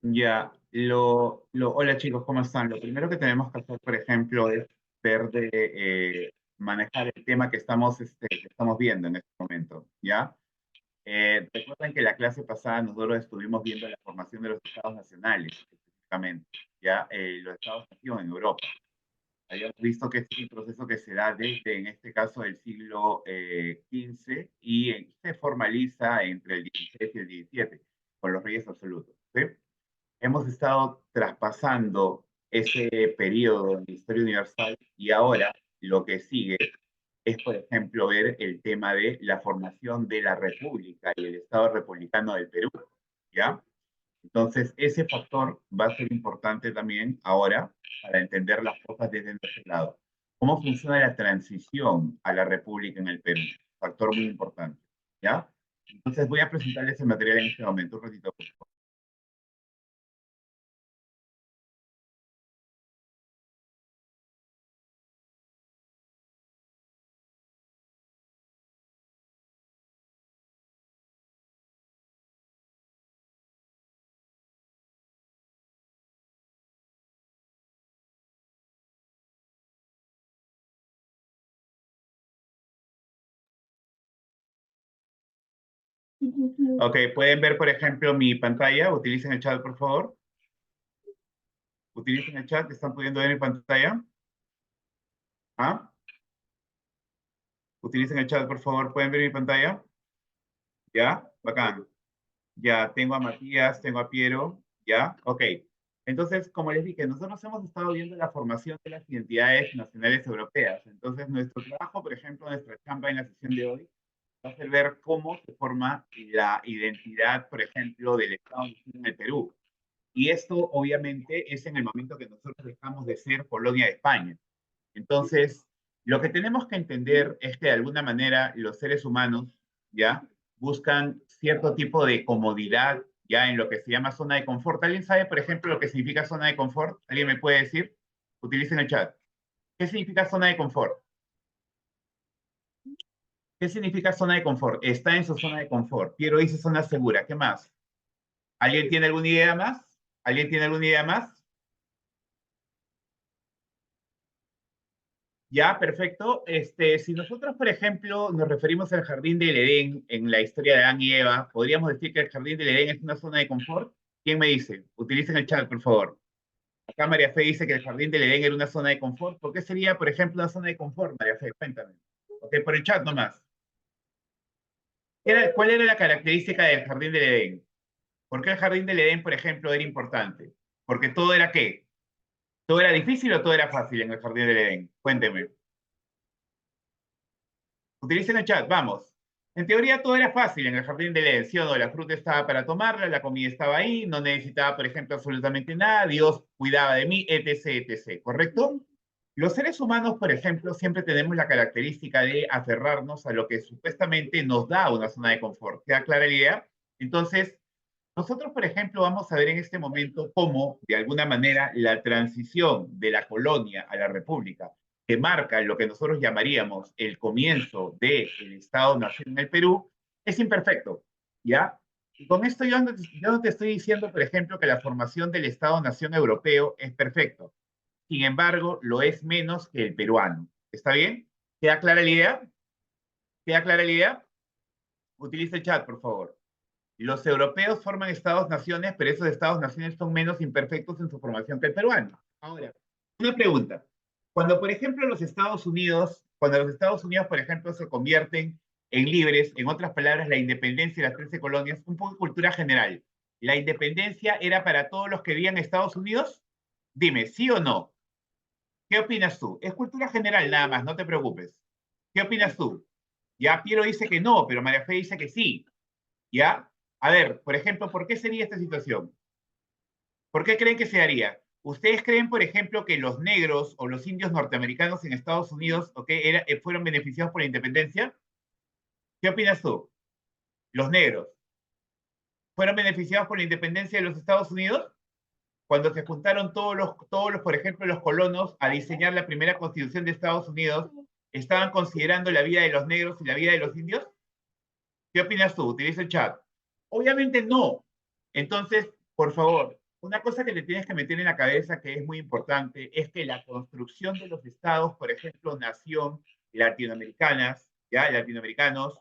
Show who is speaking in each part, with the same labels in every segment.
Speaker 1: Ya, hola chicos, ¿cómo están? Lo primero que tenemos que hacer, por ejemplo, es ver de manejar el tema que estamos viendo en este momento, ¿ya? Recuerden que la clase pasada nosotros estuvimos viendo la formación de los estados nacionales, específicamente, ¿ya? Los estados-nación en Europa. Habíamos visto que este es un proceso que se da desde, en este caso, el siglo XV y se formaliza entre el XVI y el XVII, con los reyes absolutos, ¿sí? Hemos estado traspasando ese periodo en la historia universal y ahora lo que sigue es, por ejemplo, ver el tema de la formación de la República y el Estado republicano del Perú, ¿ya? Entonces, ese factor va a ser importante también ahora para entender las cosas desde nuestro lado. ¿Cómo funciona la transición a la República en el Perú? Factor muy importante, ¿ya? Entonces, voy a presentarles el material en este momento. Un ratito, por favor. Ok, pueden ver, por ejemplo, mi pantalla. Utilicen el chat, por favor. Utilicen el chat. ¿Están pudiendo ver mi pantalla? ¿Ah? Utilicen el chat, por favor. ¿Pueden ver mi pantalla? ¿Ya? Bacán. Ya, tengo a Matías, tengo a Piero. ¿Ya? Ok. Entonces, como les dije, nosotros hemos estado viendo la formación de las identidades nacionales europeas. Entonces, nuestro trabajo, por ejemplo, nuestra chamba en la sesión de hoy, va a ser ver cómo se forma la identidad, por ejemplo, del Estado en el Perú. Y esto obviamente es en el momento que nosotros dejamos de ser colonia de España. Entonces, lo que tenemos que entender es que de alguna manera los seres humanos, ¿ya? Buscan cierto tipo de comodidad, ya en lo que se llama zona de confort. ¿Alguien sabe, por ejemplo, lo que significa zona de confort? ¿Alguien me puede decir? Utilicen el chat. ¿Qué significa zona de confort? ¿Qué significa zona de confort? Está en su zona de confort. Piero dice zona segura. ¿Qué más? ¿Alguien tiene alguna idea más? ¿Alguien tiene alguna idea más? Ya, perfecto. Si nosotros, por ejemplo, nos referimos al jardín del Edén en la historia de Adán y Eva, ¿podríamos decir que el jardín del Edén es una zona de confort? ¿Quién me dice? Utilicen el chat, por favor. Acá María Fe dice que el jardín del Edén era una zona de confort. ¿Por qué sería, por ejemplo, una zona de confort, María Fe? Cuéntame. Ok, por el chat nomás. ¿Cuál era la característica del jardín del Edén? ¿Por qué el jardín del Edén, por ejemplo, era importante? Porque todo era ¿qué? ¿Todo era difícil o todo era fácil en el jardín del Edén? Cuénteme. Utilicen el chat, vamos. En teoría todo era fácil en el jardín de Edén, ¿sí o no? La fruta estaba para tomarla, la comida estaba ahí, no necesitaba, por ejemplo, absolutamente nada, Dios cuidaba de mí, etc., etc., ¿correcto? Los seres humanos, por ejemplo, siempre tenemos la característica de aferrarnos a lo que supuestamente nos da una zona de confort. ¿Queda clara la idea? Entonces, nosotros, por ejemplo, vamos a ver en este momento cómo, de alguna manera, la transición de la colonia a la república, que marca lo que nosotros llamaríamos el comienzo del Estado-Nación en el Perú, es imperfecto, ¿ya? Y con esto yo no te estoy diciendo, por ejemplo, que la formación del Estado-Nación europeo es perfecto. Sin embargo, lo es menos que el peruano. ¿Está bien? ¿Queda clara la idea? ¿Queda clara la idea? Utiliza el chat, por favor. Los europeos forman estados-naciones, pero esos estados-naciones son menos imperfectos en su formación que el peruano. Ahora, una pregunta. Cuando los Estados Unidos, por ejemplo, se convierten en libres, en otras palabras, la independencia de las 13 colonias, un poco de cultura general, ¿la independencia era para todos los que vivían en Estados Unidos? Dime, ¿sí o no? ¿Qué opinas tú? Es cultura general nada más, no te preocupes. ¿Qué opinas tú? Ya Piero dice que no, pero María Fe dice que sí. ¿Ya? A ver, por ejemplo, ¿por qué sería esta situación? ¿Por qué creen que se haría? ¿Ustedes creen, por ejemplo, que los negros o los indios norteamericanos en Estados Unidos fueron beneficiados por la independencia? ¿Qué opinas tú? Los negros. ¿Fueron beneficiados por la independencia de los Estados Unidos? Cuando se juntaron por ejemplo, los colonos a diseñar la primera constitución de Estados Unidos, ¿estaban considerando la vida de los negros y la vida de los indios? ¿Qué opinas tú? Utiliza el chat. Obviamente no. Entonces, por favor, una cosa que te tienes que meter en la cabeza que es muy importante es que la construcción de los estados, por ejemplo, nación latinoamericanas, ya latinoamericanos,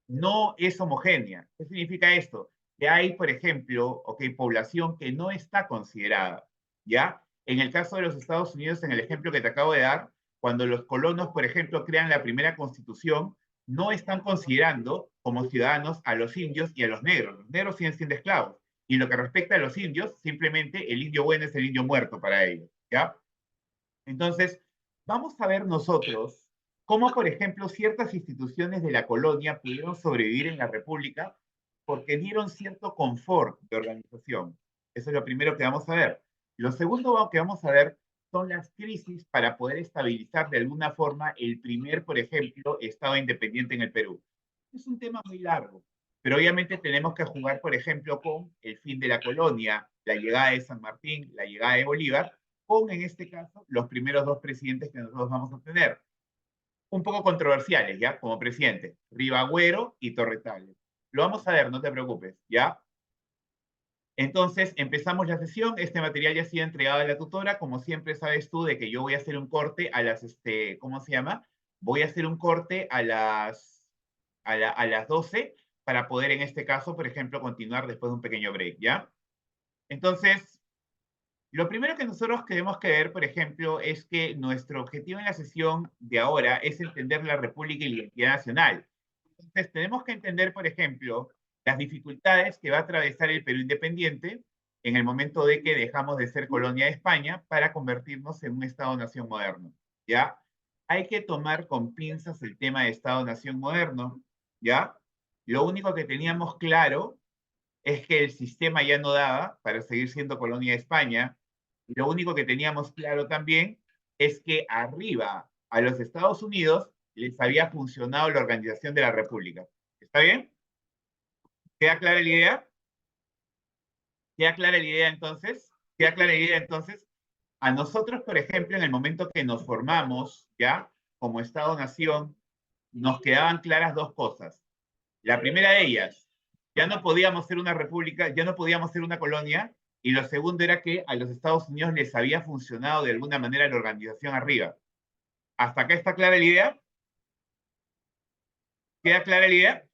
Speaker 1: no es homogénea. ¿Qué significa esto? Que hay, por ejemplo, población que no está considerada, ¿ya? En el caso de los Estados Unidos, en el ejemplo que te acabo de dar, cuando los colonos, por ejemplo, crean la primera constitución, no están considerando como ciudadanos a los indios y a los negros. Los negros siguen siendo esclavos. Y lo que respecta a los indios, simplemente el indio bueno es el indio muerto para ellos, ¿ya? Entonces, vamos a ver nosotros cómo, por ejemplo, ciertas instituciones de la colonia pudieron sobrevivir en la República porque dieron cierto confort de organización. Eso es lo primero que vamos a ver. Lo segundo que vamos a ver son las crisis para poder estabilizar de alguna forma el primer, por ejemplo, Estado independiente en el Perú. Es un tema muy largo, pero obviamente tenemos que jugar, por ejemplo, con el fin de la colonia, la llegada de San Martín, la llegada de Bolívar, con, en este caso, los primeros dos presidentes que nosotros vamos a tener. Un poco controversiales, ¿ya? Como presidente, Ribagüero y Torre Tagle. Lo vamos a ver, no te preocupes, ¿ya? Entonces, empezamos la sesión. Este material ya ha sido entregado a la tutora. Como siempre sabes tú de que yo voy a hacer un corte a las, ¿cómo se llama? Voy a hacer un corte a las 12 para poder, en este caso, por ejemplo, continuar después de un pequeño break, ¿ya? Entonces, lo primero que nosotros tenemos que ver, por ejemplo, es que nuestro objetivo en la sesión de ahora es entender la República y la identidad nacional. Entonces, tenemos que entender, por ejemplo, las dificultades que va a atravesar el Perú independiente en el momento de que dejamos de ser colonia de España para convertirnos en un Estado-nación moderno. ¿Ya? Hay que tomar con pinzas el tema de Estado-nación moderno. ¿Ya? Lo único que teníamos claro es que el sistema ya no daba para seguir siendo colonia de España. Y lo único que teníamos claro también es que arriba a los Estados Unidos les había funcionado la organización de la República. ¿Está bien? ¿Queda clara la idea? ¿Queda clara la idea entonces? ¿Queda clara la idea entonces? A nosotros, por ejemplo, en el momento que nos formamos, ¿ya? Como Estado-Nación, nos quedaban claras dos cosas. La primera de ellas, ya no podíamos ser una república, ya no podíamos ser una colonia, y lo segundo era que a los Estados Unidos les había funcionado de alguna manera la organización arriba. ¿Hasta acá está clara la idea? ¿Queda clara la idea?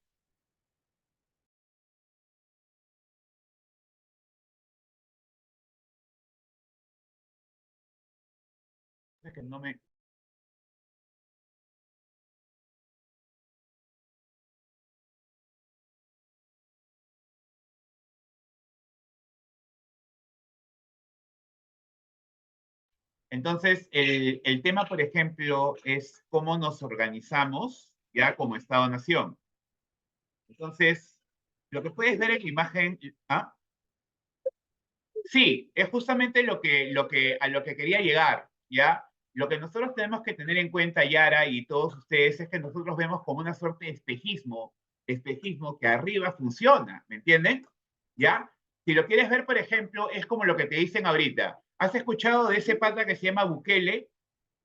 Speaker 1: Es que no me... Entonces, el tema, por ejemplo, es cómo nos organizamos ya como Estado-Nación. Entonces, lo que puedes ver en la imagen, ¿ah? Sí, es justamente a lo que quería llegar, ¿ya? Lo que nosotros tenemos que tener en cuenta, Yara, y todos ustedes, es que nosotros vemos como una suerte de espejismo que arriba funciona, ¿me entienden? ¿Ya? Si lo quieres ver, por ejemplo, es como lo que te dicen ahorita. ¿Has escuchado de ese pata que se llama Bukele,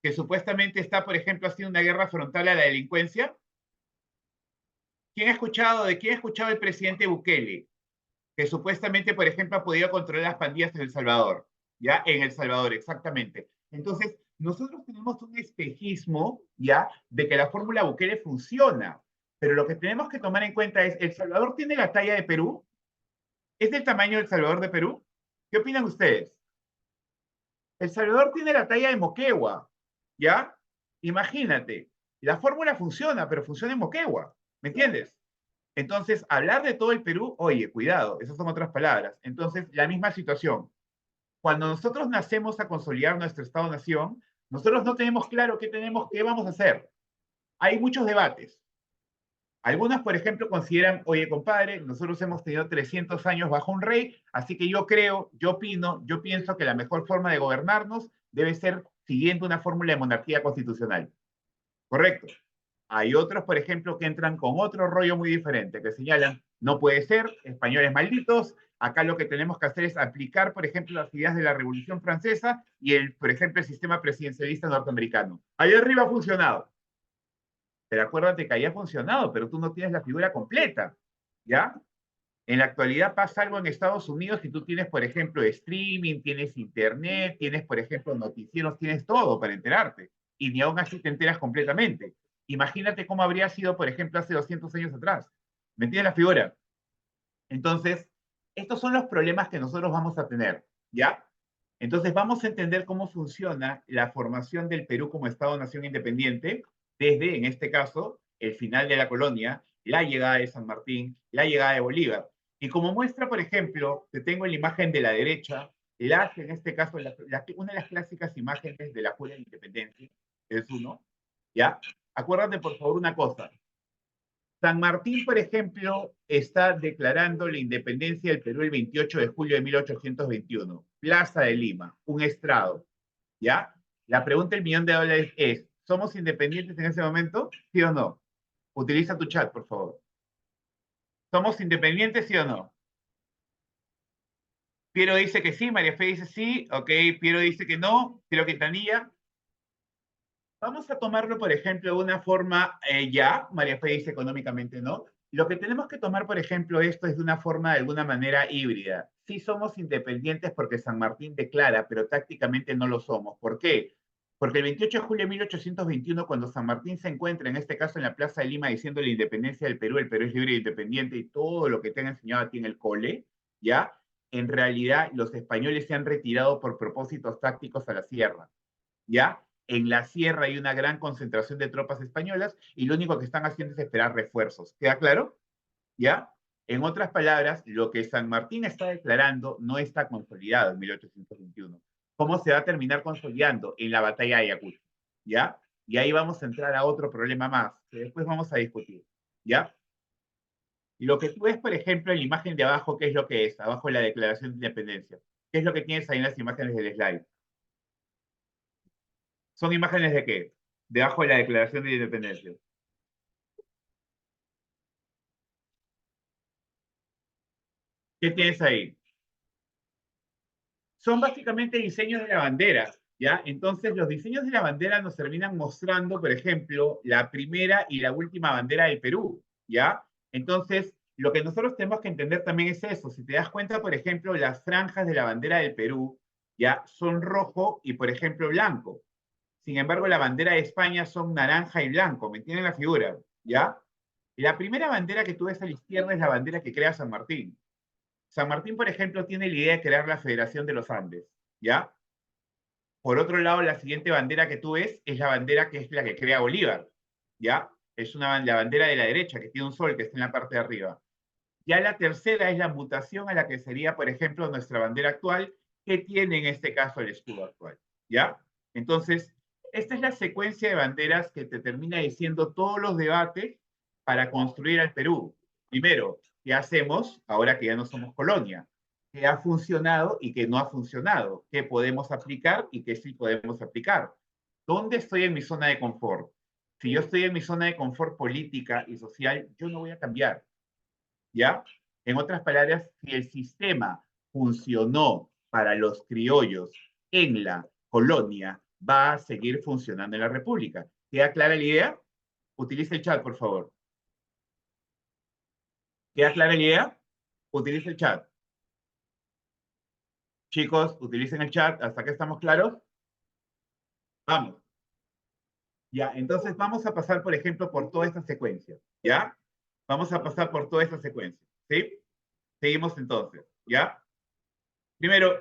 Speaker 1: que supuestamente está, por ejemplo, haciendo una guerra frontal a la delincuencia? ¿Quién ha escuchado el presidente Bukele? Que supuestamente, por ejemplo, ha podido controlar las pandillas en El Salvador, ¿ya? En El Salvador, exactamente. Entonces, nosotros tenemos un espejismo, ¿ya? De que la fórmula Bukele funciona, pero lo que tenemos que tomar en cuenta es, ¿El Salvador tiene la talla de Perú? ¿Es del tamaño del Salvador de Perú? ¿Qué opinan ustedes? El Salvador tiene la talla de Moquegua, ¿ya? Imagínate, la fórmula funciona, pero funciona en Moquegua, ¿me entiendes? Entonces, hablar de todo el Perú, oye, cuidado, esas son otras palabras. Entonces, la misma situación. Cuando nosotros nacemos a consolidar nuestro Estado-Nación, nosotros no tenemos claro qué vamos a hacer. Hay muchos debates. Algunos, por ejemplo, consideran, oye, compadre, nosotros hemos tenido 300 años bajo un rey, así que yo creo, yo opino, yo pienso que la mejor forma de gobernarnos debe ser siguiendo una fórmula de monarquía constitucional. Correcto. Hay otros, por ejemplo, que entran con otro rollo muy diferente, que señalan, no puede ser, españoles malditos, acá lo que tenemos que hacer es aplicar, por ejemplo, las ideas de la Revolución Francesa y, por ejemplo, el sistema presidencialista norteamericano. Allá arriba ha funcionado, pero acuérdate que ahí ha funcionado, pero tú no tienes la figura completa, ¿ya? En la actualidad pasa algo en Estados Unidos y tú tienes, por ejemplo, streaming, tienes internet, tienes, por ejemplo, noticieros, tienes todo para enterarte. Y ni aún así te enteras completamente. Imagínate cómo habría sido, por ejemplo, hace 200 años atrás. ¿Me entiendes la figura? Entonces, estos son los problemas que nosotros vamos a tener, ¿ya? Entonces, vamos a entender cómo funciona la formación del Perú como Estado-nación independiente desde, en este caso, el final de la colonia, la llegada de San Martín, la llegada de Bolívar. Y como muestra, por ejemplo, te tengo en la imagen de la derecha, en este caso, una de las clásicas imágenes de la Julia de la Independencia, es uno, ¿ya? Acuérdate, por favor, una cosa. San Martín, por ejemplo, está declarando la independencia del Perú el 28 de julio de 1821. Plaza de Lima, un estrado. ¿Ya? La pregunta del millón de dólares es, ¿somos independientes en ese momento? ¿Sí o no? Utiliza tu chat, por favor. ¿Somos independientes, sí o no? Piero dice que sí, María Fe dice sí, ok, Piero dice que no, Piero Quintanilla. Vamos a tomarlo, por ejemplo, de una forma ya, María Fe dice económicamente no. Lo que tenemos que tomar, por ejemplo, esto es de una forma, de alguna manera, híbrida. Sí somos independientes porque San Martín declara, pero tácticamente no lo somos. ¿Por qué? Porque el 28 de julio de 1821, cuando San Martín se encuentra, en este caso en la Plaza de Lima, diciendo la independencia del Perú, el Perú es libre e independiente y todo lo que te han enseñado a ti en el cole, ¿ya? En realidad, los españoles se han retirado por propósitos tácticos a la sierra. ¿Ya? En la sierra hay una gran concentración de tropas españolas y lo único que están haciendo es esperar refuerzos. ¿Queda claro? ¿Ya? En otras palabras, lo que San Martín está declarando no está consolidado en 1821. ¿Cómo se va a terminar consolidando? En la batalla de Ayacucho. ¿Ya? Y ahí vamos a entrar a otro problema más, que después vamos a discutir. ¿Ya? Y lo que tú ves, por ejemplo, en la imagen de abajo, ¿qué es lo que es? Abajo de la Declaración de Independencia. ¿Qué es lo que tienes ahí en las imágenes del slide? ¿Son imágenes de qué? Debajo de la Declaración de Independencia. ¿Qué tienes ahí? Son básicamente diseños de la bandera, ¿ya? Entonces, los diseños de la bandera nos terminan mostrando, por ejemplo, la primera y la última bandera del Perú, ¿ya? Entonces, lo que nosotros tenemos que entender también es eso. Si te das cuenta, por ejemplo, las franjas de la bandera del Perú, ¿ya? Son rojo y, por ejemplo, blanco. Sin embargo, la bandera de España son naranja y blanco, ¿me entienden la figura? ¿Ya? La primera bandera que tú ves a la izquierda es la bandera que crea San Martín. San Martín, por ejemplo, tiene la idea de crear la Federación de los Andes, ¿ya? Por otro lado, la siguiente bandera que tú ves es la bandera que es la que crea Bolívar, ¿ya? Es la bandera de la derecha, que tiene un sol que está en la parte de arriba. Ya la tercera es la mutación a la que sería, por ejemplo, nuestra bandera actual, que tiene en este caso el escudo actual, ¿ya? Entonces, esta es la secuencia de banderas que te termina diciendo todos los debates para construir al Perú. Primero, ¿qué hacemos ahora que ya no somos colonia? ¿Qué ha funcionado y qué no ha funcionado? ¿Qué podemos aplicar y qué sí podemos aplicar? ¿Dónde estoy en mi zona de confort? Si yo estoy en mi zona de confort política y social, yo no voy a cambiar. ¿Ya? En otras palabras, si el sistema funcionó para los criollos en la colonia, va a seguir funcionando en la República. ¿Queda clara la idea? Utilice el chat, por favor. ¿Queda clara la idea? Utilice el chat. Chicos, utilicen el chat. ¿Hasta que estamos claros? Vamos. Ya, entonces vamos a pasar, por ejemplo, por toda esta secuencia. ¿Ya? Vamos a pasar por toda esta secuencia. ¿Sí? Seguimos entonces. ¿Ya? Primero,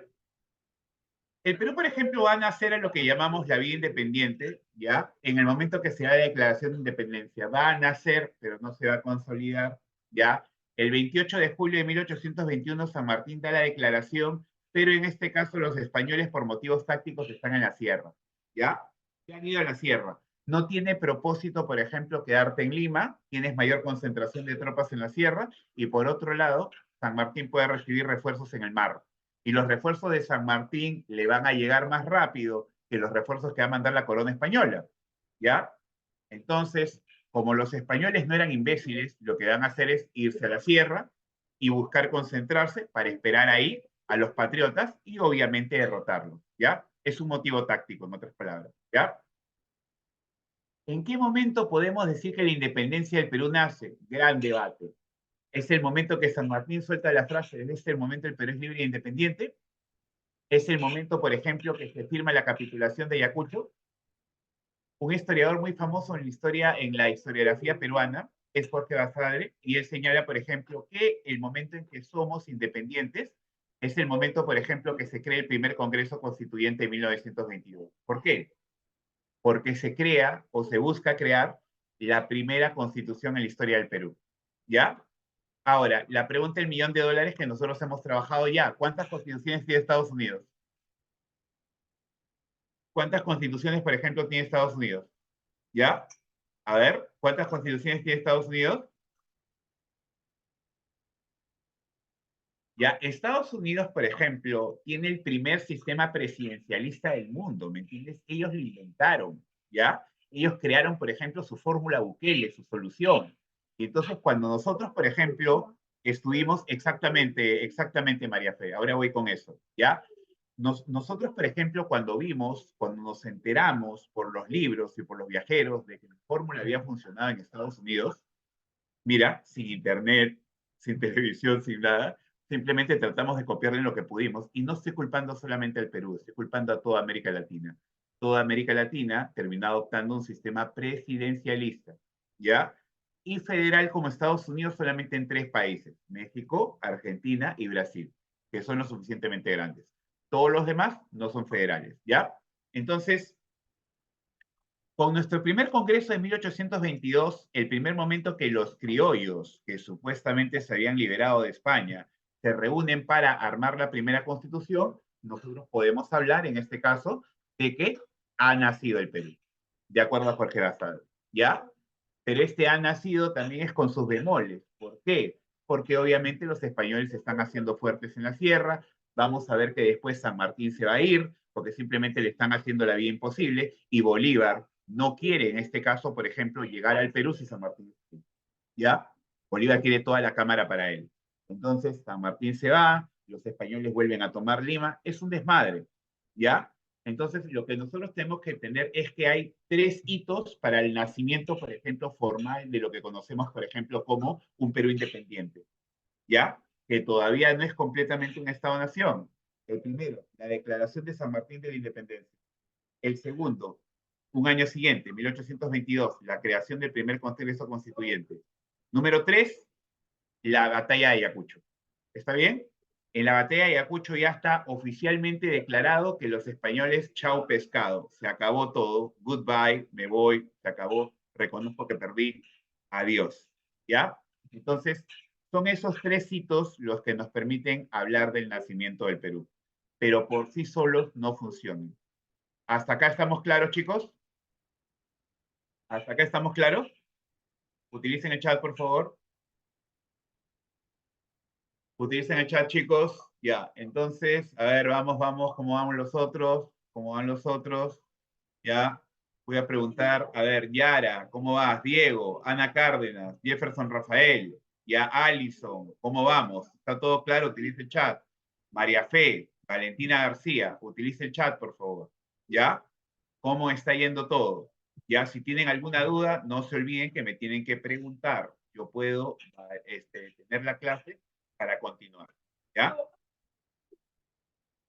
Speaker 1: el Perú, por ejemplo, va a nacer a lo que llamamos la vía independiente, ¿ya? En el momento que se da la declaración de independencia. Va a nacer, pero no se va a consolidar, ¿ya? El 28 de julio de 1821 San Martín da la declaración, pero en este caso los españoles por motivos tácticos están en la sierra, ¿ya? Se han ido a la sierra. No tiene propósito, por ejemplo, quedarte en Lima, tienes mayor concentración de tropas en la sierra, y por otro lado, San Martín puede recibir refuerzos en el mar y los refuerzos de San Martín le van a llegar más rápido que los refuerzos que va a mandar la corona española, ¿ya? Entonces, como los españoles no eran imbéciles, lo que van a hacer es irse a la sierra y buscar concentrarse para esperar ahí a los patriotas y obviamente derrotarlos, ¿ya? Es un motivo táctico, en otras palabras, ¿ya? ¿En qué momento podemos decir que la independencia del Perú nace? Gran debate. Es el momento que San Martín suelta la frase, desde este momento el Perú es libre e independiente. Es el momento, por ejemplo, que se firma la capitulación de Ayacucho. Un historiador muy famoso en la historia, en la historiografía peruana, es Jorge Basadre, y él señala, por ejemplo, que el momento en que somos independientes es el momento, por ejemplo, que se crea el primer Congreso Constituyente en 1922. ¿Por qué? Porque se crea o se busca crear la primera constitución en la historia del Perú. ¿Ya? Ahora, la pregunta del millón de dólares que nosotros hemos trabajado ya. ¿Cuántas constituciones tiene Estados Unidos? ¿Cuántas constituciones, por ejemplo, tiene Estados Unidos? ¿Ya? A ver, ¿cuántas constituciones tiene Estados Unidos? Ya, Estados Unidos, por ejemplo, tiene el primer sistema presidencialista del mundo, ¿me entiendes? Ellos lo inventaron, ¿ya? Ellos crearon, por ejemplo, su fórmula Bukele, su solución. Y entonces, cuando nosotros, por ejemplo, estuvimos exactamente, María Fe, ahora voy con eso, ¿ya? Nosotros, por ejemplo, cuando nos enteramos por los libros y por los viajeros de que la fórmula había funcionado en Estados Unidos, mira, sin internet, sin televisión, sin nada, simplemente tratamos de copiarle lo que pudimos. Y no estoy culpando solamente al Perú, estoy culpando a toda América Latina. Toda América Latina terminó adoptando un sistema presidencialista, ¿ya? Y federal como Estados Unidos solamente en 3 países, México, Argentina y Brasil, que son lo suficientemente grandes. Todos los demás no son federales, ¿ya? Entonces, con nuestro primer congreso de 1822, el primer momento que los criollos, que supuestamente se habían liberado de España, se reúnen para armar la primera constitución, nosotros podemos hablar, en este caso, de que ha nacido el Perú, de acuerdo a Jorge Basadre, ¿ya? Pero este ha nacido también es con sus bemoles. ¿Por qué? Porque obviamente los españoles se están haciendo fuertes en la sierra, vamos a ver que después San Martín se va a ir, porque simplemente le están haciendo la vida imposible, y Bolívar no quiere, en este caso, por ejemplo, llegar al Perú si San Martín, ¿ya? Bolívar quiere toda la cámara para él. Entonces, San Martín se va, los españoles vuelven a tomar Lima, es un desmadre, ¿ya? Entonces, lo que nosotros tenemos que entender es que hay 3 hitos para el nacimiento, por ejemplo, formal de lo que conocemos, por ejemplo, como un Perú independiente, ¿ya? Que todavía no es completamente un Estado-nación. El primero, la Declaración de San Martín de la Independencia. El segundo, un año siguiente, 1822, la creación del primer Congreso Constituyente. Número 3, la batalla de Ayacucho. ¿Está bien? En la batalla de Ayacucho ya está oficialmente declarado que los españoles, chau pescado, se acabó todo, goodbye, me voy, se acabó, reconozco que perdí, adiós. ¿Ya? Entonces, son esos 3 hitos los que nos permiten hablar del nacimiento del Perú, pero por sí solos no funcionan. ¿Hasta acá estamos claros, chicos? ¿Hasta acá estamos claros? Utilicen el chat, por favor. Utilicen el chat, chicos. Ya, entonces, a ver, vamos, ¿cómo vamos los otros? ¿Cómo van los otros? Ya, voy a preguntar, a ver, Yara, ¿cómo vas? Diego, Ana Cárdenas, Jefferson Rafael, ya, Alison, ¿cómo vamos? ¿Está todo claro? Utilice el chat. María Fe, Valentina García, utilice el chat, por favor. ¿Ya? ¿Cómo está yendo todo? Ya, si tienen alguna duda, no se olviden que me tienen que preguntar. Yo puedo tener la clase para continuar. ¿Ya?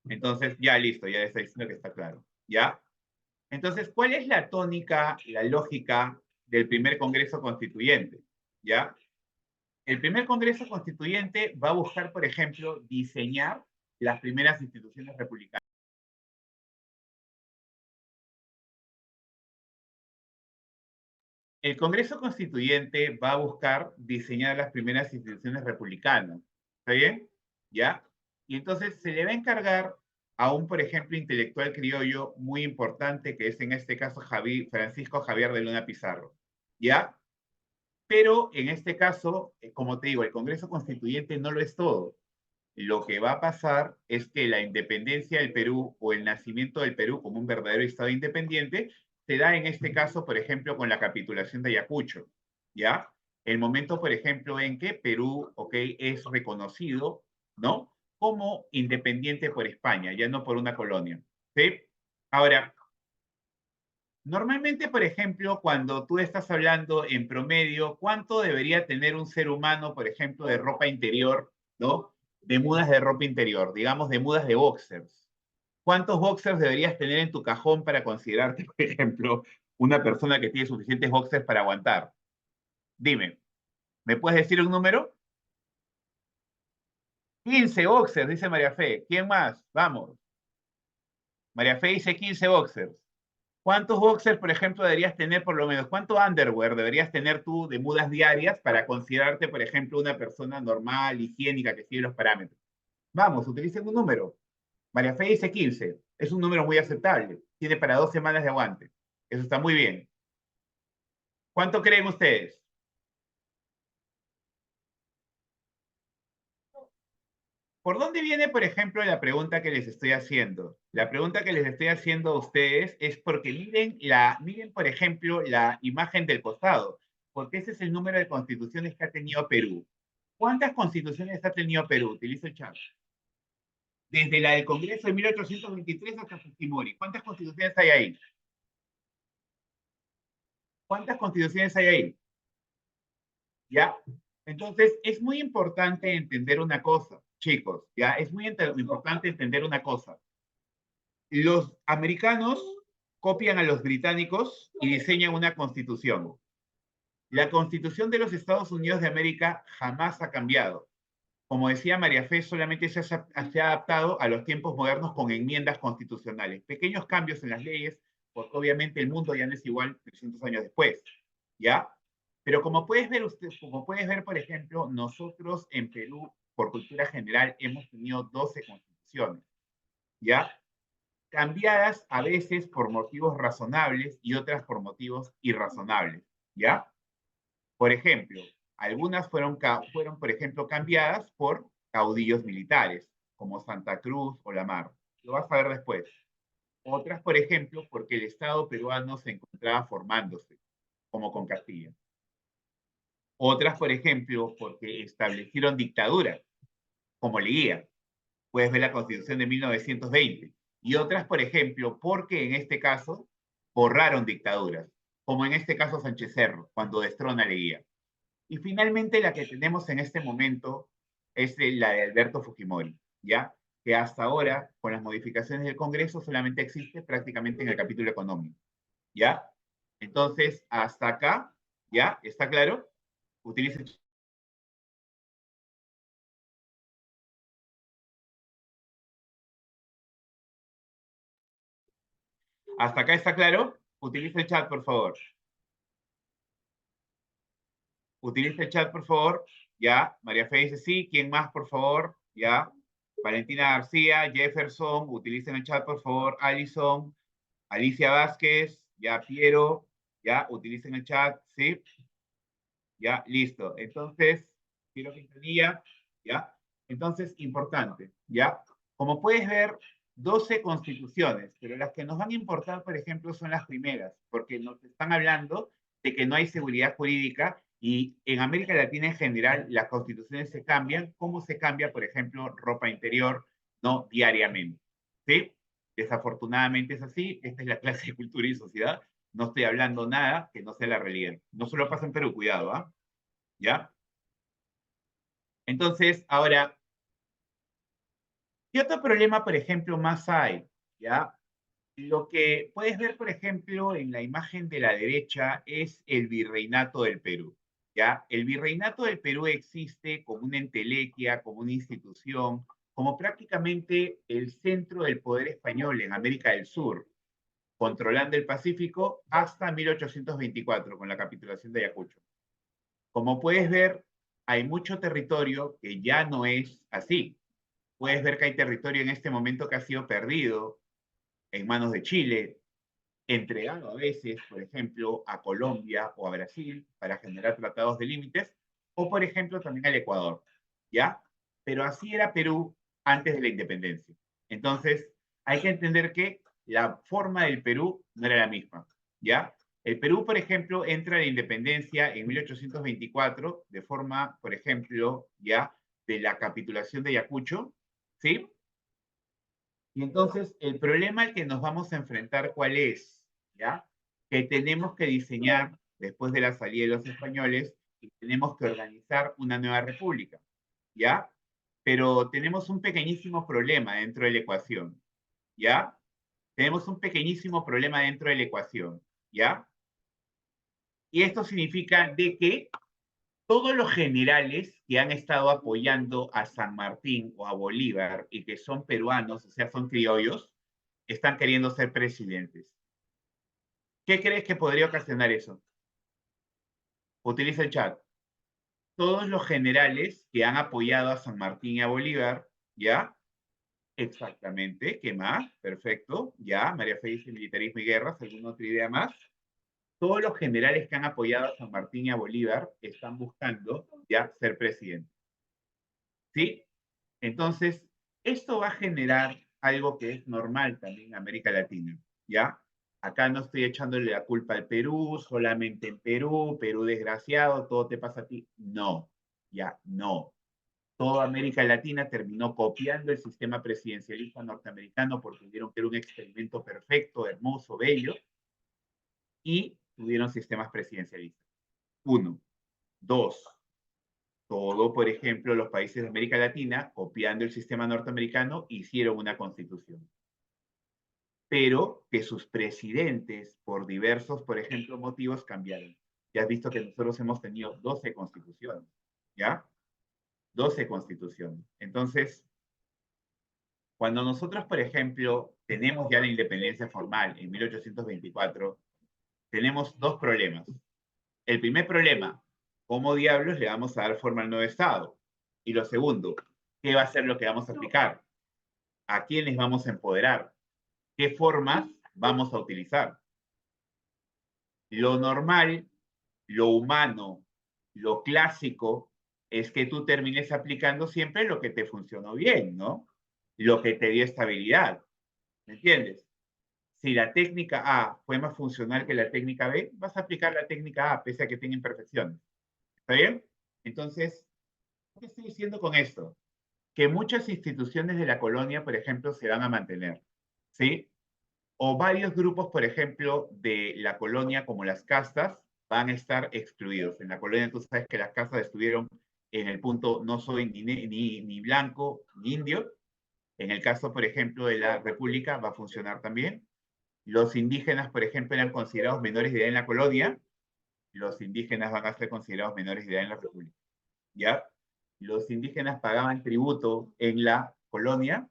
Speaker 1: Entonces, ya listo, ya está diciendo que está claro. ¿Ya? Entonces, ¿cuál es la tónica, la lógica del primer Congreso Constituyente? ¿Ya? El primer Congreso Constituyente va a buscar, por ejemplo, diseñar las primeras instituciones republicanas. El Congreso Constituyente va a buscar diseñar las primeras instituciones republicanas. ¿Está bien? ¿Ya? Y entonces se le va a encargar a un, por ejemplo, intelectual criollo muy importante, que es en este caso Francisco Javier de Luna Pizarro. ¿Ya? Pero en este caso, como te digo, el Congreso Constituyente no lo es todo. Lo que va a pasar es que la independencia del Perú o el nacimiento del Perú como un verdadero Estado independiente se da en este caso, por ejemplo, con la capitulación de Ayacucho, ¿ya? El momento, por ejemplo, en que Perú, ok, es reconocido, ¿no? Como independiente por España, ya no por una colonia, ¿sí? Ahora, Normalmente, por ejemplo, cuando tú estás hablando en promedio, ¿cuánto debería tener un ser humano, por ejemplo, de ropa interior, ¿no? De mudas de ropa interior, digamos de mudas de boxers. ¿Cuántos boxers deberías tener en tu cajón para considerarte, por ejemplo, una persona que tiene suficientes boxers para aguantar? Dime, ¿me puedes decir un número? 15 boxers, dice María Fe. ¿Quién más? Vamos. María Fe dice 15 boxers. ¿Cuántos boxers, por ejemplo, deberías tener por lo menos? ¿Cuánto underwear deberías tener tú de mudas diarias para considerarte, por ejemplo, una persona normal, higiénica, que sigue los parámetros? Vamos, utilicen un número. María Fe dice 15. Es un número muy aceptable. Tiene para 2 semanas de aguante. Eso está muy bien. ¿Cuánto creen ustedes? ¿Por dónde viene, por ejemplo, la pregunta que les estoy haciendo? La pregunta que les estoy haciendo a ustedes es porque miren, por ejemplo, la imagen del costado, porque ese es el número de constituciones que ha tenido Perú. ¿Cuántas constituciones ha tenido Perú? Utilizo el chat. Desde la del Congreso de 1823 hasta Fujimori. ¿Cuántas constituciones hay ahí? ¿Cuántas constituciones hay ahí? ¿Ya? Entonces, es muy importante entender una cosa, chicos, ¿ya? Es muy importante entender una cosa. Los americanos copian a los británicos y diseñan una constitución. La constitución de los Estados Unidos de América jamás ha cambiado. Como decía María Fe, solamente se ha adaptado a los tiempos modernos con enmiendas constitucionales. Pequeños cambios en las leyes, porque obviamente el mundo ya no es igual 300 años después. ¿Ya? Pero como puedes ver usted, como puedes ver, por ejemplo, nosotros en Perú, por cultura general, hemos tenido 12 constituciones. ¿Ya? Cambiadas a veces por motivos razonables y otras por motivos irrazonables, ¿ya? Por ejemplo, algunas fueron, por ejemplo, cambiadas por caudillos militares, como Santa Cruz o La Mar. Lo vas a ver después. Otras, por ejemplo, porque el Estado peruano se encontraba formándose, como con Castilla. Otras, por ejemplo, porque establecieron dictaduras, como Leguía. Puedes ver la Constitución de 1920. Y otras, por ejemplo, porque en este caso borraron dictaduras, como en este caso Sánchez Cerro, cuando destrona Leguía. Y finalmente la que tenemos en este momento es la de Alberto Fujimori, ¿ya? Que hasta ahora, con las modificaciones del Congreso, solamente existe prácticamente en el capítulo económico, ¿ya? Entonces, hasta acá, ¿ya? ¿Está claro? Utilice. ¿Hasta acá está claro? Utilice el chat, por favor. Utilice el chat, por favor. Ya, María Fe dice sí. ¿Quién más, por favor? Ya. Valentina García, Jefferson, utilicen el chat, por favor. Alison, Alicia Vázquez, ya, Piero, ya, utilicen el chat, ¿sí? Ya, listo. Entonces, Piero Quintanilla, ya. Entonces, importante, ya. Como puedes ver, 12 constituciones, pero las que nos van a importar, por ejemplo, son las primeras, porque nos están hablando de que no hay seguridad jurídica y en América Latina en general las constituciones se cambian, como se cambia, por ejemplo, ropa interior, no diariamente, ¿sí? Desafortunadamente es así, esta es la clase de cultura y sociedad, no estoy hablando nada que no sea la realidad. No solo pasa en Perú, cuidado, ¿ah? ¿Ya? Entonces, ahora, ¿qué otro problema, por ejemplo, más hay? ¿Ya? Lo que puedes ver, por ejemplo, en la imagen de la derecha es el virreinato del Perú. ¿Ya? El virreinato del Perú existe como una entelequia, como una institución, como prácticamente el centro del poder español en América del Sur, controlando el Pacífico hasta 1824, con la capitulación de Ayacucho. Como puedes ver, hay mucho territorio que ya no es así. Puedes ver que hay territorio en este momento que ha sido perdido en manos de Chile, entregado a veces, por ejemplo, a Colombia o a Brasil para generar tratados de límites, o por ejemplo también al Ecuador, ¿ya? Pero así era Perú antes de la independencia. Entonces, hay que entender que la forma del Perú no era la misma, ¿ya? El Perú, por ejemplo, entra a la independencia en 1824 de forma, por ejemplo, ya de la capitulación de Ayacucho, ¿sí? Y entonces, el problema al que nos vamos a enfrentar, ¿cuál es? ¿Ya? que tenemos que diseñar, después de la salida de los españoles, y tenemos que organizar una nueva república, ¿ya? Pero tenemos un pequeñísimo problema dentro de la ecuación, ¿ya? Tenemos un pequeñísimo problema dentro de la ecuación, ¿ya? Y esto significa de que todos los generales que han estado apoyando a San Martín o a Bolívar y que son peruanos, o sea, son criollos, están queriendo ser presidentes. ¿Qué crees que podría ocasionar eso? Utiliza el chat. Todos los generales que han apoyado a San Martín y a Bolívar, ¿ya? Exactamente. ¿Qué más? Perfecto. Ya, María Félix, militarismo y guerras. ¿Alguna otra idea más? Todos los generales que han apoyado a San Martín y a Bolívar están buscando ya ser presidente. ¿Sí? Entonces, esto va a generar algo que es normal también en América Latina, ¿ya? Acá no estoy echándole la culpa al Perú, solamente en Perú, Perú desgraciado, todo te pasa a ti. No, ya, no. Toda América Latina terminó copiando el sistema presidencialista norteamericano porque vieron que era un experimento perfecto, hermoso, bello, y tuvieron sistemas presidencialistas. Uno. Dos. Todo, por ejemplo, los países de América Latina, copiando el sistema norteamericano, hicieron una constitución. Pero que sus presidentes, por diversos, por ejemplo, motivos, cambiaron. Ya has visto que nosotros hemos tenido 12 constituciones, ¿ya? 12 constituciones. Entonces, cuando nosotros, por ejemplo, tenemos ya la independencia formal en 1824, tenemos dos problemas. El primer problema, ¿cómo diablos le vamos a dar forma al nuevo Estado? Y lo segundo, ¿qué va a ser lo que vamos a aplicar? ¿A quiénes vamos a empoderar? ¿Qué formas vamos a utilizar? Lo normal, lo humano, lo clásico es que tú termines aplicando siempre lo que te funcionó bien, ¿no? Lo que te dio estabilidad, ¿me entiendes? Si la técnica A fue más funcional que la técnica B, vas a aplicar la técnica A pese a que tenga imperfecciones. ¿Está bien? Entonces, ¿qué estoy diciendo con esto? Que muchas instituciones de la colonia, por ejemplo, se van a mantener, ¿sí? O varios grupos, por ejemplo, de la colonia, como las castas, van a estar excluidos. En la colonia tú sabes que las castas estuvieron en el punto no soy ni blanco ni indio. En el caso, por ejemplo, de la república va a funcionar también. Los indígenas, por ejemplo, eran considerados menores de edad en la colonia. Los indígenas van a ser considerados menores de edad en la república. ¿Ya? Los indígenas pagaban tributo en la colonia.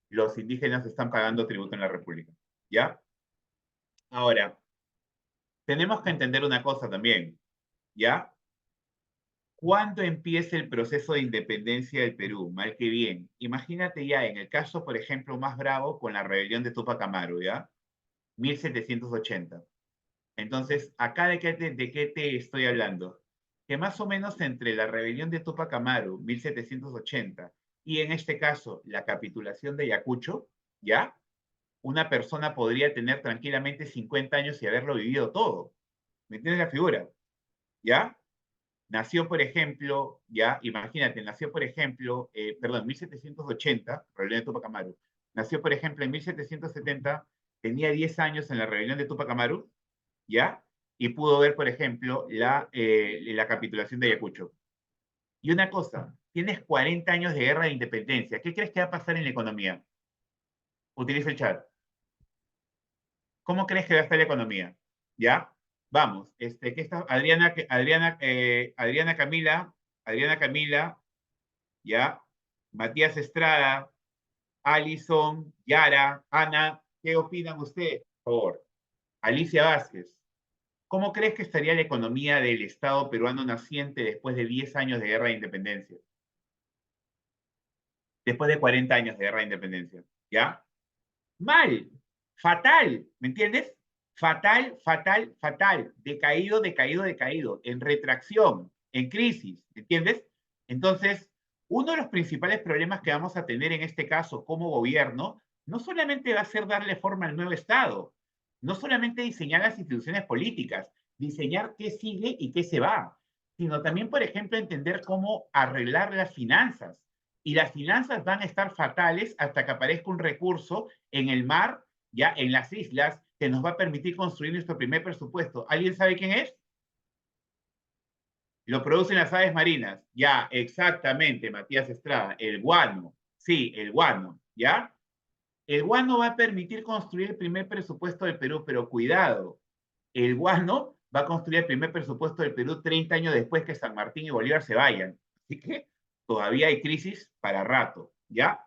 Speaker 1: Los indígenas están pagando tributo en la república. ¿Ya? Ahora, tenemos que entender una cosa también, ¿ya? ¿Cuándo empieza el proceso de independencia del Perú? Mal que bien. Imagínate ya en el caso, por ejemplo, más bravo con la rebelión de Tupac Amaru, ¿ya? 1780. Entonces, acá de qué te estoy hablando? Que más o menos entre la rebelión de Tupac Amaru, 1780, y en este caso, la capitulación de Ayacucho, ¿ya? Una persona podría tener tranquilamente 50 años y haberlo vivido todo. ¿Me entiendes la figura? ¿Ya? Nació, por ejemplo, ya, imagínate, nació, por ejemplo, perdón, 1780, rebelión de Tupac Amaru. Nació, por ejemplo, en 1770, tenía 10 años en la rebelión de Tupac Amaru, ¿ya? Y pudo ver, por ejemplo, la capitulación de Ayacucho. Y una cosa, tienes 40 años de guerra de independencia. ¿Qué crees que va a pasar en la economía? Utiliza el chat. ¿Cómo crees que va a estar la economía? ¿Ya? Vamos, ¿qué está? Adriana Camila, ¿ya? Matías Estrada, Alison, Yara, Ana, ¿qué opinan ustedes? Por favor. Alicia Vázquez, ¿cómo crees que estaría la economía del Estado peruano naciente después de 10 años de guerra de independencia? Después de 40 años de guerra de independencia, ¿ya? Mal, fatal, ¿me entiendes? Fatal, fatal, fatal, decaído, decaído, decaído, en retracción, en crisis, ¿me entiendes? Entonces, uno de los principales problemas que vamos a tener en este caso como gobierno, no solamente va a ser darle forma al nuevo Estado, no solamente diseñar las instituciones políticas, diseñar qué sigue y qué se va, sino también, por ejemplo, entender cómo arreglar las finanzas. Y las finanzas van a estar fatales hasta que aparezca un recurso en el mar, ya en las islas, que nos va a permitir construir nuestro primer presupuesto. ¿Alguien sabe quién es? Lo producen las aves marinas. Ya, exactamente, Matías Estrada. El guano. Sí, el guano. ¿Ya? El guano va a permitir construir el primer presupuesto del Perú, pero cuidado, el guano va a construir el primer presupuesto del Perú 30 años después que San Martín y Bolívar se vayan. Así que todavía hay crisis para rato, ¿ya?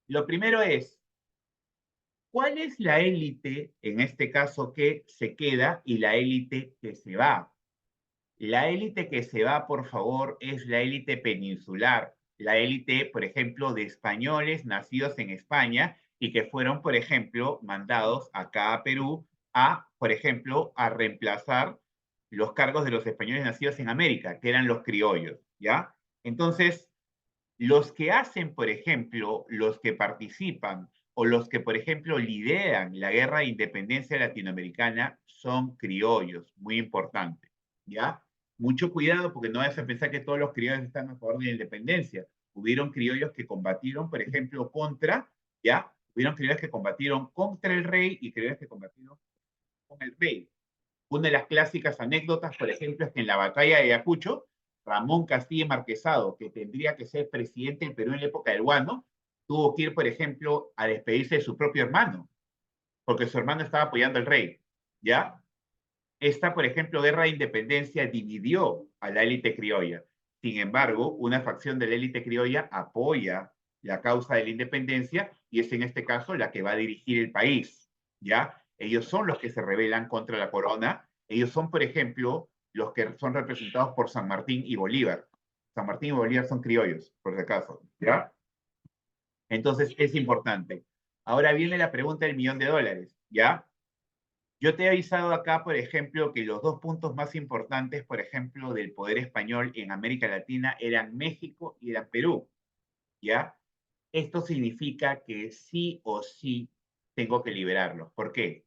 Speaker 1: Lo primero es, ¿cuál es la élite, en este caso, que se queda y la élite que se va? La élite que se va, por favor, es la élite peninsular, la élite, por ejemplo, de españoles nacidos en España y que fueron, por ejemplo, mandados acá a Perú a, por ejemplo, a reemplazar los cargos de los españoles nacidos en América, que eran los criollos, ¿ya? Entonces, los que hacen, por ejemplo, los que participan o los que, por ejemplo, lideran la guerra de independencia latinoamericana son criollos, muy importante, ¿ya? Mucho cuidado porque no vayas a pensar que todos los criollos están a favor de la independencia. Hubieron criollos que combatieron, por ejemplo, contra, ¿ya? Hubieron criollos que combatieron contra el rey y criollos que combatieron con el rey. Una de las clásicas anécdotas, por ejemplo, es que en la batalla de Ayacucho, Ramón Castilla Marquesado, que tendría que ser presidente del Perú en la época del Guano, tuvo que ir, por ejemplo, a despedirse de su propio hermano, porque su hermano estaba apoyando al rey, ¿ya? Esta, por ejemplo, guerra de independencia dividió a la élite criolla. Sin embargo, una facción de la élite criolla apoya la causa de la independencia y es en este caso la que va a dirigir el país, ¿ya? Ellos son los que se rebelan contra la corona. Ellos son, por ejemplo, los que son representados por San Martín y Bolívar. San Martín y Bolívar son criollos, por si acaso, ¿ya? Entonces, es importante. Ahora viene la pregunta del millón de dólares, ¿ya? Yo te he avisado acá, por ejemplo, que los dos puntos más importantes, por ejemplo, del poder español en América Latina eran México y eran Perú, ¿ya? Esto significa que sí o sí tengo que liberarlos. ¿Por qué?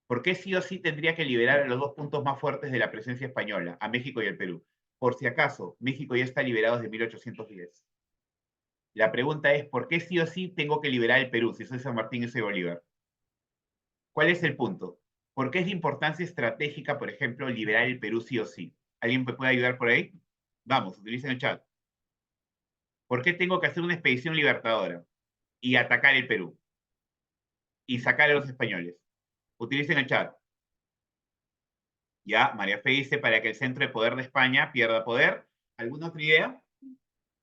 Speaker 1: ¿Por qué sí o sí tendría que liberar a los dos puntos más fuertes de la presencia española, a México y al Perú? Por si acaso, México ya está liberado desde 1810. La pregunta es, ¿por qué sí o sí tengo que liberar el Perú si soy San Martín y soy Bolívar? ¿Cuál es el punto? ¿Por qué es de importancia estratégica, por ejemplo, liberar el Perú sí o sí? ¿Alguien me puede ayudar por ahí? Vamos, utilicen el chat. ¿Por qué tengo que hacer una expedición libertadora y atacar el Perú y sacar a los españoles? Utilicen el chat. Ya, María Fe dice para que el centro de poder de España pierda poder. ¿Alguna otra idea?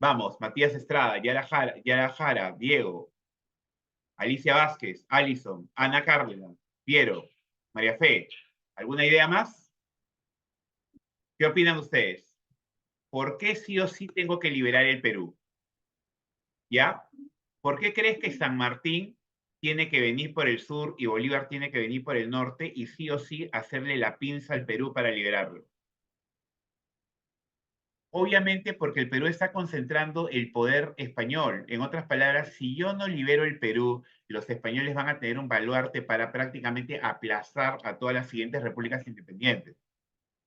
Speaker 1: Vamos, Matías Estrada, Yara Jara, Diego, Alicia Vázquez, Alison, Ana Cárdenas, Piero, María Fe. ¿Alguna idea más? ¿Qué opinan ustedes? ¿Por qué sí o sí tengo que liberar el Perú? ¿Ya? ¿Por qué crees que San Martín tiene que venir por el sur y Bolívar tiene que venir por el norte y sí o sí hacerle la pinza al Perú para liberarlo? Obviamente porque el Perú está concentrando el poder español. En otras palabras, si yo no libero el Perú, los españoles van a tener un baluarte para prácticamente aplazar a todas las siguientes repúblicas independientes.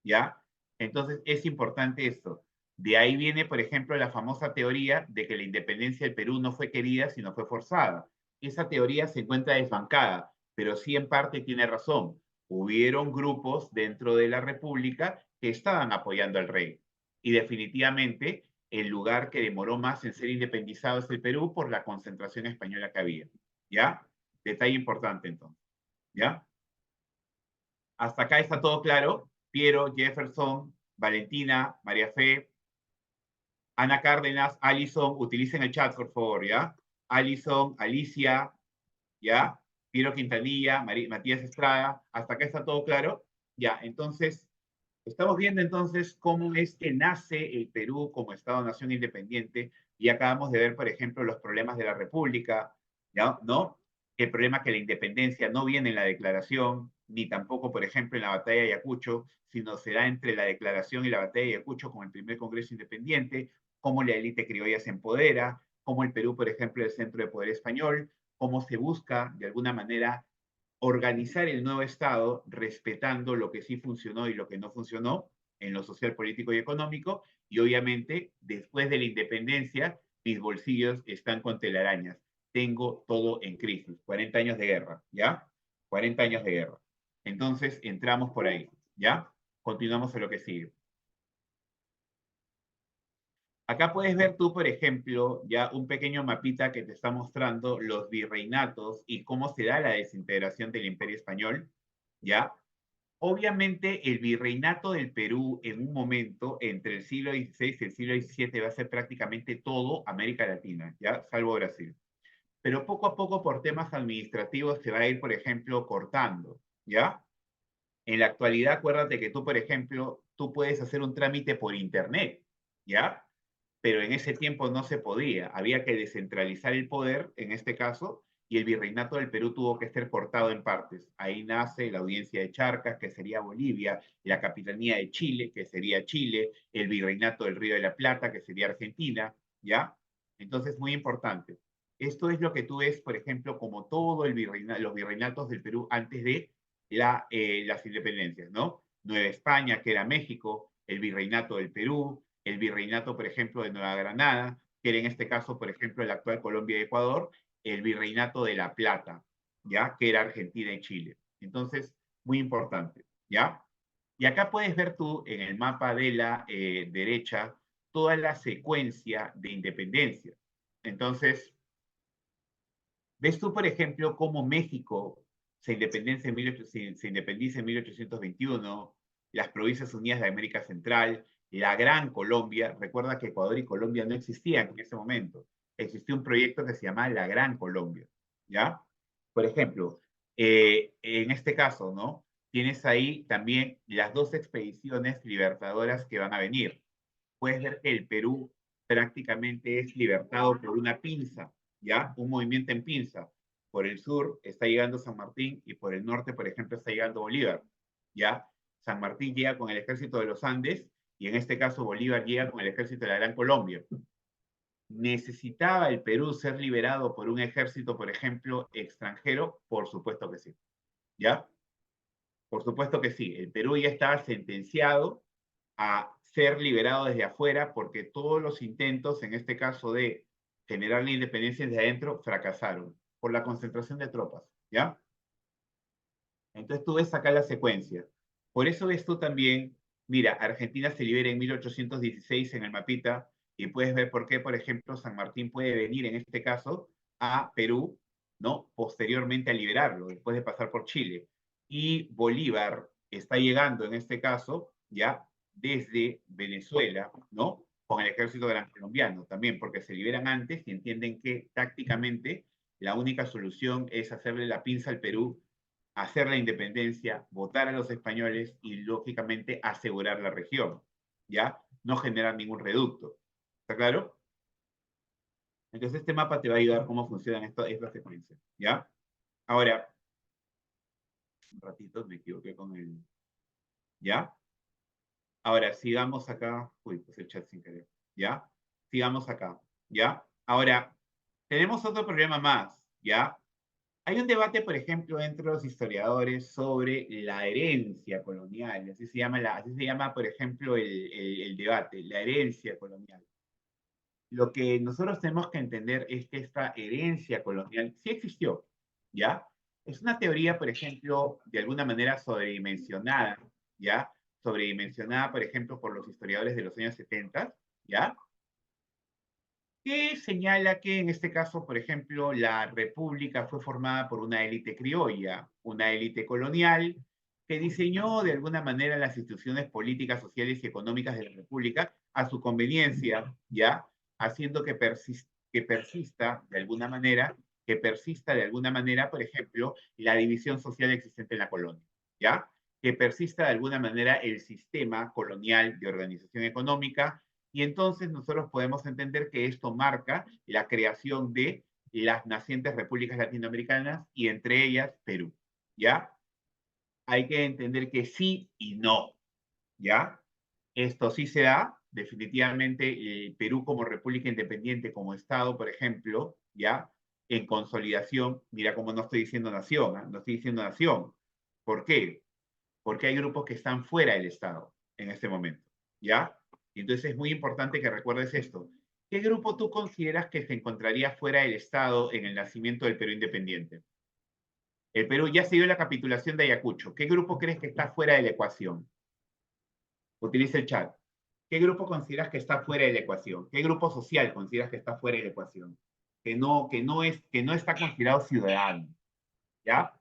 Speaker 1: ¿Ya? Entonces es importante esto. De ahí viene, por ejemplo, la famosa teoría de que la independencia del Perú no fue querida, sino fue forzada. Esa teoría se encuentra desbancada, pero sí en parte tiene razón. Hubieron grupos dentro de la República que estaban apoyando al rey. Y definitivamente el lugar que demoró más en ser independizado es el Perú por la concentración española que había. ¿Ya? Detalle importante entonces. ¿Ya? Hasta acá está todo claro. Piero, Jefferson, Valentina, María Fe, Ana Cárdenas, Alison, utilicen el chat, por favor, ¿ya? Alison, Alicia, ¿ya? Piero Quintanilla, Matías Estrada, hasta acá está todo claro. Ya, entonces, estamos viendo entonces cómo es que nace el Perú como Estado-nación independiente y acabamos de ver, por ejemplo, los problemas de la República, ¿ya? ¿No? El problema que la independencia no viene en la declaración, ni tampoco, por ejemplo, en la batalla de Ayacucho, sino será entre la declaración y la batalla de Ayacucho con el primer Congreso Independiente, cómo la élite criolla se empodera, cómo el Perú, por ejemplo, es el centro de poder español, cómo se busca, de alguna manera, organizar el nuevo Estado respetando lo que sí funcionó y lo que no funcionó en lo social, político y económico. Y obviamente, después de la independencia, mis bolsillos están con telarañas. Tengo todo en crisis. 40 años de guerra, ¿ya? 40 años de guerra. Entonces, entramos por ahí, ¿ya? Continuamos en lo que sigue. Acá puedes ver tú, por ejemplo, ya un pequeño mapita que te está mostrando los virreinatos y cómo se da la desintegración del Imperio Español, ¿ya? Obviamente, el virreinato del Perú en un momento entre el siglo XVI y el siglo XVII va a ser prácticamente todo América Latina, ¿ya? Salvo Brasil. Pero poco a poco, por temas administrativos, se va a ir, por ejemplo, cortando, ¿ya? En la actualidad, acuérdate que tú, por ejemplo, tú puedes hacer un trámite por internet, ¿ya? Pero en ese tiempo no se podía. Había que descentralizar el poder, en este caso, y el virreinato del Perú tuvo que ser cortado en partes. Ahí nace la audiencia de Charcas, que sería Bolivia, la capitanía de Chile, que sería Chile, el virreinato del Río de la Plata, que sería Argentina, ¿ya? Entonces, muy importante. Esto es lo que tú ves, por ejemplo, como todo los virreinatos del Perú antes de las independencias, ¿no? Nueva España, que era México, el virreinato del Perú, el virreinato, por ejemplo, de Nueva Granada, que era en este caso, por ejemplo, el actual Colombia y Ecuador, el virreinato de La Plata, ¿ya? Que era Argentina y Chile. Entonces, muy importante, ¿ya? Y acá puedes ver tú en el mapa de la derecha toda la secuencia de independencia. Entonces, ves tú, por ejemplo, cómo México se independiza en 1821, las Provincias Unidas de América Central, la Gran Colombia. Recuerda que Ecuador y Colombia no existían en ese momento. Existía un proyecto que se llamaba la Gran Colombia, ¿ya? Por ejemplo, en este caso, ¿no? Tienes ahí también las dos expediciones libertadoras que van a venir. Puedes ver que el Perú prácticamente es libertado por una pinza, ¿ya? Un movimiento en pinza. Por el sur está llegando San Martín y por el norte, por ejemplo, está llegando Bolívar, ¿ya? San Martín llega con el ejército de los Andes y en este caso Bolívar llega con el ejército de la Gran Colombia. ¿Necesitaba el Perú ser liberado por un ejército, por ejemplo, extranjero? Por supuesto que sí, ¿ya? Por supuesto que sí. El Perú ya estaba sentenciado a ser liberado desde afuera porque todos los intentos, en este caso de generar la independencia desde adentro, fracasaron por la concentración de tropas, ¿ya? Entonces tú ves acá la secuencia. Por eso ves tú también, mira, Argentina se libera en 1816 en el mapita y puedes ver por qué, por ejemplo, San Martín puede venir en este caso a Perú, ¿no? Posteriormente a liberarlo, después de pasar por Chile. Y Bolívar está llegando en este caso, ya, desde Venezuela, ¿no? Con el ejército gran colombiano también, porque se liberan antes y entienden que tácticamente la única solución es hacerle la pinza al Perú, hacer la independencia, votar a los españoles y, lógicamente, asegurar la región, ¿ya? No generar ningún reducto. ¿Está claro? Entonces, este mapa te va a ayudar cómo funcionan estas secuencias, ¿ya? Ahora, un ratito, me equivoqué con el... ¿Ya? Ahora, sigamos acá. Uy, pues el chat sin querer. ¿Ya? Sigamos acá. ¿Ya? Ahora, tenemos otro problema más. ¿Ya? Hay un debate, por ejemplo, entre los historiadores sobre la herencia colonial. Así se llama, por ejemplo, el debate, la herencia colonial. Lo que nosotros tenemos que entender es que esta herencia colonial sí existió, ¿ya? Es una teoría, por ejemplo, de alguna manera sobredimensionada, ¿ya? Sobredimensionada, por ejemplo, por los historiadores de los años 70, ¿ya? Que señala que en este caso, por ejemplo, la república fue formada por una élite criolla, una élite colonial, que diseñó de alguna manera las instituciones políticas, sociales y económicas de la república a su conveniencia, ¿ya? Haciendo que persista de alguna manera, que persista de alguna manera, por ejemplo, la división social existente en la colonia, ¿ya? Que persista de alguna manera el sistema colonial de organización económica, y entonces nosotros podemos entender que esto marca la creación de las nacientes repúblicas latinoamericanas y entre ellas Perú, ¿ya? Hay que entender que sí y no, ¿ya? Esto sí se da, definitivamente Perú como república independiente, como Estado, por ejemplo, ¿ya? En consolidación, mira cómo no estoy diciendo nación, ¿eh? No estoy diciendo nación. ¿Por qué? Porque hay grupos que están fuera del Estado en este momento, ¿ya? Y entonces es muy importante que recuerdes esto. ¿Qué grupo tú consideras que se encontraría fuera del Estado en el nacimiento del Perú independiente? El Perú ya se dio la capitulación de Ayacucho. ¿Qué grupo crees que está fuera de la ecuación? Utiliza el chat. ¿Qué grupo consideras que está fuera de la ecuación? ¿Qué grupo social consideras que está fuera de la ecuación? Que no está considerado ciudadano, ¿ya?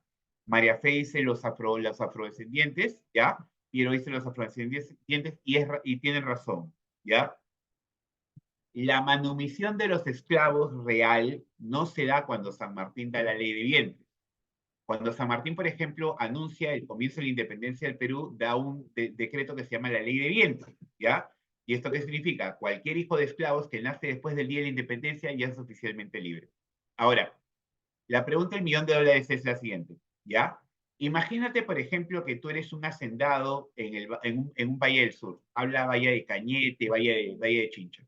Speaker 1: María Fe dice los afrodescendientes, ¿ya? Piero dice los afrodescendientes y tienen razón, ¿ya? La manumisión de los esclavos real no se da cuando San Martín da la ley de vientres. Cuando San Martín, por ejemplo, anuncia el comienzo de la independencia del Perú, da un decreto que se llama la ley de vientre, ¿ya? ¿Y esto qué significa? Cualquier hijo de esclavos que nace después del día de la independencia ya es oficialmente libre. Ahora, la pregunta del millón de dólares es la siguiente, ¿ya? Imagínate, por ejemplo, que tú eres un hacendado en un valle del sur. Habla Valle de Cañete, Valle de Chincha.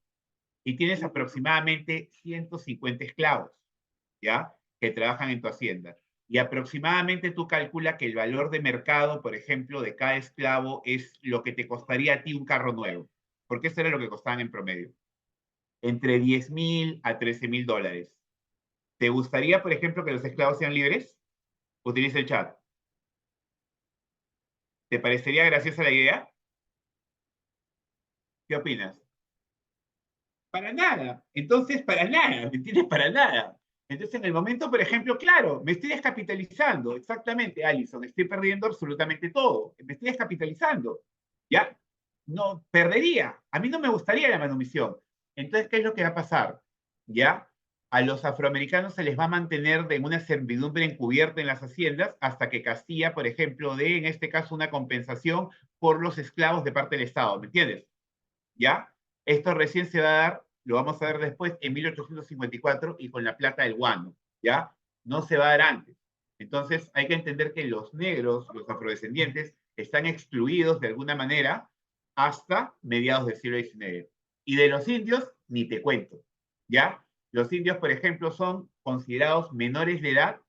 Speaker 1: Y tienes aproximadamente 150 esclavos, ¿ya? Que trabajan en tu hacienda. Y aproximadamente tú calculas que el valor de mercado, por ejemplo, de cada esclavo es lo que te costaría a ti un carro nuevo. Porque eso era lo que costaban en promedio. Entre 10.000 a 13.000 dólares. ¿Te gustaría, por ejemplo, que los esclavos sean libres? Utiliza el chat. ¿Te parecería graciosa la idea? ¿Qué opinas? Para nada. Entonces, para nada, ¿me entiendes? Para nada. Entonces, en el momento, por ejemplo, claro, me estoy descapitalizando, exactamente, Alison, estoy perdiendo absolutamente todo, me estoy descapitalizando, ¿ya? No, perdería. A mí no me gustaría la manumisión. Entonces, ¿qué es lo que va a pasar? ¿Ya? A los afroamericanos se les va a mantener de una servidumbre encubierta en las haciendas hasta que Castilla, por ejemplo, dé en este caso una compensación por los esclavos de parte del Estado, ¿me entiendes? ¿Ya? Esto recién se va a dar, lo vamos a ver después, en 1854 y con la plata del guano, ¿ya? No se va a dar antes. Entonces hay que entender que los negros, los afrodescendientes, están excluidos de alguna manera hasta mediados del siglo XIX. Y de los indios, ni te cuento, ¿ya? Los indios, por ejemplo, son considerados menores de edad,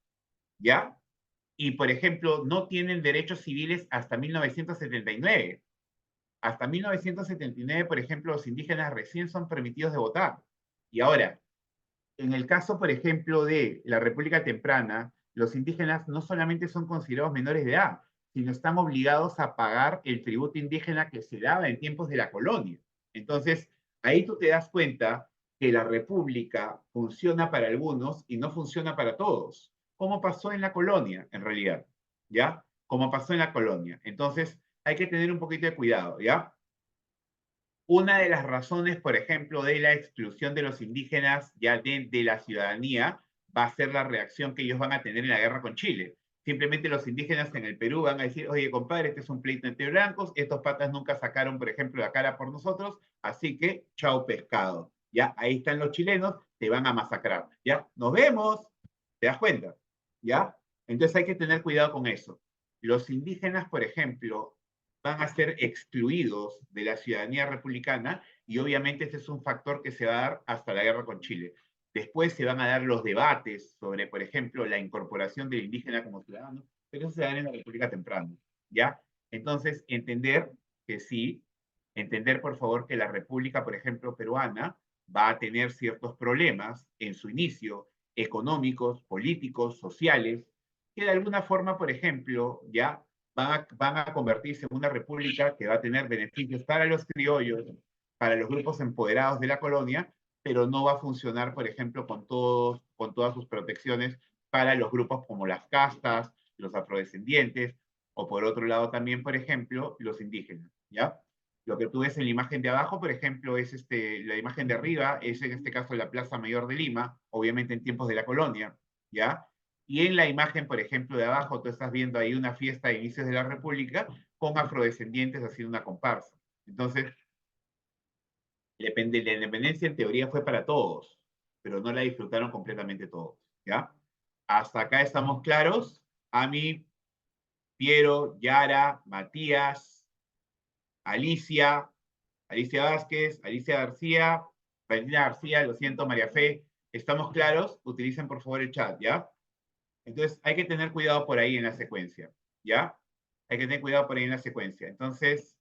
Speaker 1: ¿ya? Y, por ejemplo, no tienen derechos civiles hasta 1979. Hasta 1979, por ejemplo, los indígenas recién son permitidos de votar. Y ahora, en el caso, por ejemplo, de la República Temprana, los indígenas no solamente son considerados menores de edad, sino están obligados a pagar el tributo indígena que se daba en tiempos de la colonia. Entonces, ahí tú te das cuenta que la república funciona para algunos y no funciona para todos, como pasó en la colonia, en realidad, ¿ya? Como pasó en la colonia. Entonces, hay que tener un poquito de cuidado, ¿ya? Una de las razones, por ejemplo, de la exclusión de los indígenas ya de la ciudadanía va a ser la reacción que ellos van a tener en la guerra con Chile. Simplemente los indígenas en el Perú van a decir, oye, compadre, este es un pleito entre blancos, estos patas nunca sacaron, por ejemplo, la cara por nosotros, así que chao pescado. Ya, ahí están los chilenos, te van a masacrar. Ya, nos vemos. ¿Te das cuenta? ¿Ya? Entonces hay que tener cuidado con eso. Los indígenas, por ejemplo, van a ser excluidos de la ciudadanía republicana y obviamente ese es un factor que se va a dar hasta la guerra con Chile. Después se van a dar los debates sobre, por ejemplo, la incorporación del indígena como ciudadano, pero eso se da en la República Temprana, ¿ya? Entonces, entender que sí, entender por favor que la República, por ejemplo, peruana, va a tener ciertos problemas en su inicio, económicos, políticos, sociales, que de alguna forma, por ejemplo, ya van a convertirse en una república que va a tener beneficios para los criollos, para los grupos empoderados de la colonia, pero no va a funcionar, por ejemplo, con todas sus protecciones para los grupos como las castas, los afrodescendientes, o por otro lado también, por ejemplo, los indígenas, ¿ya? Lo que tú ves en la imagen de abajo, por ejemplo, es la imagen de arriba, es en este caso la Plaza Mayor de Lima, obviamente en tiempos de la colonia, ¿ya? Y en la imagen, por ejemplo, de abajo, tú estás viendo ahí una fiesta de inicios de la República con afrodescendientes haciendo una comparsa. Entonces, la independencia en teoría fue para todos, pero no la disfrutaron completamente todos, ¿ya? Hasta acá estamos claros. Ami, Piero, Yara, Matías, Alicia, Alicia Vázquez, Alicia García, Valentina García, lo siento, María Fe. ¿Estamos claros? Utilicen por favor el chat, ¿ya? Entonces, hay que tener cuidado por ahí en la secuencia, ¿ya? Hay que tener cuidado por ahí en la secuencia. Entonces,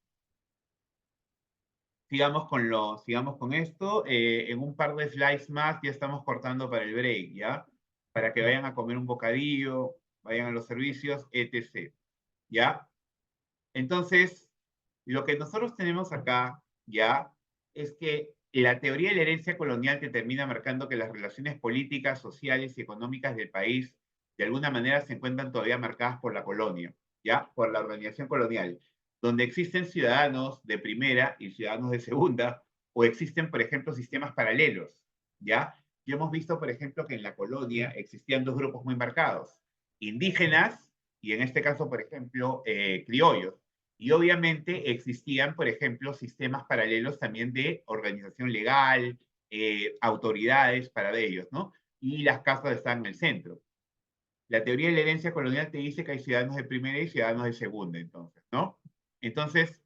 Speaker 1: sigamos con esto. En un par de slides más ya estamos cortando para el break, ¿ya? Para que vayan a comer un bocadillo, vayan a los servicios, etc. ¿Ya? Entonces, lo que nosotros tenemos acá, ¿ya? Es que la teoría de la herencia colonial te termina marcando que las relaciones políticas, sociales y económicas del país de alguna manera se encuentran todavía marcadas por la colonia, ¿ya? Por la organización colonial, donde existen ciudadanos de primera y ciudadanos de segunda, o existen, por ejemplo, sistemas paralelos, ¿ya? Y hemos visto, por ejemplo, que en la colonia existían dos grupos muy marcados, indígenas y en este caso, por ejemplo, criollos. Y obviamente existían, por ejemplo, sistemas paralelos también de organización legal, autoridades para ellos, ¿no? Y las casas están en el centro. La teoría de la herencia colonial te dice que hay ciudadanos de primera y ciudadanos de segunda, entonces, ¿no? Entonces,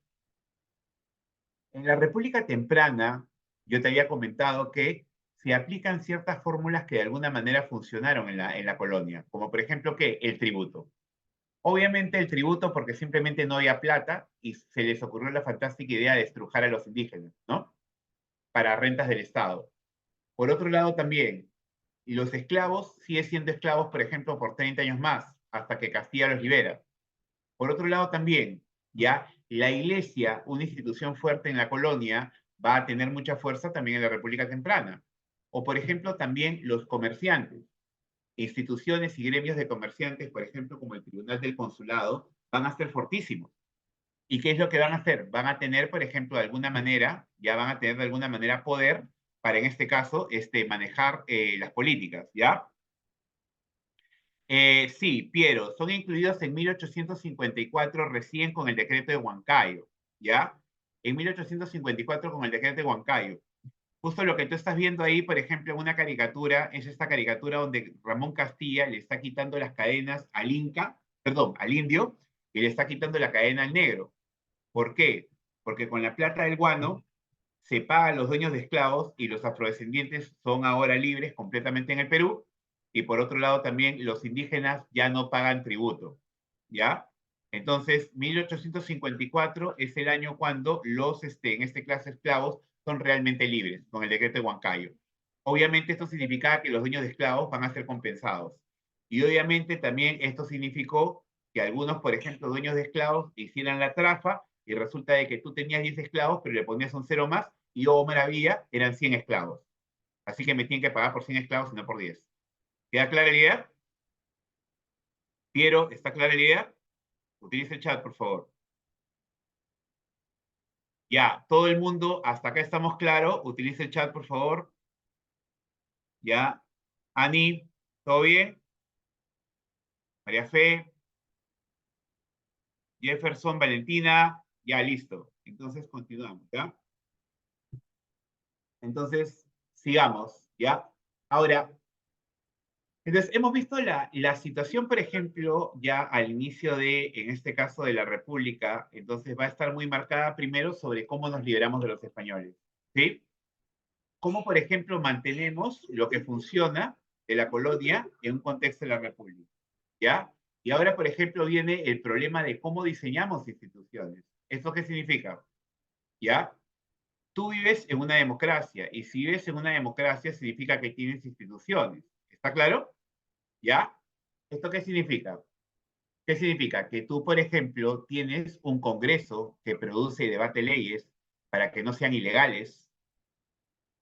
Speaker 1: en la República Temprana, yo te había comentado que se aplican ciertas fórmulas que de alguna manera funcionaron en la colonia, como por ejemplo que el tributo. Obviamente el tributo porque simplemente no había plata y se les ocurrió la fantástica idea de estrujar a los indígenas, ¿no? Para rentas del Estado. Por otro lado también, y los esclavos siguen siendo esclavos, por ejemplo, por 30 años más, hasta que Castilla los libera. Por otro lado también, ya la iglesia, una institución fuerte en la colonia, va a tener mucha fuerza también en la República Temprana. O por ejemplo también los comerciantes, instituciones y gremios de comerciantes, por ejemplo, como el Tribunal del Consulado, van a ser fortísimos. ¿Y qué es lo que van a hacer? Van a tener, por ejemplo, de alguna manera, ya van a tener de alguna manera poder para, en este caso, manejar las políticas, ¿ya? Sí, Piero, son incluidos en 1854 recién con el decreto de Huancayo, ¿ya? En 1854 con el decreto de Huancayo. Justo lo que tú estás viendo ahí, por ejemplo, en una caricatura, es esta caricatura donde Ramón Castilla le está quitando las cadenas al Inca, perdón, al indio, y le está quitando la cadena al negro. ¿Por qué? Porque con la plata del guano se pagan los dueños de esclavos y los afrodescendientes son ahora libres completamente en el Perú. Y por otro lado también los indígenas ya no pagan tributo. ¿Ya? Entonces, 1854 es el año cuando los, en este caso, esclavos son realmente libres, con el decreto de Huancayo. Obviamente esto significaba que los dueños de esclavos van a ser compensados. Y obviamente también esto significó que algunos, por ejemplo, dueños de esclavos hicieran la trafa y resulta de que tú tenías 10 esclavos, pero le ponías un cero más y, oh maravilla, eran 100 esclavos. Así que me tienen que pagar por 100 esclavos y no por 10. ¿Queda clara la idea? Piero, ¿está clara la idea? Utilice el chat, por favor. Ya, todo el mundo, hasta acá estamos claros. Utilice el chat, por favor. Ya. Ani, ¿todo bien? María Fe, Jefferson, Valentina, ya listo. Entonces continuamos, ¿ya? Entonces, sigamos, ¿ya? Ahora, entonces hemos visto la situación, por ejemplo, ya al inicio de, en este caso, de la República, entonces va a estar muy marcada primero sobre cómo nos liberamos de los españoles, ¿sí? Cómo, por ejemplo, mantenemos lo que funciona de la colonia en un contexto de la República, ¿ya? Y ahora, por ejemplo, viene el problema de cómo diseñamos instituciones. ¿Esto qué significa? ¿Ya? Tú vives en una democracia y si vives en una democracia significa que tienes instituciones. ¿Está claro? ¿Ya? ¿Esto qué significa? ¿Qué significa? Que tú, por ejemplo, tienes un Congreso que produce y debate leyes para que no sean ilegales.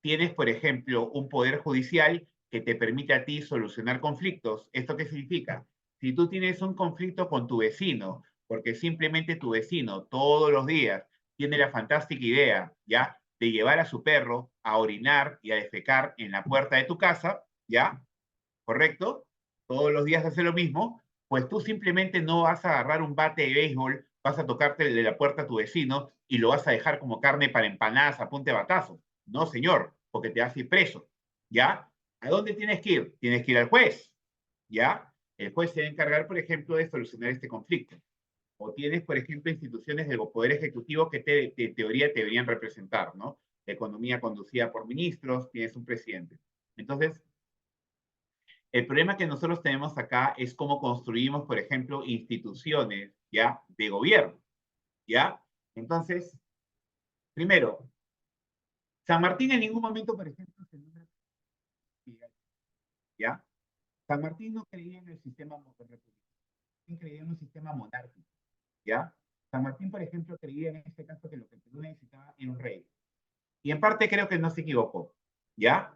Speaker 1: Tienes, por ejemplo, un poder judicial que te permite a ti solucionar conflictos. ¿Esto qué significa? Si tú tienes un conflicto con tu vecino, porque simplemente tu vecino todos los días tiene la fantástica idea, ¿ya? De llevar a su perro a orinar y a defecar en la puerta de tu casa, ¿ya? ¿Correcto? Todos los días hace lo mismo, pues tú simplemente no vas a agarrar un bate de béisbol, vas a tocarte de la puerta a tu vecino y lo vas a dejar como carne para empanadas a punta de batazos. No, señor, porque te vas a ir preso. ¿Ya? ¿A dónde tienes que ir? Tienes que ir al juez. ¿Ya? El juez se va a encargar, por ejemplo, de solucionar este conflicto. O tienes, por ejemplo, instituciones del Poder Ejecutivo que de teoría te deberían representar, ¿no? La economía conducida por ministros, tienes un presidente. Entonces, el problema que nosotros tenemos acá es cómo construimos, por ejemplo, instituciones, ¿ya? De gobierno, ¿ya? Entonces, primero, San Martín en ningún momento, por ejemplo, se nombra, ¿ya? San Martín no creía en el sistema republicano. Martín creía en un sistema monárquico, ¿ya? San Martín, por ejemplo, creía en este caso que lo que el Perú necesitaba era un rey. Y en parte creo que no se equivocó, ¿ya?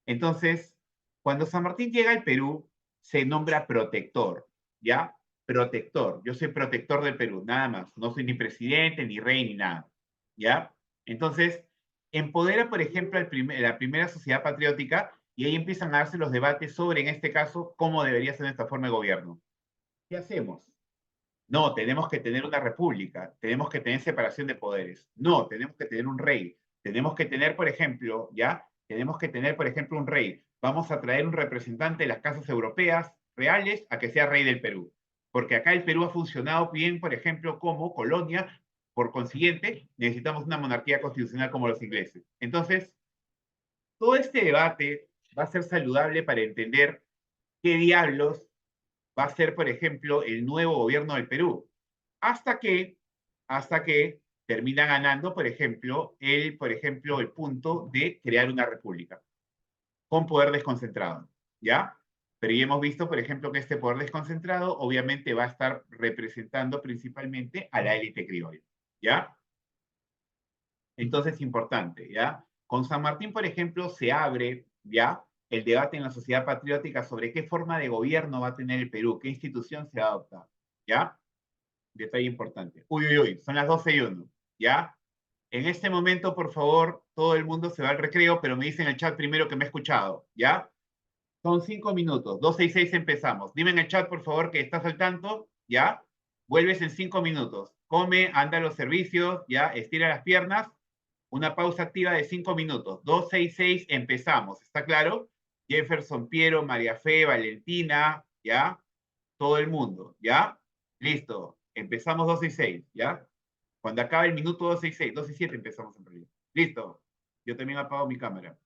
Speaker 1: Entonces, cuando San Martín llega al Perú, se nombra protector, ¿ya? Protector. Yo soy protector del Perú, nada más. No soy ni presidente, ni rey, ni nada, ¿ya? Entonces, empodera, por ejemplo, la primera sociedad patriótica y ahí empiezan a darse los debates sobre, en este caso, cómo debería ser esta forma de gobierno. ¿Qué hacemos? No, tenemos que tener una república, tenemos que tener separación de poderes. No, tenemos que tener un rey. Tenemos que tener, por ejemplo, ¿ya? Tenemos que tener, por ejemplo, un rey. Vamos a traer un representante de las casas europeas reales a que sea rey del Perú. Porque acá el Perú ha funcionado bien, por ejemplo, como colonia. Por consiguiente, necesitamos una monarquía constitucional como los ingleses. Entonces, todo este debate va a ser saludable para entender qué diablos va a ser, por ejemplo, el nuevo gobierno del Perú. Hasta que, hasta que termina ganando, por ejemplo, el punto de crear una república con poder desconcentrado, ¿ya? Pero ya hemos visto, por ejemplo, que este poder desconcentrado obviamente va a estar representando principalmente a la élite criolla, ¿ya? Entonces, importante, ¿ya? Con San Martín, por ejemplo, se abre, ¿ya? El debate en la sociedad patriótica sobre qué forma de gobierno va a tener el Perú, qué institución se adopta, ¿ya? Detalle importante. Uy, uy, uy, son las 12:01, ¿ya? En este momento, por favor, todo el mundo se va al recreo, pero me dice en el chat primero que me ha escuchado, ¿ya? Son 5 minutos, 12:06 empezamos. Dime en el chat, por favor, que estás al tanto, ¿ya? Vuelves en 5 minutos. Come, anda a los servicios, ¿ya? Estira las piernas. Una pausa activa de 5 minutos. 2:66 empezamos, ¿está claro? Jefferson, Piero, María Fe, Valentina, ¿ya? Todo el mundo, ¿ya? Listo. Empezamos 2:66, ¿ya? Cuando acabe el minuto 2:66, 2:07 empezamos en realidad. Listo. Yo también apago mi cámara.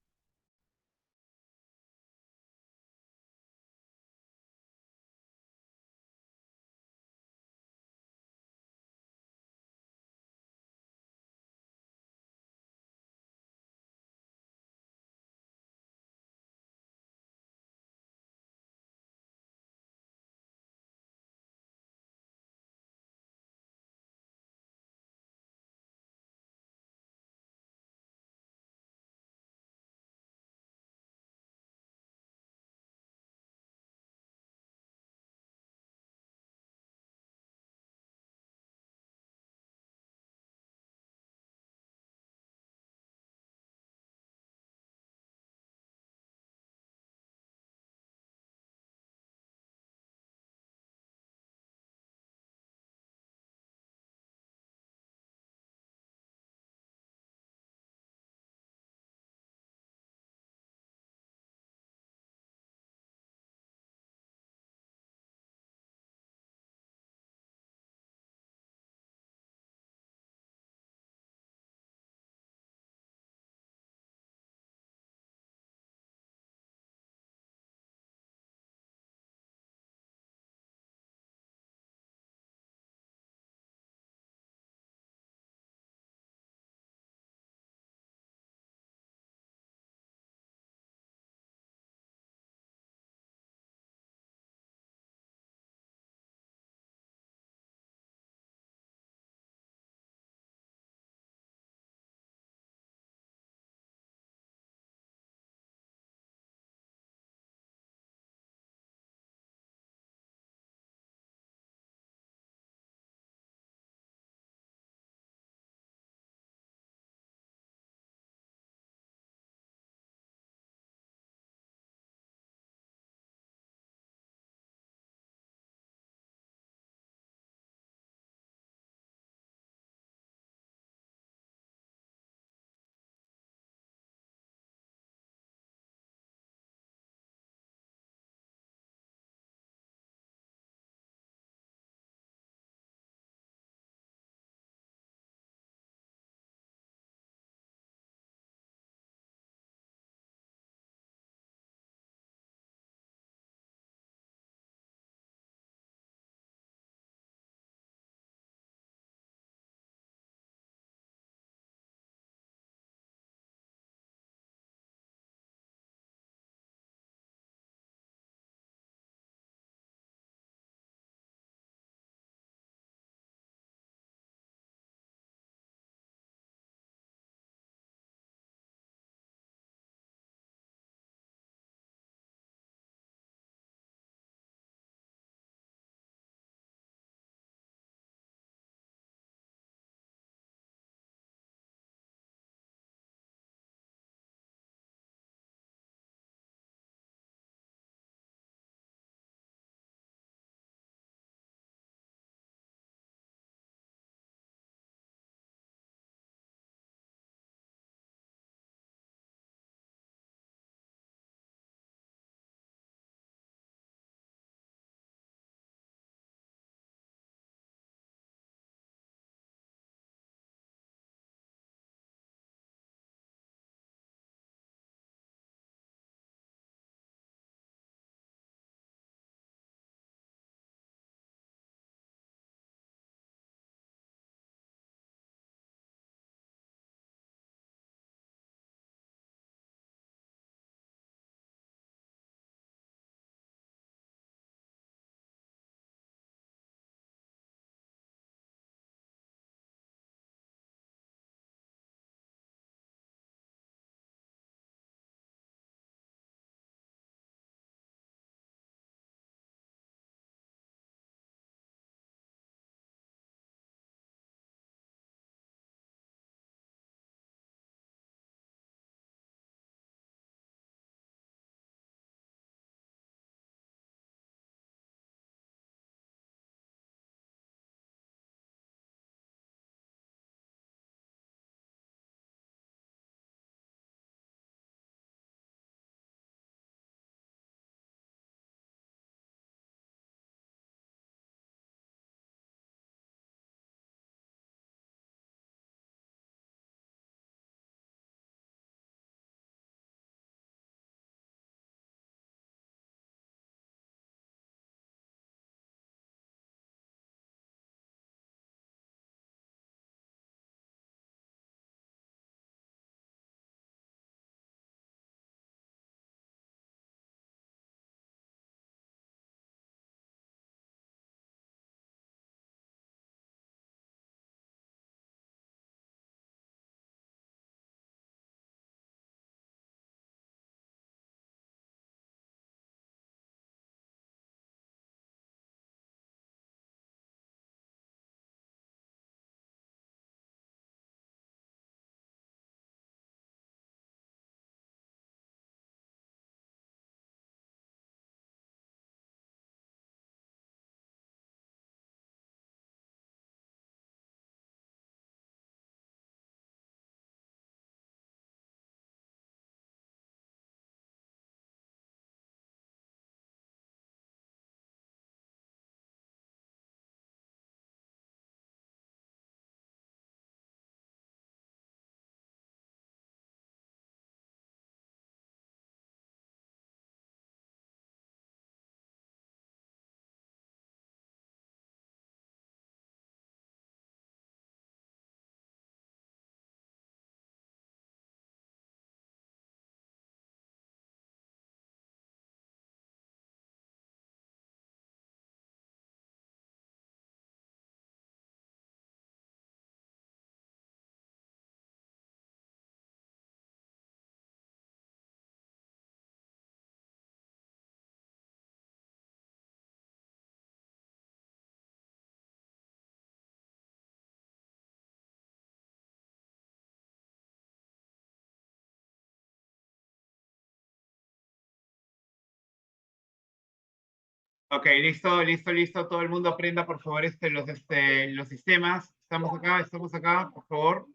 Speaker 1: Ok, listo, listo, listo. Todo el mundo aprenda, por favor, los sistemas. Estamos acá, por favor.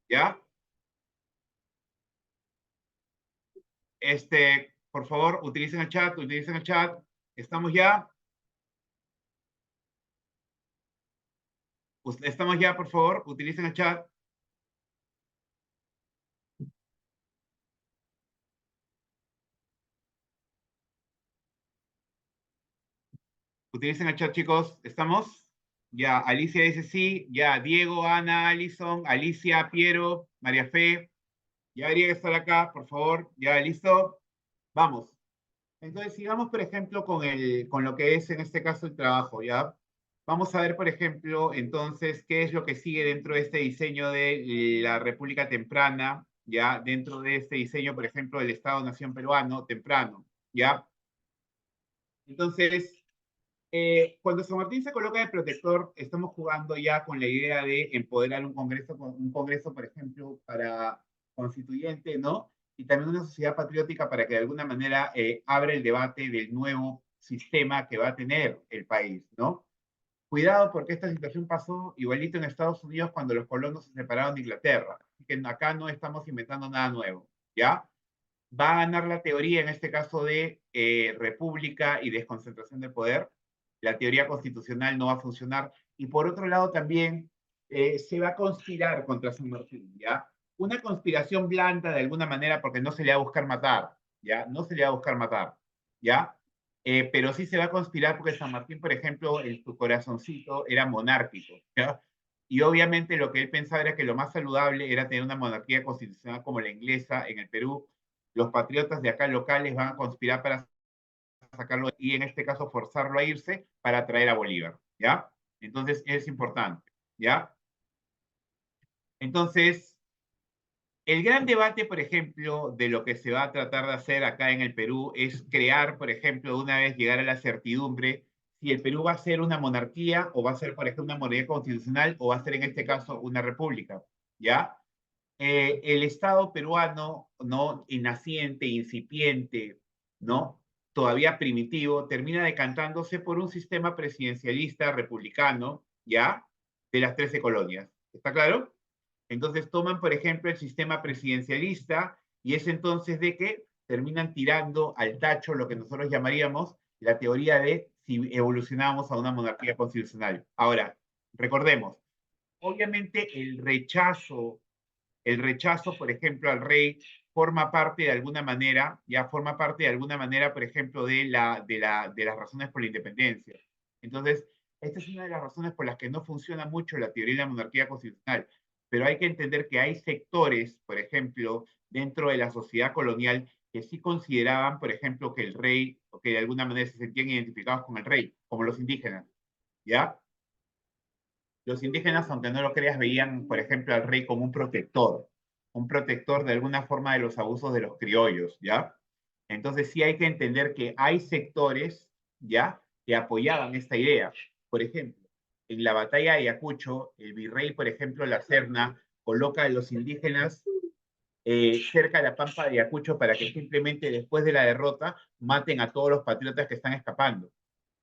Speaker 1: ¿Ya? Por favor, utilicen el chat, utilicen el chat. ¿Estamos ya? Estamos ya, por favor, utilicen el chat. Utilicen el chat, chicos. ¿Estamos? Ya, Alicia dice sí. Ya, Diego, Ana, Alison, Alicia, Piero, María Fe. Ya debería estar acá, por favor. Ya, listo. Vamos. Entonces, sigamos, por ejemplo, con lo que es en este caso el trabajo, ¿ya? Vamos a ver, por ejemplo, entonces, qué es lo que sigue dentro de este diseño de la República Temprana, ¿ya? Dentro de este diseño, por ejemplo, del Estado-Nación peruano temprano, ¿ya? Entonces, cuando San Martín se coloca de protector, estamos jugando ya con la idea de empoderar un congreso, por ejemplo, para constituyente, ¿no? Y también una sociedad patriótica para que de alguna manera abra el debate del nuevo sistema que va a tener el país, ¿no? Cuidado porque esta situación pasó igualito en Estados Unidos cuando los colonos se separaron de Inglaterra. Así que acá no estamos inventando nada nuevo, ¿ya? Va a ganar la teoría, en este caso, de república y desconcentración de poder. La teoría constitucional no va a funcionar. Y por otro lado, también se va a conspirar contra San Martín, ¿ya? Una conspiración blanda de alguna manera porque no se le va a buscar matar, ¿ya? No se le va a buscar matar, ¿ya? Pero sí se va a conspirar porque San Martín, por ejemplo, en su corazoncito era monárquico, ¿ya? Y obviamente lo que él pensaba era que lo más saludable era tener una monarquía constitucional como la inglesa en el Perú. Los patriotas de acá locales van a conspirar para sacarlo y en este caso forzarlo a irse para traer a Bolívar, ¿ya? Entonces es importante, ¿ya? Entonces, el gran debate, por ejemplo, de lo que se va a tratar de hacer acá en el Perú es crear, por ejemplo, una vez llegar a la certidumbre, si el Perú va a ser una monarquía o va a ser, por ejemplo, una monarquía constitucional o va a ser en este caso una república, ¿ya? El Estado peruano, ¿no? Naciente, incipiente, ¿no? Todavía primitivo, termina decantándose por un sistema presidencialista republicano, ¿ya? De las 13 colonias. ¿Está claro? Entonces toman, por ejemplo, el sistema presidencialista y es entonces de que terminan tirando al tacho lo que nosotros llamaríamos la teoría de si evolucionamos a una monarquía constitucional. Ahora, recordemos, obviamente el rechazo, por ejemplo, al rey forma parte de alguna manera, ya forma parte de alguna manera, por ejemplo, de las razones por la independencia. Entonces, esta es una de las razones por las que no funciona mucho la teoría de la monarquía constitucional. Pero hay que entender que hay sectores, por ejemplo, dentro de la sociedad colonial que sí consideraban, por ejemplo, que el rey, o que de alguna manera se sentían identificados con el rey, como los indígenas, ¿ya? Los indígenas, aunque no lo creas, veían, por ejemplo, al rey como un protector de alguna forma de los abusos de los criollos, ¿ya? Entonces sí hay que entender que hay sectores, ¿ya?, que apoyaban esta idea. Por ejemplo, en la batalla de Ayacucho, el virrey, por ejemplo, La Serna, coloca a los indígenas cerca de la pampa de Ayacucho para que simplemente después de la derrota maten a todos los patriotas que están escapando.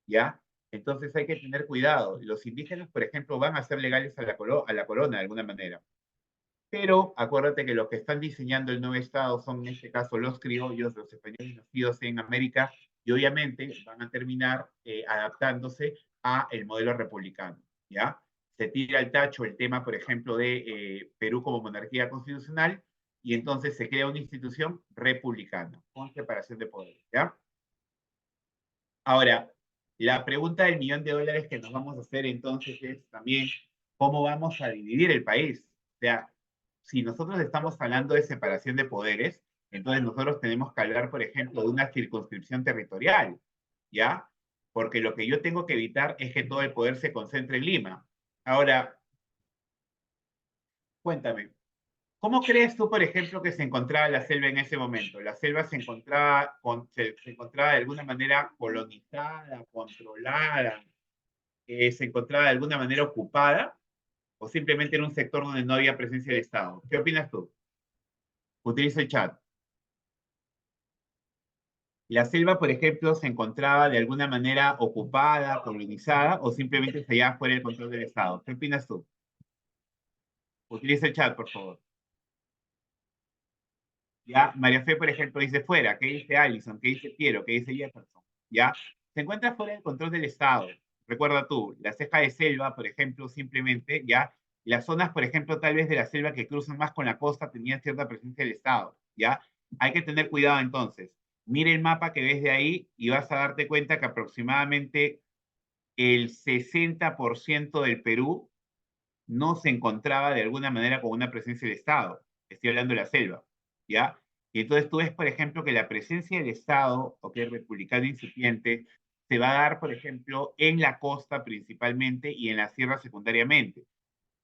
Speaker 1: ¿Ya? Entonces hay que tener cuidado. Los indígenas, por ejemplo, van a ser legales a la corona de alguna manera. Pero acuérdate que los que están diseñando el nuevo Estado son en este caso los criollos, los españoles nacidos en América, y obviamente van a terminar adaptándose a el modelo republicano. ¿Ya? Se tira al tacho el tema, por ejemplo, de Perú como monarquía constitucional, y entonces se crea una institución republicana, con separación de poderes. ¿Ya? Ahora, la pregunta del millón de dólares que nos vamos a hacer entonces es también, ¿cómo vamos a dividir el país? O sea, si nosotros estamos hablando de separación de poderes, entonces nosotros tenemos que hablar, por ejemplo, de una circunscripción territorial, ¿ya? Porque lo que yo tengo que evitar es que todo el poder se concentre en Lima. Ahora, cuéntame, ¿cómo crees tú, por ejemplo, que se encontraba la selva en ese momento? ¿La selva se encontraba de alguna manera colonizada, controlada, se encontraba de alguna manera ocupada o simplemente era un sector donde no había presencia del Estado? ¿Qué opinas tú? Utiliza el chat. ¿La selva, por ejemplo, se encontraba de alguna manera ocupada, colonizada, o simplemente se hallaba fuera del control del Estado? ¿Qué opinas tú? Utiliza el chat, por favor. ¿Ya? María Fe, por ejemplo, dice fuera. ¿Qué dice Allison? ¿Qué dice Piero? ¿Qué dice Jefferson? ¿Ya? Se encuentra fuera del control del Estado. Recuerda tú, la ceja de selva, por ejemplo, simplemente, ¿ya? Las zonas, por ejemplo, tal vez de la selva que cruzan más con la costa tenían cierta presencia del Estado, ¿ya? Hay que tener cuidado entonces. Mira el mapa que ves de ahí y vas a darte cuenta que aproximadamente el 60% del Perú no se encontraba de alguna manera con una presencia del Estado. Estoy hablando de la selva, ¿ya? Y entonces tú ves, por ejemplo, que la presencia del Estado, o que es republicano incipiente, se va a dar, por ejemplo, en la costa principalmente y en la sierra secundariamente.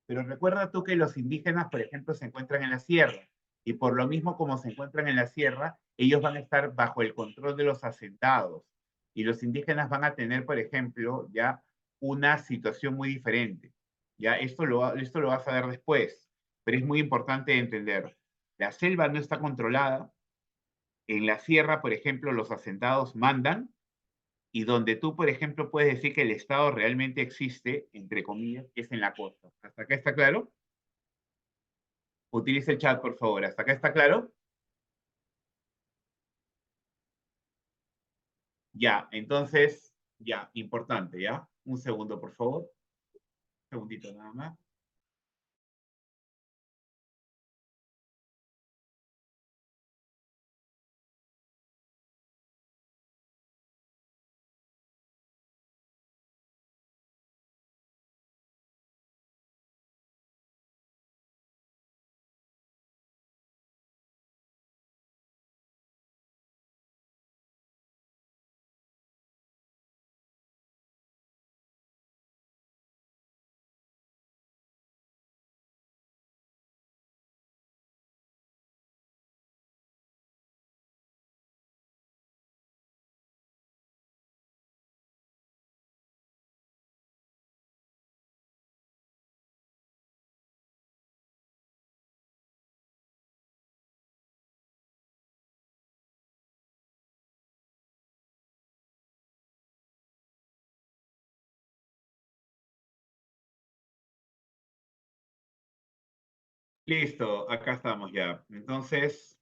Speaker 1: Pero recuerda tú que los indígenas, por ejemplo, se encuentran en la sierra. Y por lo mismo como se encuentran en la sierra, ellos van a estar bajo el control de los asentados. Y los indígenas van a tener, por ejemplo, ya una situación muy diferente. Ya esto lo vas a ver después, pero es muy importante entender. La selva no está controlada. En la sierra, por ejemplo, los asentados mandan y donde tú, por ejemplo, puedes decir que el Estado realmente existe, entre comillas, es en la costa. ¿Hasta acá está claro? Utilice el chat, por favor. ¿Hasta acá está claro? Ya, entonces, ya, importante, ¿ya? Un segundo, por favor. Un segundito nada más. Listo, acá estamos ya. Entonces,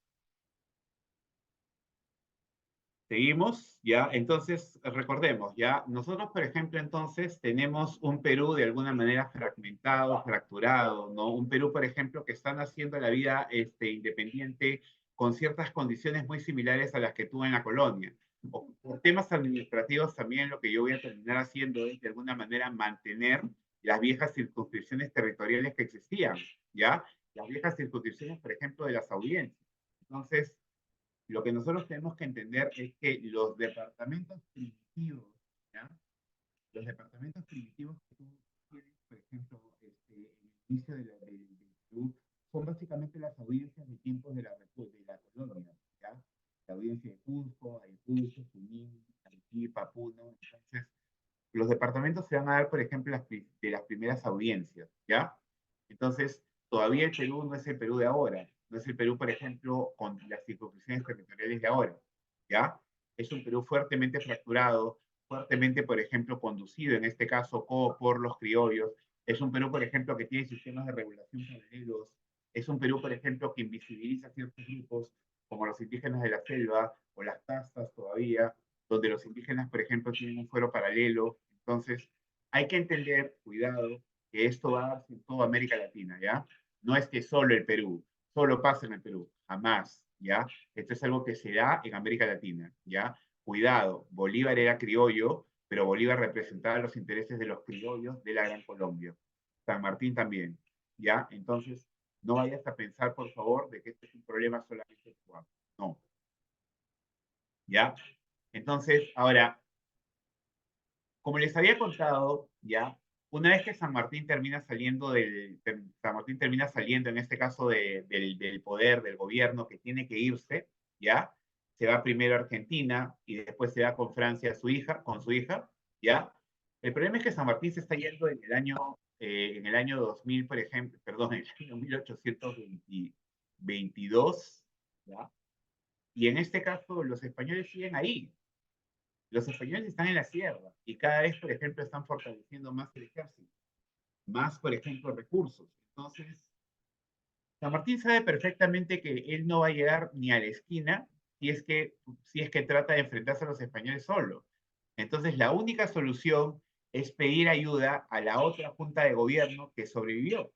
Speaker 1: seguimos, ¿ya? Entonces, recordemos, ¿ya? Nosotros, por ejemplo, entonces, tenemos un Perú de alguna manera fragmentado, fracturado, ¿no? Un Perú, por ejemplo, que está naciendo la vida independiente con ciertas condiciones muy similares a las que tuvo en la colonia. O, por temas administrativos también lo que yo voy a terminar haciendo es, de alguna manera, mantener las viejas circunscripciones territoriales que existían, ¿ya? Las viejas circunscripciones, por ejemplo, de las audiencias. Entonces, lo que nosotros tenemos que entender es que los departamentos primitivos, ¿ya? Los departamentos primitivos que tú tienes, por ejemplo, en el inicio del Perú, son básicamente las audiencias de tiempos de la colonia, ¿ya? La audiencia de Cusco, Ayacucho, Junín, Arequipa, Puno. Entonces, los departamentos se van a dar, por ejemplo, de las primeras audiencias, ¿ya? Entonces, todavía el Perú no es el Perú de ahora, no es el Perú, por ejemplo, con las circunscripciones territoriales de ahora, ¿ya? Es un Perú fuertemente fracturado, fuertemente, por ejemplo, conducido, en este caso, por los criollos. Es un Perú, por ejemplo, que tiene sistemas de regulación paralelos. Es un Perú, por ejemplo, que invisibiliza ciertos grupos, como los indígenas de la selva o las castas todavía, donde los indígenas, por ejemplo, tienen un fuero paralelo. Entonces, hay que entender, cuidado, que esto va a darse en toda América Latina, ¿ya? No es que solo el Perú, solo pasa en el Perú, jamás, ¿ya? Esto es algo que se da en América Latina, ¿ya? Cuidado, Bolívar era criollo, pero Bolívar representaba los intereses de los criollos de la Gran Colombia. San Martín también, ¿ya? Entonces, no vayas a pensar, por favor, de que este es un problema solamente cubano. No, ¿ya? Entonces, ahora, como les había contado, ya, una vez que San Martín termina saliendo, en este caso, del poder, del gobierno, que tiene que irse, ya, se va primero a Argentina y después se va con Francia con su hija, ya. El problema es que San Martín se está yendo en el año 2000, por ejemplo, perdón, en el año 1822, ¿ya? Y en este caso, los españoles siguen ahí. Los españoles están en la sierra y cada vez, por ejemplo, están fortaleciendo más el ejército, más, por ejemplo, recursos. Entonces, San Martín sabe perfectamente que él no va a llegar ni a la esquina si es que trata de enfrentarse a los españoles solo. Entonces, la única solución es pedir ayuda a la otra junta de gobierno que sobrevivió.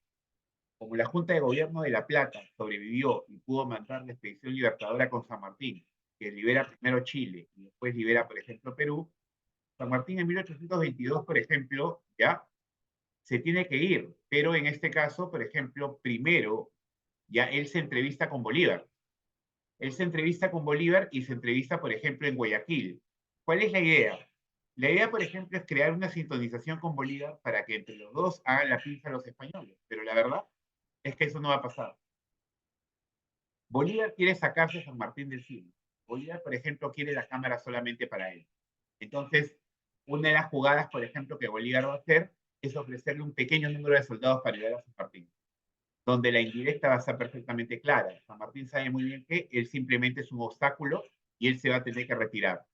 Speaker 1: Como la Junta de Gobierno de La Plata sobrevivió y pudo mandar la expedición libertadora con San Martín, que libera primero Chile y después libera, por ejemplo, Perú, San Martín en 1822, por ejemplo, ya se tiene que ir, pero en este caso, por ejemplo, primero ya él se entrevista con Bolívar. Él se entrevista con Bolívar y se entrevista, por ejemplo, en Guayaquil. ¿Cuál es la idea? La idea, por ejemplo, es crear una sintonización con Bolívar para que entre los dos hagan la pinza a los españoles, pero la verdad es que eso no va a pasar. Bolívar quiere sacarse a San Martín del cine. Bolívar, por ejemplo, quiere la cámara solamente para él. Entonces, una de las jugadas, por ejemplo, que Bolívar va a hacer es ofrecerle un pequeño número de soldados para ayudar a San Martín, donde la indirecta va a estar perfectamente clara. San Martín sabe muy bien que él simplemente es un obstáculo y él se va a tener que retirar.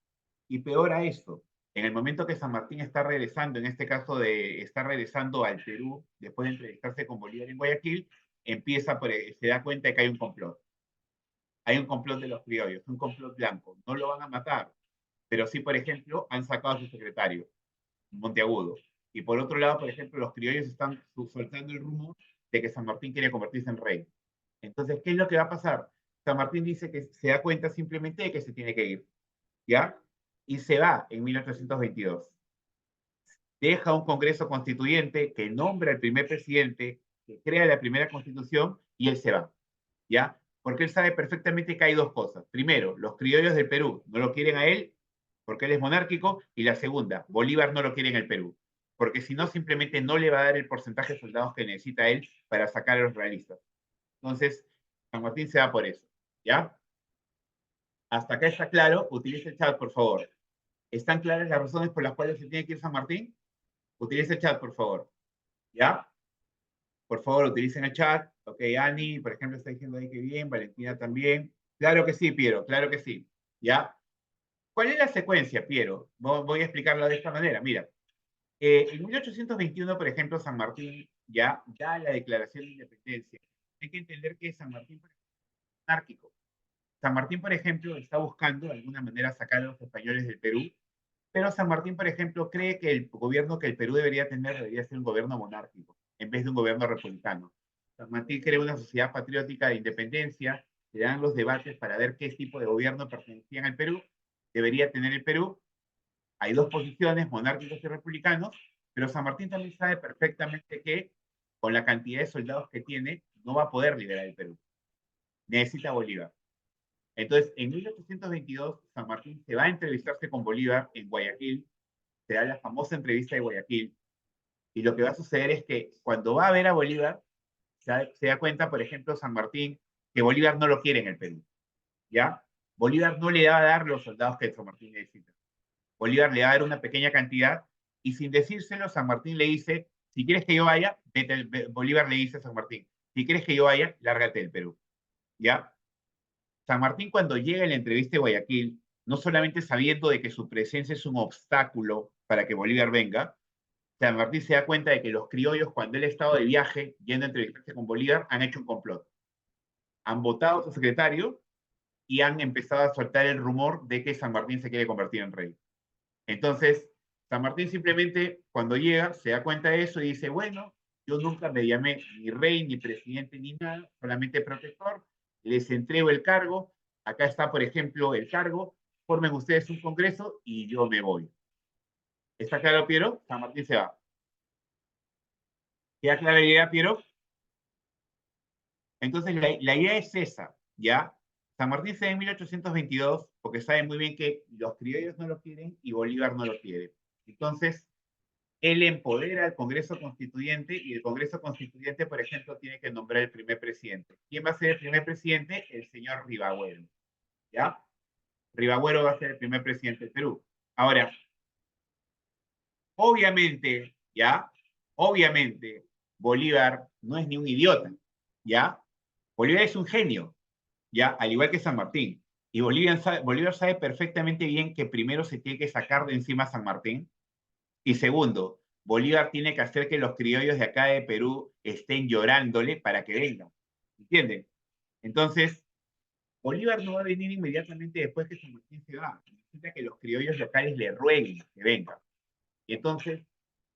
Speaker 1: Y peor a esto, en el momento que San Martín está regresando, en este caso está regresando al Perú, después de entrevistarse con Bolívar en Guayaquil, se da cuenta de que hay un complot. Hay un complot de los criollos, un complot blanco. No lo van a matar, pero sí, por ejemplo, han sacado a su secretario, Monteagudo. Y por otro lado, por ejemplo, los criollos están soltando el rumor de que San Martín quiere convertirse en rey. Entonces, ¿qué es lo que va a pasar? San Martín dice que se da cuenta simplemente de que se tiene que ir, ¿ya? Y se va en 1822. Deja un Congreso Constituyente que nombra al primer presidente, que crea la primera constitución y él se va, ¿ya? Porque él sabe perfectamente que hay dos cosas. Primero, los criollos del Perú no lo quieren a él porque él es monárquico, y la segunda, Bolívar no lo quiere en el Perú, porque si no, simplemente no le va a dar el porcentaje de soldados que necesita él para sacar a los realistas. Entonces, San Martín se va por eso, ¿ya? Hasta acá está claro, utilice el chat, por favor. ¿Están claras las razones por las cuales se tiene que ir San Martín? Utilice el chat, por favor, ¿ya? Por favor, utilicen el chat. Ok, Ani, por ejemplo, está diciendo ahí que bien, Valentina también. Claro que sí, Piero, claro que sí. ¿Ya? ¿Cuál es la secuencia, Piero? Voy a explicarlo de esta manera. Mira, en 1821, por ejemplo, San Martín ya da la declaración de independencia. Hay que entender que San Martín es monárquico. San Martín, por ejemplo, está buscando de alguna manera sacar a los españoles del Perú, pero San Martín, por ejemplo, cree que el gobierno que el Perú debería tener debería ser un gobierno monárquico, en vez de un gobierno republicano. San Martín crea una sociedad patriótica de independencia, se dan los debates para ver qué tipo de gobierno pertenecían al Perú, debería tener el Perú. Hay dos posiciones, monárquicos y republicanos, pero San Martín también sabe perfectamente que con la cantidad de soldados que tiene, no va a poder liberar el Perú. Necesita Bolívar. Entonces, en 1822, San Martín se va a entrevistarse con Bolívar en Guayaquil, se da la famosa entrevista de Guayaquil, y lo que va a suceder es que cuando va a ver a Bolívar, se da cuenta, por ejemplo, San Martín, que Bolívar no lo quiere en el Perú, ¿ya? Bolívar no le va a dar los soldados que San Martín necesita. Bolívar le va a dar una pequeña cantidad, y sin decírselo, San Martín le dice, si quieres que yo vaya, Bolívar le dice a San Martín, si quieres que yo vaya, lárgate del Perú, ¿ya? San Martín cuando llega en la entrevista de Guayaquil, no solamente sabiendo de que su presencia es un obstáculo para que Bolívar venga, San Martín se da cuenta de que los criollos, cuando él ha estado de viaje, yendo a entrevistarse con Bolívar, han hecho un complot. Han votado a su secretario y han empezado a soltar el rumor de que San Martín se quiere convertir en rey. Entonces, San Martín simplemente, cuando llega, se da cuenta de eso y dice, bueno, yo nunca me llamé ni rey, ni presidente, ni nada, solamente protector, les entrego el cargo, acá está, por ejemplo, el cargo, formen ustedes un congreso y yo me voy. ¿Está claro, Piero? San Martín se va. ¿Queda clara la idea, Piero? Entonces, la idea es esa, ¿ya? San Martín se da en 1822 porque sabe muy bien que los criollos no lo quieren y Bolívar no lo quiere. Entonces, él empodera al Congreso Constituyente y el Congreso Constituyente, por ejemplo, tiene que nombrar el primer presidente. ¿Quién va a ser el primer presidente? El señor Ribagüero, ¿ya? Ribagüero va a ser el primer presidente del Perú. Ahora, obviamente, ¿ya? Obviamente, Bolívar no es ni un idiota, ¿ya? Bolívar es un genio, ¿ya? Al igual que San Martín. Y Bolívar sabe perfectamente bien que primero se tiene que sacar de encima a San Martín. Y segundo, Bolívar tiene que hacer que los criollos de acá de Perú estén llorándole para que vengan. ¿Entienden? Entonces, Bolívar no va a venir inmediatamente después que San Martín se va. Necesita que los criollos locales le rueguen que venga. Y entonces,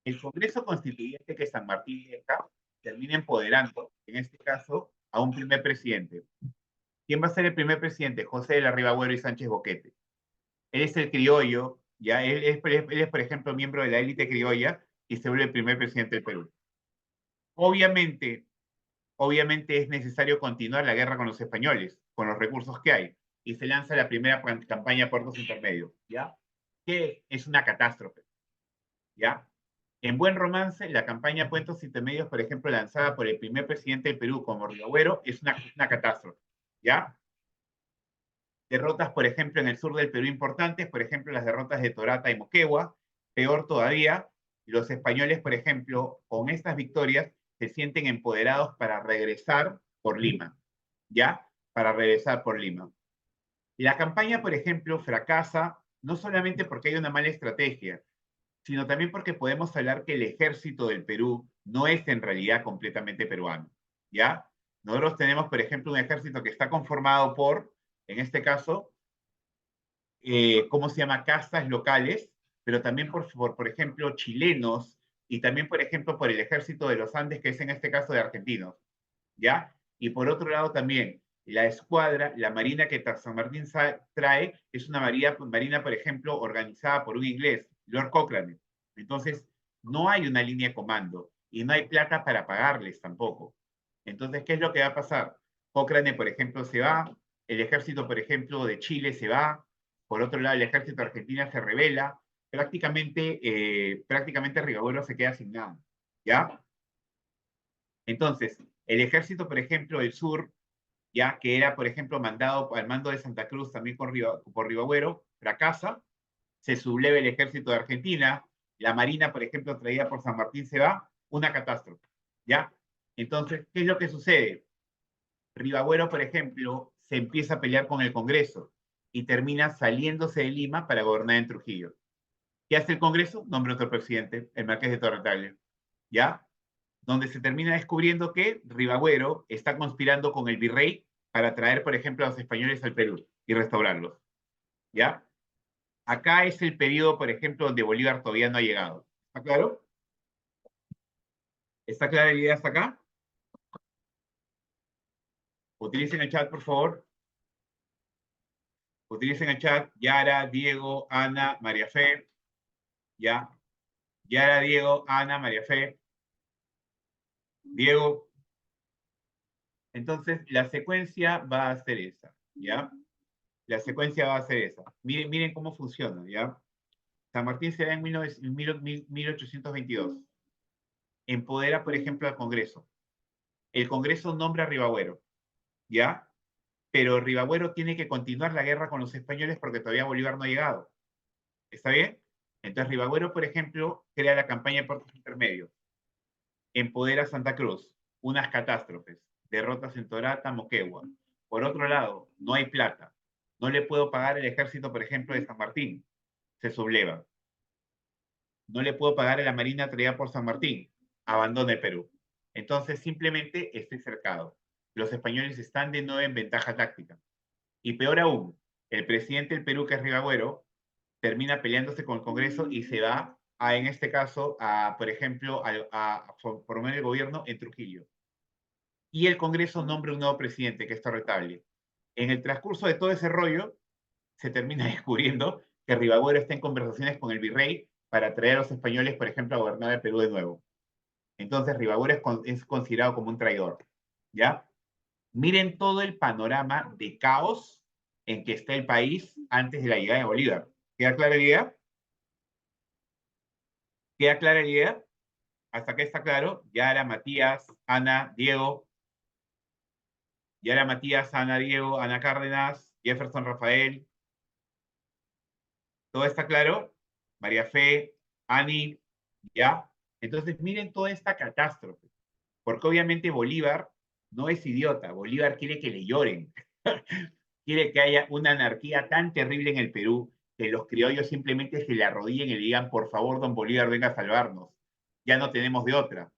Speaker 1: el Congreso Constituyente que San Martín deja termina empoderando, en este caso, a un primer presidente. ¿Quién va a ser el primer presidente? José de la Riva y Sánchez Boquete. Él es el criollo, ya él es, por ejemplo, miembro de la élite criolla y se vuelve el primer presidente del Perú. Obviamente, obviamente es necesario continuar la guerra con los españoles, con los recursos que hay, y se lanza la primera campaña de puertos intermedios, ¿ya? Que es una catástrofe, ¿ya? En buen romance, la campaña Puertos Intermedios, por ejemplo, lanzada por el primer presidente del Perú como Rivagüero, es una catástrofe, ¿ya? Derrotas, por ejemplo, en el sur del Perú importantes, por ejemplo, las derrotas de Torata y Moquegua. Peor todavía, los españoles, por ejemplo, con estas victorias se sienten empoderados para regresar por Lima, ¿ya? Para regresar por Lima. La campaña, por ejemplo, fracasa no solamente porque hay una mala estrategia, sino también porque podemos hablar que el ejército del Perú no es en realidad completamente peruano, ¿ya? Nosotros tenemos, por ejemplo, un ejército que está conformado por, en este caso, ¿cómo se llama? Castas locales, pero también por ejemplo, chilenos y también, por ejemplo, por el ejército de los Andes, que es en este caso de argentinos, ¿ya? Y por otro lado también, la escuadra, la marina que San Martín trae, es una marina, por ejemplo, organizada por un inglés, Lord Cochrane. Entonces, no hay una línea de comando y no hay plata para pagarles tampoco. Entonces, ¿qué es lo que va a pasar? Cochrane, por ejemplo, se va, el ejército, por ejemplo, de Chile se va, por otro lado, el ejército de Argentina se revela, prácticamente Rivadavia se queda sin nada, ¿ya? Entonces, el ejército, por ejemplo, del sur, ya que era, por ejemplo, mandado al mando de Santa Cruz también por Rivagüero, fracasa, se subleva el ejército de Argentina, la marina, por ejemplo, traída por San Martín se va, una catástrofe, ¿ya? Entonces, ¿qué es lo que sucede? Rivagüero, por ejemplo, se empieza a pelear con el Congreso y termina saliéndose de Lima para gobernar en Trujillo. ¿Qué hace el Congreso? Nombra otro presidente, el Marqués de Torre, ¿ya? Donde se termina descubriendo que Rivagüero está conspirando con el virrey para traer, por ejemplo, a los españoles al Perú y restaurarlos, ¿ya? Acá es el periodo, por ejemplo, donde Bolívar todavía no ha llegado. ¿Está claro? ¿Está clara la idea hasta acá? Utilicen el chat, por favor. Utilicen el chat. Yara, Diego, Ana, María Fe. ¿Ya? Yara, Diego, Ana, María Fe. Diego. Entonces, la secuencia va a ser esa, ¿ya? La secuencia va a ser esa. Miren cómo funciona, ¿ya? San Martín se da en 1822. Empodera, por ejemplo, al Congreso. El Congreso nombra a Rivagüero, ¿ya? Pero Rivagüero tiene que continuar la guerra con los españoles porque todavía Bolívar no ha llegado. ¿Está bien? Entonces Rivagüero, por ejemplo, crea la campaña de puertos intermedios. Empodera a Santa Cruz. Unas catástrofes. Derrotas en Torata, Moquegua. Por otro lado, no hay plata. No le puedo pagar el ejército, por ejemplo, de San Martín. Se subleva. No le puedo pagar a la marina traída por San Martín. Abandona el Perú. Entonces simplemente estoy cercado. Los españoles están de nuevo en ventaja táctica. Y peor aún, el presidente del Perú, que es Rivagüero, termina peleándose con el Congreso y se va en este caso, por ejemplo, a formar el gobierno en Trujillo. Y el Congreso nombra un nuevo presidente, que es Torretable. En el transcurso de todo ese rollo, se termina descubriendo que Rivagüero está en conversaciones con el virrey para traer a los españoles, por ejemplo, a gobernar el Perú de nuevo. Entonces Rivagüero es considerado como un traidor, ¿ya? Miren todo el panorama de caos en que está el país antes de la llegada de Bolívar. ¿Queda clara la idea? ¿Queda clara la idea? Hasta acá está claro. Yara, Matías, Ana, Diego. Yara, Matías, Ana, Diego, Ana Cárdenas, Jefferson Rafael. ¿Todo está claro? María Fe, Ani, ¿ya? Entonces miren toda esta catástrofe. Porque obviamente Bolívar no es idiota. Bolívar quiere que le lloren. quiere que haya una anarquía tan terrible en el Perú que los criollos simplemente se le arrodillen y le digan, por favor, don Bolívar, venga a salvarnos. Ya no tenemos de otra.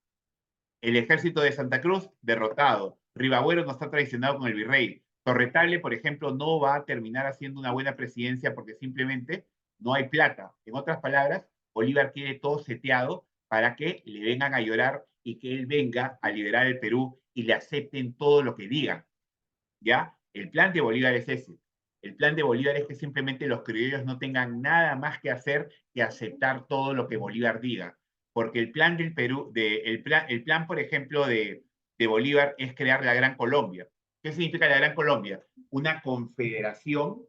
Speaker 1: El ejército de Santa Cruz, derrotado. Rivagüero no está traicionado con el virrey. Torretable, por ejemplo, no va a terminar haciendo una buena presidencia porque simplemente no hay plata. En otras palabras, Bolívar quiere todo seteado para que le vengan a llorar y que él venga a liberar el Perú y le acepten todo lo que diga. ¿Ya? El plan de Bolívar es ese. El plan de Bolívar es que simplemente los criollos no tengan nada más que hacer que aceptar todo lo que Bolívar diga. Porque el plan del Perú, el plan, por ejemplo, de Bolívar es crear la Gran Colombia. ¿Qué significa la Gran Colombia? Una confederación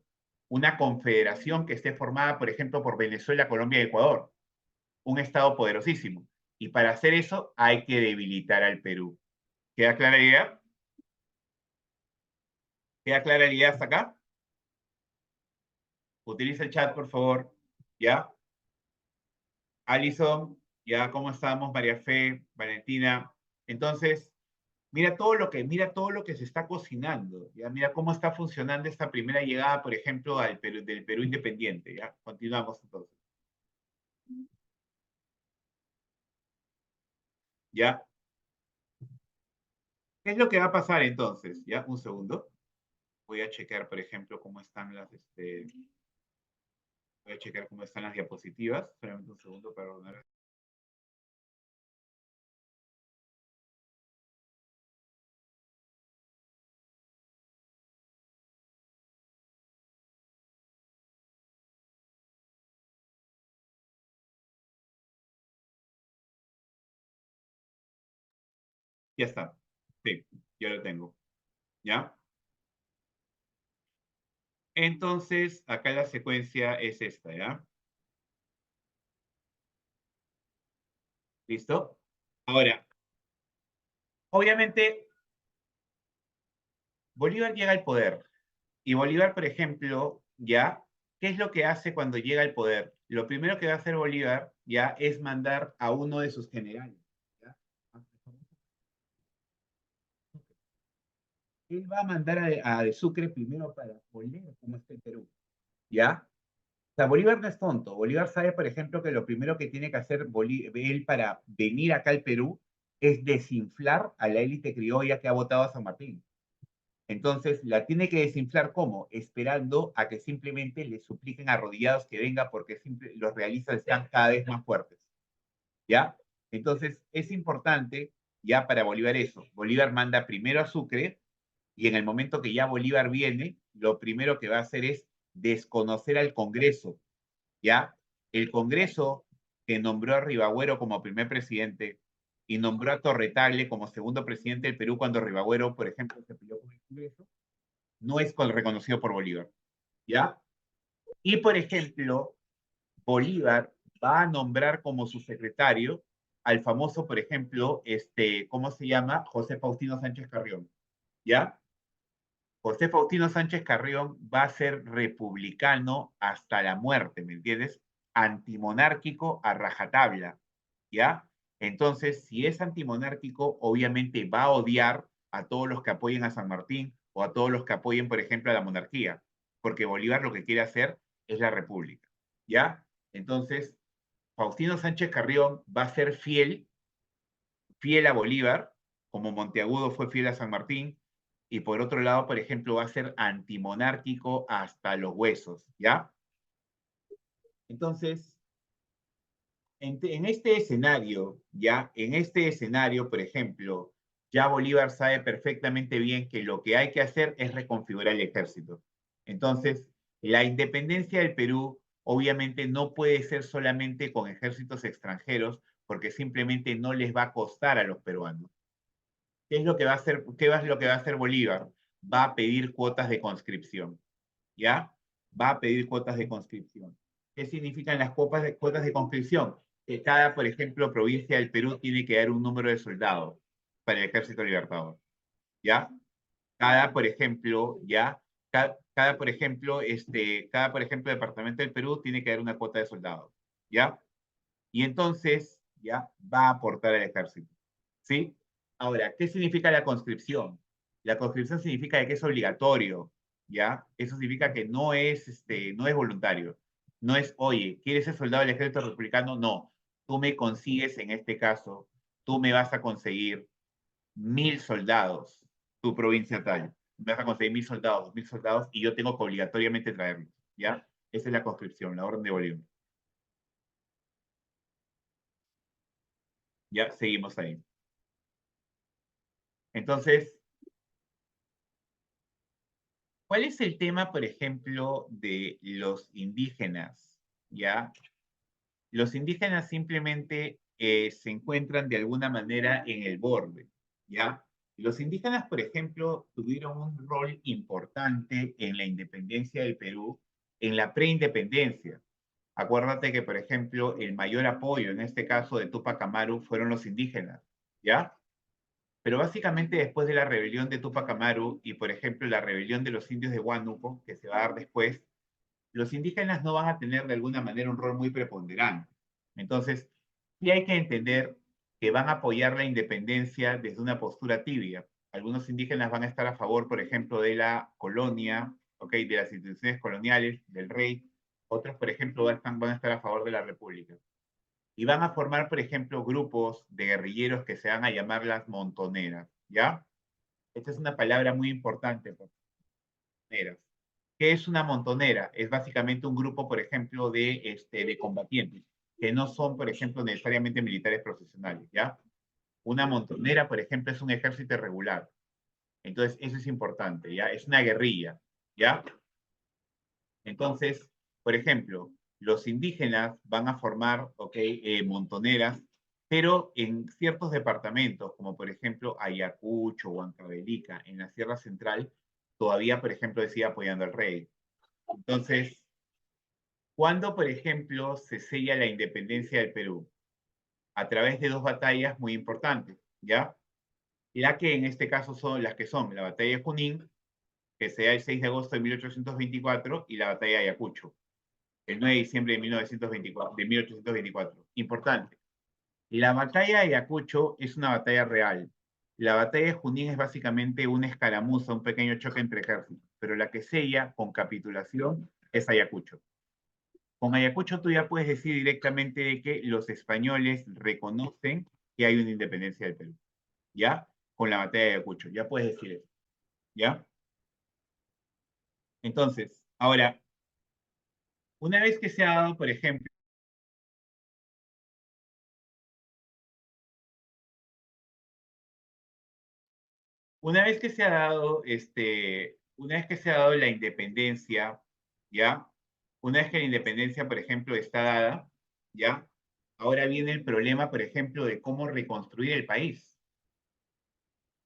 Speaker 1: que esté formada, por ejemplo, por Venezuela, Colombia y Ecuador. Un estado poderosísimo. Y para hacer eso hay que debilitar al Perú. ¿Queda clara la idea? ¿Queda clara la idea hasta acá? Utiliza el chat, por favor. ¿Ya? Alison, ¿ya? ¿Cómo estamos? María Fe, Valentina. Entonces, mira todo lo que se está cocinando. ¿Ya? Mira cómo está funcionando esta primera llegada, por ejemplo, del Perú independiente. ¿Ya? Continuamos entonces. ¿Ya? ¿Qué es lo que va a pasar entonces? ¿Ya? Un segundo. Voy a checar, por ejemplo, voy a checar cómo están las diapositivas. Solamente un segundo para ordenar. Ya está. Sí, ya lo tengo. ¿Ya? Entonces, acá la secuencia es esta, ¿ya? ¿Listo? Ahora, obviamente, Bolívar llega al poder. Y Bolívar, por ejemplo, ¿ya? ¿Qué es lo que hace cuando llega al poder? Lo primero que va a hacer Bolívar, ¿ya? Es mandar a uno de sus generales, ¿ya? Él va a mandar a De Sucre primero para poner cómo está el Perú, ¿ya? O sea, Bolívar no es tonto. Bolívar sabe, por ejemplo, que lo primero que tiene que hacer él para venir acá al Perú es desinflar a la élite criolla que ha votado a San Martín. Entonces, la tiene que desinflar ¿cómo? Esperando a que simplemente le supliquen arrodillados que venga porque los realistas están cada vez más fuertes. ¿Ya? Entonces, es importante ya para Bolívar eso. Bolívar manda primero a Sucre y en el momento que ya Bolívar viene, lo primero que va a hacer es desconocer al Congreso. ¿Ya? El Congreso que nombró a Rivagüero como primer presidente y nombró a Torretable como segundo presidente del Perú cuando Rivagüero, por ejemplo, se peleó con el Congreso, no es reconocido por Bolívar, ¿ya? Y, por ejemplo, Bolívar va a nombrar como su secretario al famoso, por ejemplo, ¿cómo se llama? José Faustino Sánchez Carrión, ¿ya? José Faustino Sánchez Carrión va a ser republicano hasta la muerte, ¿me entiendes? Antimonárquico a rajatabla, ¿ya? Entonces, si es antimonárquico, obviamente va a odiar a todos los que apoyen a San Martín o a todos los que apoyen, por ejemplo, a la monarquía, porque Bolívar lo que quiere hacer es la república, ¿ya? Entonces, Faustino Sánchez Carrión va a ser fiel a Bolívar, como Monteagudo fue fiel a San Martín, y por otro lado, por ejemplo, va a ser antimonárquico hasta los huesos, ¿ya? Entonces, en este escenario, ¿ya? En este escenario, por ejemplo, ya Bolívar sabe perfectamente bien que lo que hay que hacer es reconfigurar el ejército. Entonces, la independencia del Perú obviamente no puede ser solamente con ejércitos extranjeros, porque simplemente no les va a costar a los peruanos. ¿Qué es lo que va a hacer, qué es lo que va a hacer Bolívar? Va a pedir cuotas de conscripción, ¿ya? Va a pedir cuotas de conscripción. ¿Qué significan las cuotas de conscripción? Que cada, por ejemplo, provincia del Perú tiene que dar un número de soldados para el Ejército Libertador, ¿ya? Cada, por ejemplo, ¿ya? Cada, por ejemplo, departamento del Perú tiene que dar una cuota de soldados, ¿ya? Y entonces, ¿ya? Va a aportar al ejército, ¿sí? Ahora, ¿qué significa la conscripción? La conscripción significa que es obligatorio, ¿ya? Eso significa que no es voluntario. No es, oye, ¿quieres ser soldado del ejército republicano? No. Tú me consigues, en este caso, tú me vas a conseguir 1.000 soldados, tu provincia tal. Me vas a conseguir 1.000 soldados, 1.000 soldados, y yo tengo que obligatoriamente traerlos, ¿ya? Esa es la conscripción, la orden de Bolívar. Ya, seguimos ahí. Entonces, ¿cuál es el tema, por ejemplo, de los indígenas? ¿Ya? Los indígenas simplemente se encuentran de alguna manera en el borde, ¿ya? Los indígenas, por ejemplo, tuvieron un rol importante en la independencia del Perú, en la preindependencia. Acuérdate que, por ejemplo, el mayor apoyo en este caso de Tupac Amaru fueron los indígenas, ¿ya? Pero básicamente después de la rebelión de Tupac Amaru y, por ejemplo, la rebelión de los indios de Huánuco, que se va a dar después, los indígenas no van a tener de alguna manera un rol muy preponderante. Entonces, sí hay que entender que van a apoyar la independencia desde una postura tibia. Algunos indígenas van a estar a favor, por ejemplo, de la colonia, ¿okay? De las instituciones coloniales, del rey. Otros, por ejemplo, van a estar a favor de la república. Y van a formar, por ejemplo, grupos de guerrilleros que se van a llamar las montoneras, ¿ya? Esta es una palabra muy importante, montoneras. ¿Qué es una montonera? Es básicamente un grupo, por ejemplo, de combatientes, que no son, por ejemplo, necesariamente militares profesionales, ¿ya? Una montonera, por ejemplo, es un ejército irregular. Entonces, eso es importante, ¿ya? Es una guerrilla, ¿ya? Entonces, por ejemplo, los indígenas van a formar, ok, montoneras, pero en ciertos departamentos, como por ejemplo Ayacucho, Huancavelica, en la Sierra Central, todavía, por ejemplo, decía apoyando al rey. Entonces, ¿cuándo, por ejemplo, se sella la independencia del Perú? A través de dos batallas muy importantes, ¿ya? La que en este caso son las que son la batalla de Junín, que se da el 6 de agosto de 1824, y la batalla de Ayacucho, el 9 de diciembre de 1924, de 1824. Importante. La batalla de Ayacucho es una batalla real. La batalla de Junín es básicamente una escaramuza, un pequeño choque entre ejércitos, pero la que sella con capitulación es Ayacucho. Con Ayacucho tú ya puedes decir directamente de que los españoles reconocen que hay una independencia del Perú, ¿ya? Con la batalla de Ayacucho, ya puedes decir eso, ¿ya? Entonces, ahora, una vez que se ha dado, por ejemplo, una vez que se ha dado, una vez que se ha dado la independencia, ¿ya? Una vez que la independencia, por ejemplo, está dada, ¿ya? Ahora viene el problema, por ejemplo, de cómo reconstruir el país.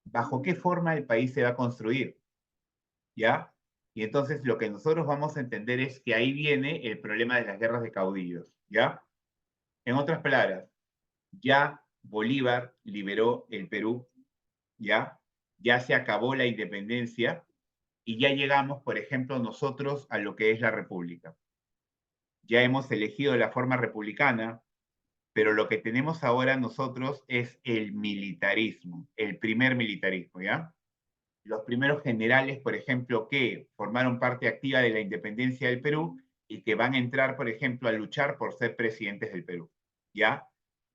Speaker 1: ¿Bajo qué forma el país se va a construir? ¿Ya? Y entonces lo que nosotros vamos a entender es que ahí viene el problema de las guerras de caudillos, ¿ya? En otras palabras, ya Bolívar liberó el Perú, ¿ya? Ya se acabó la independencia y ya llegamos, por ejemplo, nosotros a lo que es la república. Ya hemos elegido la forma republicana, pero lo que tenemos ahora nosotros es el militarismo, el primer militarismo, ¿ya? Los primeros generales, por ejemplo, que formaron parte activa de la independencia del Perú y que van a entrar, por ejemplo, a luchar por ser presidentes del Perú. ¿Ya?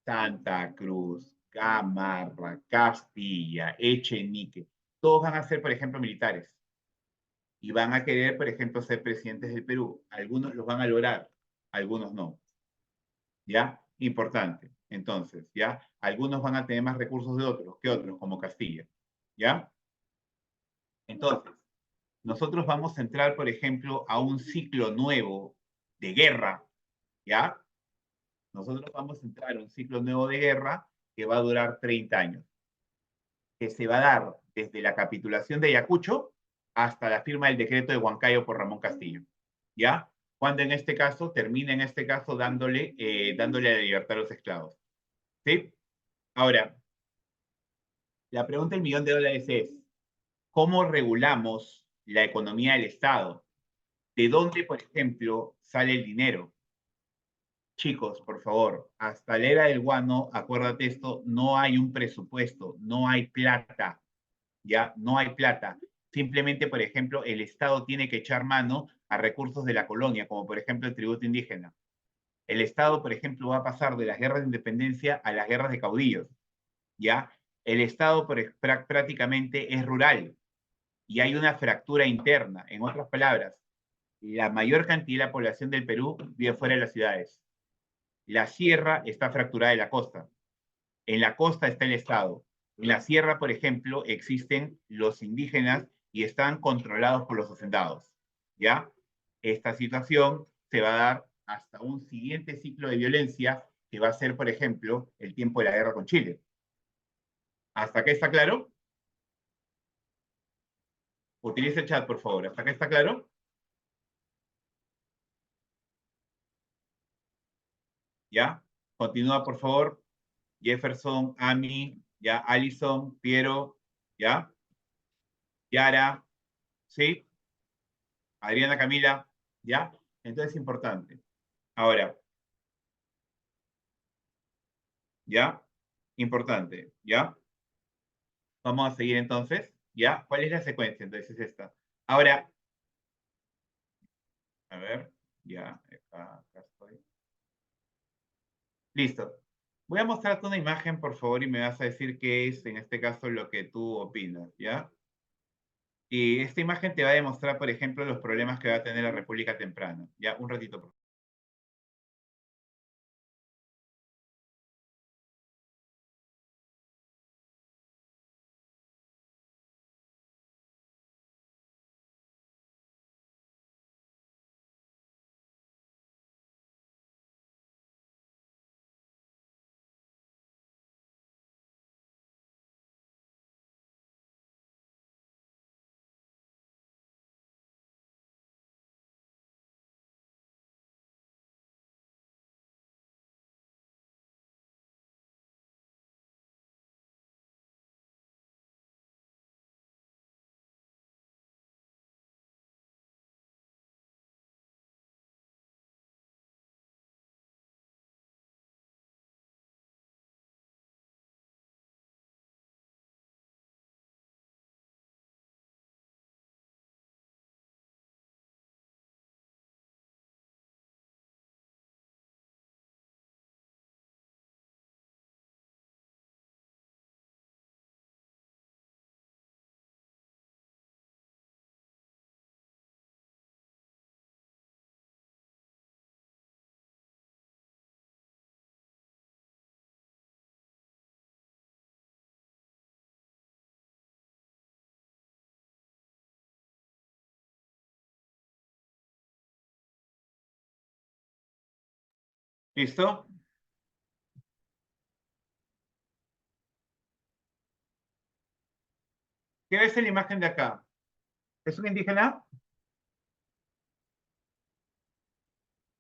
Speaker 1: Santa Cruz, Gamarra, Castilla, Echenique, todos van a ser, por ejemplo, militares y van a querer, por ejemplo, ser presidentes del Perú. Algunos los van a lograr, algunos no. ¿Ya? Importante. Entonces, ¿ya? Algunos van a tener más recursos de otros que otros, como Castilla. ¿Ya? Entonces, nosotros vamos a entrar, por ejemplo, a un ciclo nuevo de guerra, ¿ya? Nosotros vamos a entrar a un ciclo nuevo de guerra que va a durar 30 años, que se va a dar desde la capitulación de Ayacucho hasta la firma del decreto de Huancayo por Ramón Castillo, ¿ya? Cuando en este caso termina en este caso dándole la libertad a los esclavos, ¿sí? Ahora, la pregunta del millón de dólares es, ¿cómo regulamos la economía del Estado? ¿De dónde, por ejemplo, sale el dinero? Chicos, por favor, hasta la era del guano, acuérdate esto, no hay un presupuesto, no hay plata, ya, no hay plata. Simplemente, por ejemplo, el Estado tiene que echar mano a recursos de la colonia, como por ejemplo el tributo indígena. El Estado, por ejemplo, va a pasar de las guerras de independencia a las guerras de caudillos, ¿ya? El Estado prácticamente es rural y hay una fractura interna. En otras palabras, la mayor cantidad de la población del Perú vive fuera de las ciudades. La sierra está fracturada de la costa. En la costa está el Estado. En la sierra, por ejemplo, existen los indígenas y están controlados por los hacendados. ¿Ya? Esta situación se va a dar hasta un siguiente ciclo de violencia que va a ser, por ejemplo, el tiempo de la guerra con Chile. ¿Hasta acá está claro? Utilice el chat, por favor. ¿Hasta acá está claro? ¿Ya? Continúa, por favor. Jefferson, Ami, ya, Allison, Piero, ¿ya? Yara, ¿sí? Adriana Camila, ¿ya? Entonces es importante. Ahora, ¿ya? Importante, ¿ya? Vamos a seguir entonces, ¿ya? ¿Cuál es la secuencia? Entonces es esta. Ahora, a ver, ya, acá estoy. Listo. Voy a mostrarte una imagen, por favor, y me vas a decir qué es, en este caso, lo que tú opinas, ¿ya? Y esta imagen te va a demostrar, por ejemplo, los problemas que va a tener la República temprano. Ya, un ratito, por favor. ¿Listo? ¿Qué ves en la imagen de acá? ¿Es un indígena?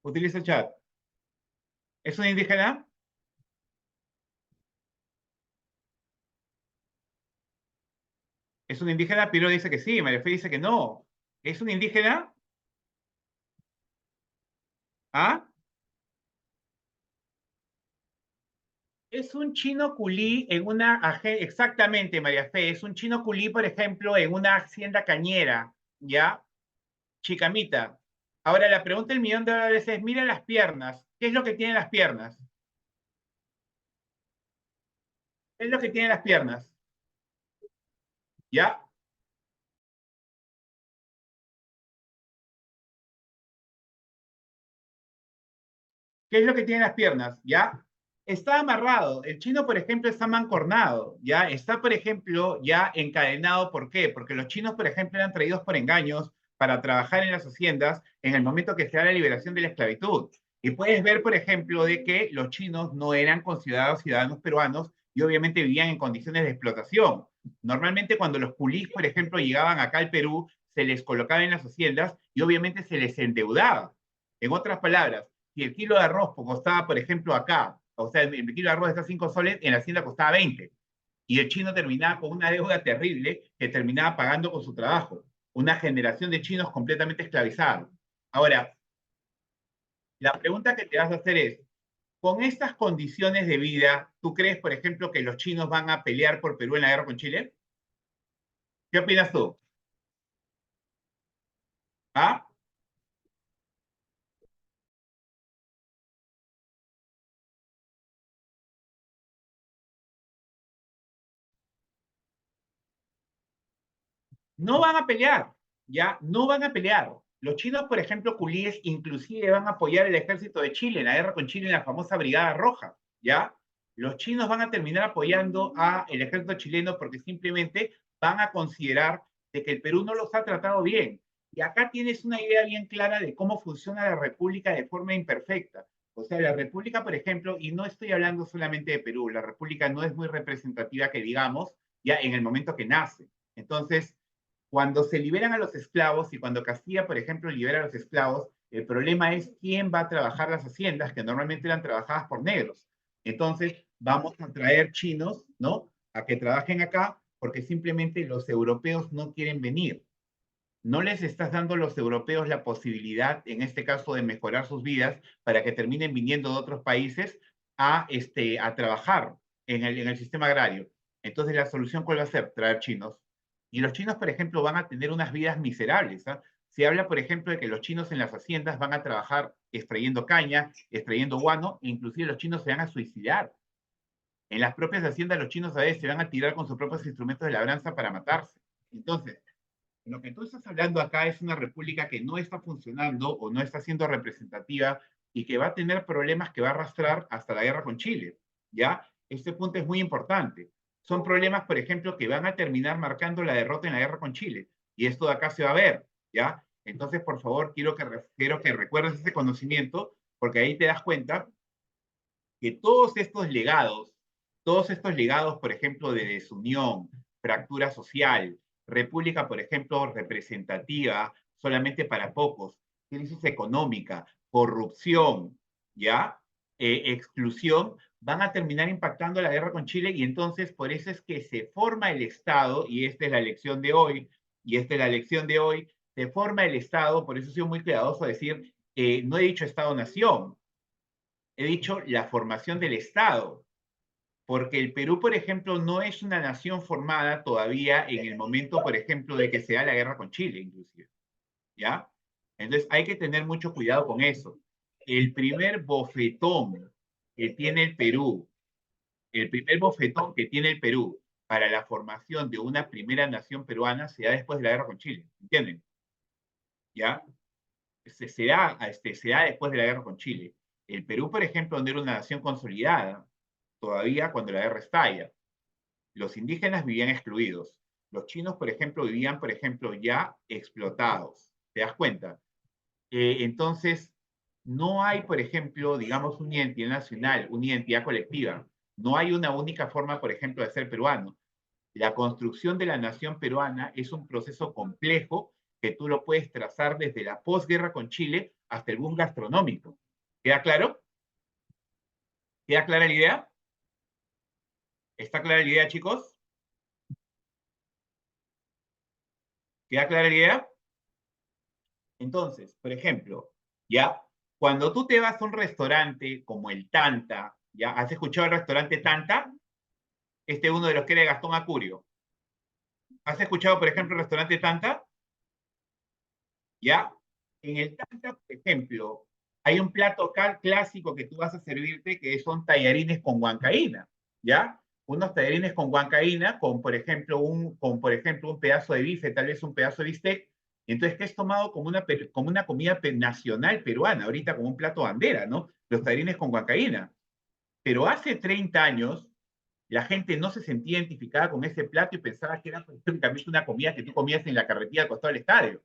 Speaker 1: Utiliza el chat. ¿Es un indígena? ¿Es un indígena? Piero dice que sí, María Fe dice que no. ¿Es un indígena? ¿Ah? Es un chino culí en una, exactamente, María Fe, es un chino culí, por ejemplo, en una hacienda cañera, ¿ya? Chicamita. Ahora, la pregunta del millón de dólares es, mira las piernas. ¿Qué es lo que tienen las piernas? ¿Qué es lo que tienen las piernas? ¿Ya? ¿Qué es lo que tienen las piernas? ¿Ya? Está amarrado. El chino, por ejemplo, está mancornado, ¿ya? Está, por ejemplo, ya encadenado. ¿Por qué? Porque los chinos, por ejemplo, eran traídos por engaños para trabajar en las haciendas en el momento que se da la liberación de la esclavitud. Y puedes ver, por ejemplo, de que los chinos no eran considerados ciudadanos peruanos y obviamente vivían en condiciones de explotación. Normalmente cuando los culís, por ejemplo, llegaban acá al Perú, se les colocaba en las haciendas y obviamente se les endeudaba. En otras palabras, si el kilo de arroz costaba, por ejemplo, acá, o sea, el kilo de arroz está 5 soles, en la hacienda costaba 20. Y el chino terminaba con una deuda terrible que terminaba pagando con su trabajo. Una generación de chinos completamente esclavizados. Ahora, la pregunta que te vas a hacer es, con estas condiciones de vida, ¿tú crees, por ejemplo, que los chinos van a pelear por Perú en la guerra con Chile? ¿Qué opinas tú? ¿Ah? No van a pelear, ¿ya? No van a pelear. Los chinos, por ejemplo, culíes, inclusive van a apoyar el ejército de Chile en la guerra con Chile en la famosa Brigada Roja, ¿ya? Los chinos van a terminar apoyando al ejército chileno porque simplemente van a considerar de que el Perú no los ha tratado bien. Y acá tienes una idea bien clara de cómo funciona la República de forma imperfecta. O sea, la República, por ejemplo, y no estoy hablando solamente de Perú, la República no es muy representativa que digamos, ya en el momento que nace. Entonces, cuando se liberan a los esclavos y cuando Castilla, por ejemplo, libera a los esclavos, el problema es quién va a trabajar las haciendas, que normalmente eran trabajadas por negros. Entonces, vamos a traer chinos, ¿no? A que trabajen acá, porque simplemente los europeos no quieren venir. No les estás dando a los europeos la posibilidad, en este caso, de mejorar sus vidas para que terminen viniendo de otros países a trabajar en el sistema agrario. Entonces, la solución, ¿cuál va a ser? Traer chinos. Y los chinos, por ejemplo, van a tener unas vidas miserables. ¿Ah? Se habla, por ejemplo, de que los chinos en las haciendas van a trabajar extrayendo caña, extrayendo guano, e inclusive los chinos se van a suicidar. En las propias haciendas, los chinos a veces se van a tirar con sus propios instrumentos de labranza para matarse. Entonces, lo que tú estás hablando acá es una república que no está funcionando o no está siendo representativa y que va a tener problemas que va a arrastrar hasta la guerra con Chile. ¿Ya? Este punto es muy importante. Son problemas, por ejemplo, que van a terminar marcando la derrota en la guerra con Chile. Y esto de acá se va a ver. ¿Ya? Entonces, por favor, quiero que recuerdes ese conocimiento, porque ahí te das cuenta que todos estos legados, por ejemplo, de desunión, fractura social, república, por ejemplo, representativa solamente para pocos, crisis económica, corrupción, ¿ya? Exclusión, van a terminar impactando la guerra con Chile y entonces por eso es que se forma el Estado, y esta es la lección de hoy, y esta es la lección de hoy, se forma el Estado, por eso he sido muy cuidadoso a decir, no he dicho Estado-nación, he dicho la formación del Estado, porque el Perú, por ejemplo, no es una nación formada todavía en el momento, por ejemplo, de que se da la guerra con Chile, inclusive, ¿ya? Entonces hay que tener mucho cuidado con eso. El primer bofetón que tiene el Perú, el primer bofetón que tiene el Perú para la formación de una primera nación peruana se da después de la guerra con Chile, ¿entienden? ¿Ya? Se da después de la guerra con Chile. El Perú, por ejemplo, no era una nación consolidada todavía cuando la guerra estalla. Los indígenas vivían excluidos. Los chinos, por ejemplo, vivían, por ejemplo, ya explotados. ¿Te das cuenta? Entonces, no hay, por ejemplo, digamos, una identidad nacional, una identidad colectiva. No hay una única forma, por ejemplo, de ser peruano. La construcción de la nación peruana es un proceso complejo que tú lo puedes trazar desde la posguerra con Chile hasta el boom gastronómico. ¿Queda claro? ¿Queda clara la idea? ¿Está clara la idea, chicos? ¿Queda clara la idea? Entonces, por ejemplo, ya, cuando tú te vas a un restaurante como el Tanta, ¿ya? ¿Has escuchado el restaurante Tanta? Este es uno de los que era de Gastón Acurio. ¿Has escuchado, por ejemplo, el restaurante Tanta? ¿Ya? En el Tanta, por ejemplo, hay un plato clásico que tú vas a servirte que son tallarines con huancaína, ¿ya? Unos tallarines con huancaína, por ejemplo, un pedazo de bife, tal vez un pedazo de bistec, entonces que es tomado como una comida nacional peruana, ahorita como un plato bandera, ¿no? Los tallarines con huancaína. Pero hace 30 años, la gente no se sentía identificada con ese plato y pensaba que era prácticamente una comida que tú comías en la carretilla al costado del estadio,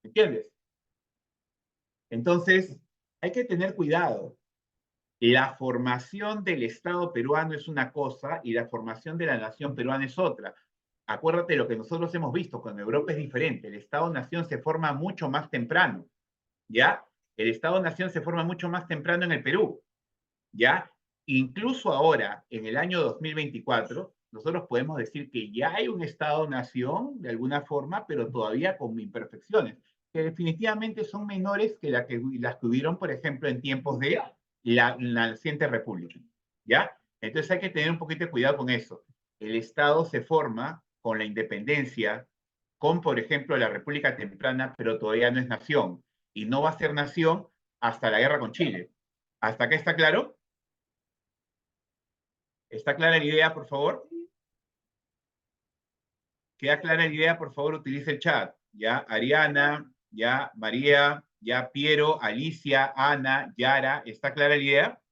Speaker 1: ¿entiendes? Entonces, hay que tener cuidado. La formación del Estado peruano es una cosa y la formación de la nación peruana es otra. Acuérdate lo que nosotros hemos visto, con Europa es diferente. El Estado-nación se forma mucho más temprano, ¿ya? El Estado-nación se forma mucho más temprano en el Perú, ¿ya? Incluso ahora, en el año 2024, nosotros podemos decir que ya hay un Estado-nación de alguna forma, pero todavía con imperfecciones, que definitivamente son menores que las que hubieron, por ejemplo, en tiempos de la naciente república, ¿ya? Entonces hay que tener un poquito de cuidado con eso. El Estado se forma con la independencia, con, por ejemplo, la República Temprana, pero todavía no es nación. Y no va a ser nación hasta la guerra con Chile. ¿Hasta acá está claro? ¿Está clara la idea, por favor? ¿Queda clara la idea? Por favor, utilice el chat. Ya, Ariana, ya, María, ya, Piero, Alicia, Ana, Yara. ¿Está clara la idea?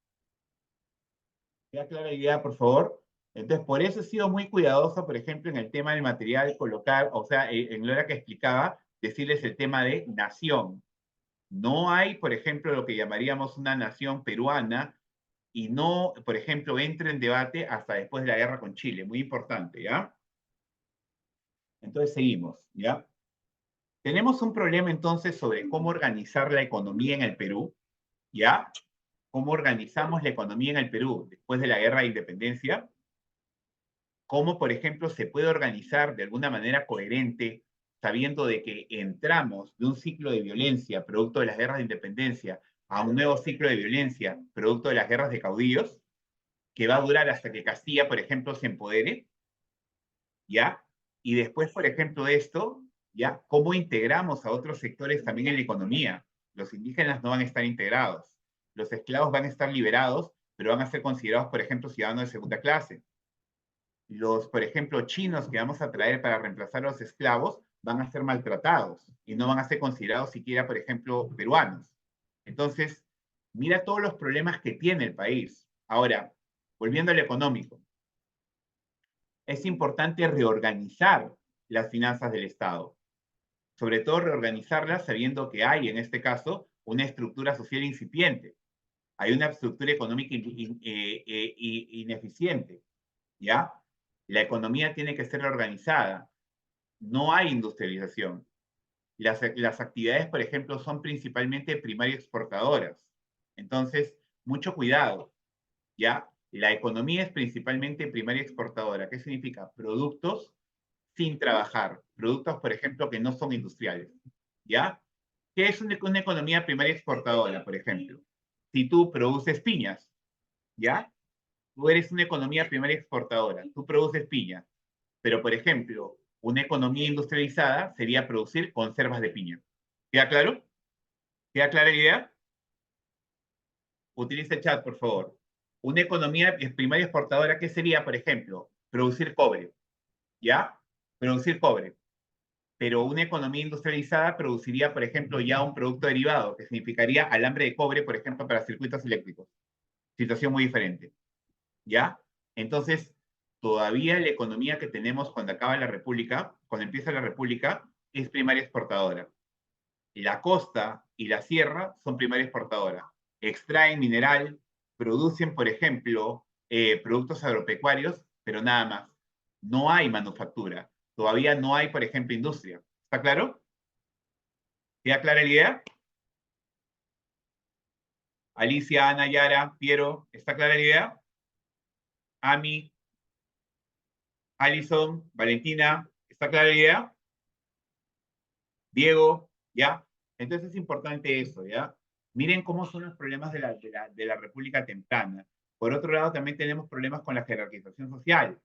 Speaker 1: ¿Queda clara la idea, por favor? Entonces, por eso he sido muy cuidadoso, por ejemplo, en el tema del material, colocar, o sea, en la hora que explicaba, decirles el tema de nación. No hay, por ejemplo, lo que llamaríamos una nación peruana y no, por ejemplo, entre en debate hasta después de la guerra con Chile. Muy importante, ¿ya? Entonces, seguimos, ¿ya? Tenemos un problema entonces sobre cómo organizar la economía en el Perú, ¿ya? ¿Cómo organizamos la economía en el Perú después de la guerra de independencia? ¿Cómo, por ejemplo, se puede organizar de alguna manera coherente, sabiendo de que entramos de un ciclo de violencia producto de las guerras de independencia a un nuevo ciclo de violencia producto de las guerras de caudillos, que va a durar hasta que Castilla, por ejemplo, se empodere, ¿ya? Y después, por ejemplo, esto, ¿ya? ¿Cómo integramos a otros sectores también en la economía? Los indígenas no van a estar integrados. Los esclavos van a estar liberados, pero van a ser considerados, por ejemplo, ciudadanos de segunda clase. Los, por ejemplo, chinos que vamos a traer para reemplazar a los esclavos van a ser maltratados y no van a ser considerados siquiera, por ejemplo, peruanos. Entonces, mira todos los problemas que tiene el país. Ahora, volviendo al económico, es importante reorganizar las finanzas del Estado, sobre todo reorganizarlas sabiendo que hay, en este caso, una estructura social incipiente, hay una estructura económica ineficiente, ¿ya? La economía tiene que ser reorganizada, no hay industrialización. Las actividades, por ejemplo, son principalmente primario exportadoras. Entonces, mucho cuidado, ¿ya? La economía es principalmente primaria exportadora. ¿Qué significa? Productos sin trabajar. Productos, por ejemplo, que no son industriales. ¿Ya? ¿Qué es una economía primaria exportadora, por ejemplo? Si tú produces piñas, ¿ya? Tú eres una economía primaria exportadora. Tú produces piñas. Pero, por ejemplo, una economía industrializada sería producir conservas de piña. ¿Queda claro? ¿Queda clara la idea? Utiliza el chat, por favor. Una economía primaria exportadora, ¿qué sería, por ejemplo? Producir cobre. ¿Ya? Producir cobre. Pero una economía industrializada produciría, por ejemplo, ya un producto derivado, que significaría alambre de cobre, por ejemplo, para circuitos eléctricos. Situación muy diferente. ¿Ya? Entonces, todavía la economía que tenemos cuando acaba la República, cuando empieza la República, es primaria exportadora. La costa y la sierra son primaria exportadora. Extraen mineral, producen, por ejemplo, productos agropecuarios, pero nada más. No hay manufactura. Todavía no hay, por ejemplo, industria. ¿Está claro? ¿Queda clara la idea? Alicia, Ana, Yara, Piero, ¿está clara la idea? Ami, Alison, Valentina, ¿está clara la idea? Diego, ¿ya? Entonces es importante eso, ¿ya? Miren cómo son los problemas de la República Temprana. Por otro lado, también tenemos problemas con la jerarquización social,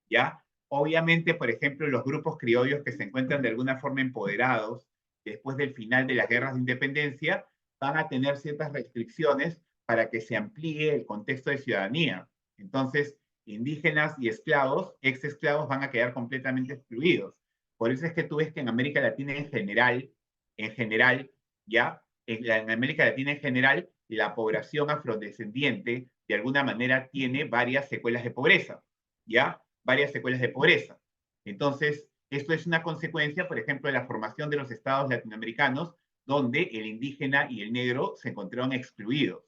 Speaker 1: ¿ya? Obviamente, por ejemplo, los grupos criollos que se encuentran de alguna forma empoderados después del final de las guerras de independencia van a tener ciertas restricciones para que se amplíe el contexto de ciudadanía. Entonces, indígenas y esclavos, ex esclavos, van a quedar completamente excluidos. Por eso es que tú ves que en América Latina en general, ya, en América Latina en general, la población afrodescendiente de alguna manera tiene varias secuelas de pobreza, ¿ya? Varias secuelas de pobreza. Entonces, esto es una consecuencia, por ejemplo, de la formación de los estados latinoamericanos, donde el indígena y el negro se encontraron excluidos,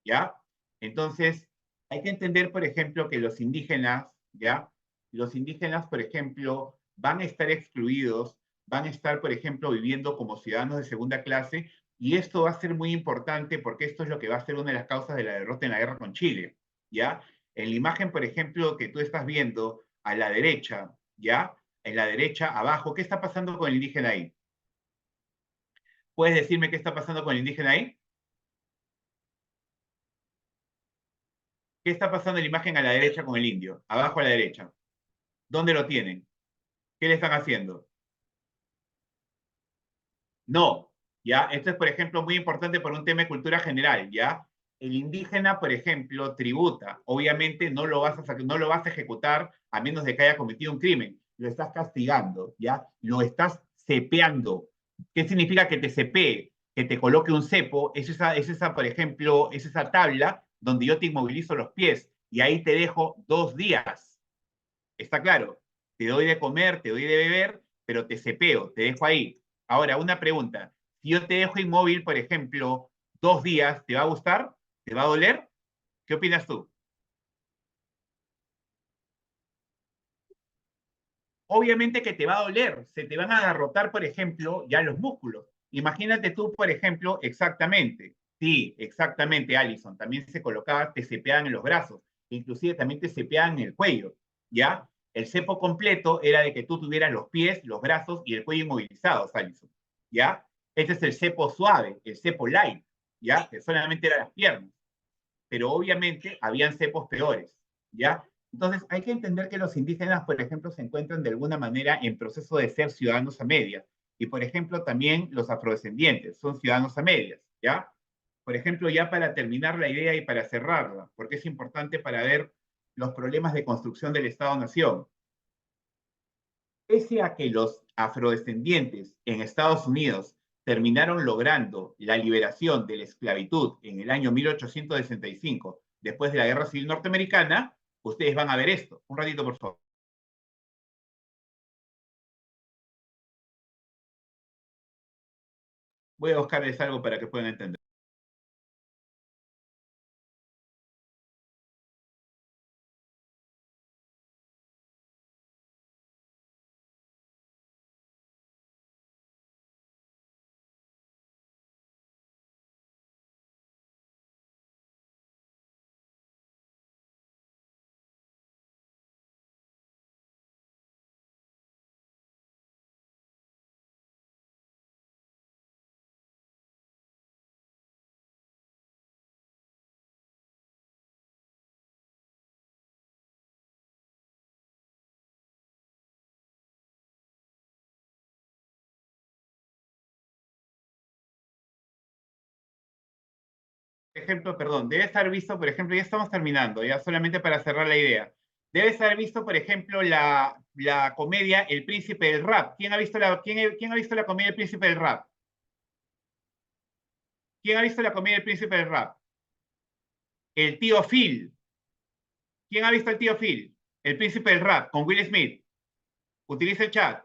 Speaker 1: ¿ya? Entonces, hay que entender, por ejemplo, que los indígenas, ¿ya? Los indígenas, por ejemplo, van a estar excluidos, van a estar, por ejemplo, viviendo como ciudadanos de segunda clase, y esto va a ser muy importante porque esto es lo que va a ser una de las causas de la derrota en la guerra con Chile, ¿ya? En la imagen, por ejemplo, que tú estás viendo a la derecha, ¿ya? En la derecha, abajo, ¿qué está pasando con el indígena ahí? ¿Puedes decirme qué está pasando con el indígena ahí? ¿Qué está pasando en la imagen a la derecha con el indio? Abajo a la derecha. ¿Dónde lo tienen? ¿Qué le están haciendo? No, ¿ya? Esto es, por ejemplo, muy importante por un tema de cultura general, ¿ya? El indígena, por ejemplo, tributa. Obviamente no lo vas a ejecutar a menos de que haya cometido un crimen. Lo estás castigando, ¿ya? Lo estás cepeando. ¿Qué significa que te cepee? Que te coloque un cepo. Por ejemplo, es esa tabla donde yo te inmovilizo los pies y ahí te dejo 2 días. Está claro, te doy de comer, te doy de beber, pero te cepeo, te dejo ahí. Ahora, una pregunta. Si yo te dejo inmóvil, por ejemplo, 2 días, ¿te va a gustar? ¿Te va a doler? ¿Qué opinas tú? Obviamente que te va a doler, se te van a agarrotar, por ejemplo, ya los músculos. Imagínate tú, por ejemplo, exactamente. Sí, exactamente, Alison. También se colocaba, te cepeaban en los brazos, inclusive también te cepeaban en el cuello, ¿ya? El cepo completo era de que tú tuvieras los pies, los brazos y el cuello inmovilizados, Alison, ¿ya? Este es el cepo suave, el cepo light, ¿ya? Que solamente eran las piernas, pero obviamente habían cepos peores, ¿ya? Entonces hay que entender que los indígenas, por ejemplo, se encuentran de alguna manera en proceso de ser ciudadanos a medias, y por ejemplo también los afrodescendientes son ciudadanos a medias, ¿ya? Por ejemplo, ya para terminar la idea y para cerrarla, porque es importante para ver los problemas de construcción del Estado-Nación. Pese a que los afrodescendientes en Estados Unidos terminaron logrando la liberación de la esclavitud en el año 1865, después de la Guerra Civil Norteamericana, ustedes van a ver esto. Un ratito, por favor. Voy a buscarles algo para que puedan entender. Por ejemplo, perdón, debe estar visto, por ejemplo, ya estamos terminando, ya solamente para cerrar la idea. Debe estar visto, por ejemplo, la comedia El Príncipe del Rap. ¿Quién ha visto la comedia El Príncipe del Rap? ¿Quién ha visto la comedia El Príncipe del Rap? El tío Phil. ¿Quién ha visto el tío Phil? El Príncipe del Rap con Will Smith. Utiliza el chat.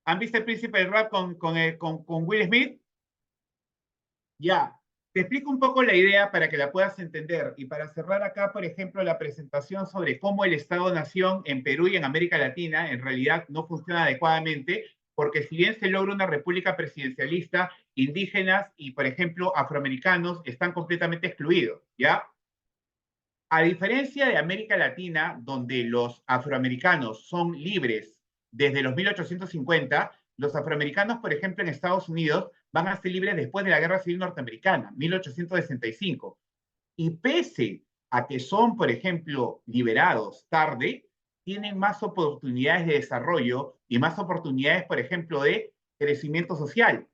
Speaker 1: ¿Han visto el Príncipe del Rap con Will Smith? Ya. Te explico un poco la idea para que la puedas entender y para cerrar acá, por ejemplo, la presentación sobre cómo el Estado-Nación en Perú y en América Latina en realidad no funciona adecuadamente, porque si bien se logra una república presidencialista, indígenas y, por ejemplo, afroamericanos están completamente excluidos, ¿ya? A diferencia de América Latina, donde los afroamericanos son libres desde los 1850, los afroamericanos, por ejemplo, en Estados Unidos, van a ser libres después de la Guerra Civil Norteamericana, 1865. Y pese a que son, por ejemplo, liberados tarde, tienen más oportunidades de desarrollo y más oportunidades, por ejemplo, de crecimiento social.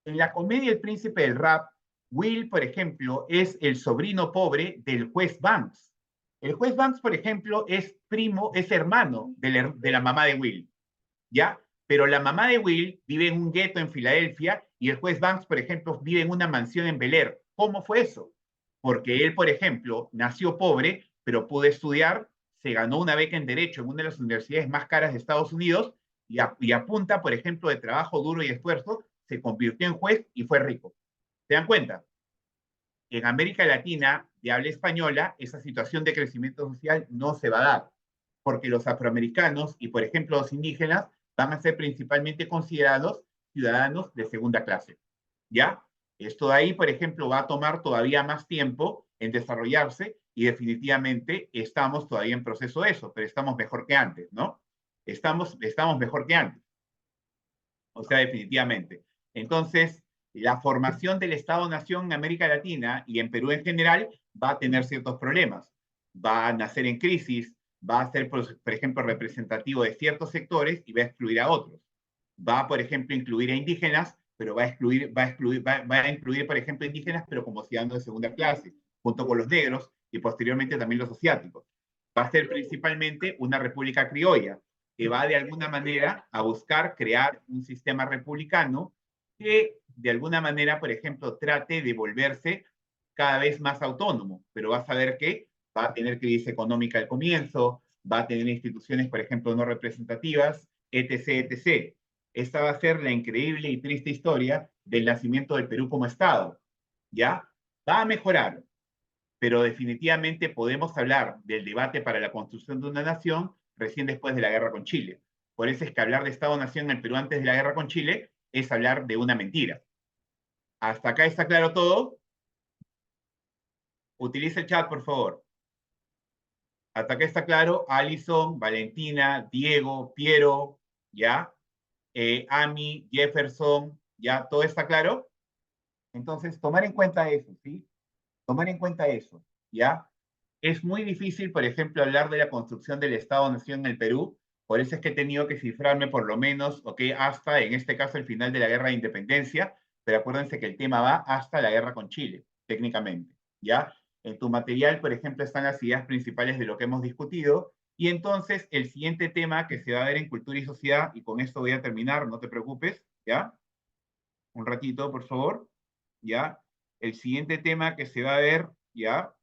Speaker 1: En la comedia El Príncipe del Rap, Will, por ejemplo, es el sobrino pobre del juez Banks. El juez Banks, por ejemplo, es primo, es hermano de la mamá de Will, ¿ya? Pero la mamá de Will vive en un gueto en Filadelfia y el juez Banks, por ejemplo, vive en una mansión en Bel Air. ¿Cómo fue eso? Porque él, por ejemplo, nació pobre, pero pudo estudiar, se ganó una beca en Derecho en una de las universidades más caras de Estados Unidos y a punta, por ejemplo, de trabajo duro y esfuerzo, se convirtió en juez y fue rico. ¿Se dan cuenta? En América Latina, de habla española, esa situación de crecimiento social no se va a dar, porque los afroamericanos y, por ejemplo, los indígenas van a ser principalmente considerados ciudadanos de segunda clase. ¿Ya? Esto de ahí, por ejemplo, va a tomar todavía más tiempo en desarrollarse y definitivamente estamos todavía en proceso de eso, pero estamos mejor que antes, ¿no? Estamos mejor que antes. O sea, definitivamente. Entonces, la formación del Estado-Nación en América Latina y en Perú en general va a tener ciertos problemas. Va a nacer en crisis, va a ser, por ejemplo, representativo de ciertos sectores y va a excluir a otros. Va, por ejemplo, a incluir a indígenas, pero va a incluir, por ejemplo, indígenas, pero como ciudadanos de segunda clase, junto con los negros y posteriormente también los asiáticos. Va a ser principalmente una república criolla, que va de alguna manera a buscar crear un sistema republicano que de alguna manera, por ejemplo, trate de volverse cada vez más autónomo, pero vas a ver que va a tener crisis económica al comienzo, va a tener instituciones, por ejemplo, no representativas, etc., etc. Esta va a ser la increíble y triste historia del nacimiento del Perú como Estado. ¿Ya? Va a mejorar, pero definitivamente podemos hablar del debate para la construcción de una nación recién después de la guerra con Chile. Por eso es que hablar de Estado-nación en el Perú antes de la guerra con Chile es hablar de una mentira. ¿Hasta acá está claro todo? Utiliza el chat, por favor. Hasta acá está claro. Alison, Valentina, Diego, Piero, ¿ya? Ami, Jefferson, ¿ya? ¿Todo está claro? Entonces, tomar en cuenta eso, ¿sí? Tomar en cuenta eso, ¿ya? Es muy difícil, por ejemplo, hablar de la construcción del Estado-Nación en el Perú, por eso es que he tenido que cifrarme por lo menos, ¿ok? Hasta, en este caso, el final de la Guerra de Independencia, pero acuérdense que el tema va hasta la guerra con Chile, técnicamente, ¿ya? En tu material, por ejemplo, están las ideas principales de lo que hemos discutido, y entonces el siguiente tema que se va a ver en Cultura y Sociedad, y con esto voy a terminar, no te preocupes, ¿ya? Un ratito, por favor, ¿ya? El siguiente tema que se va a ver, ¿ya?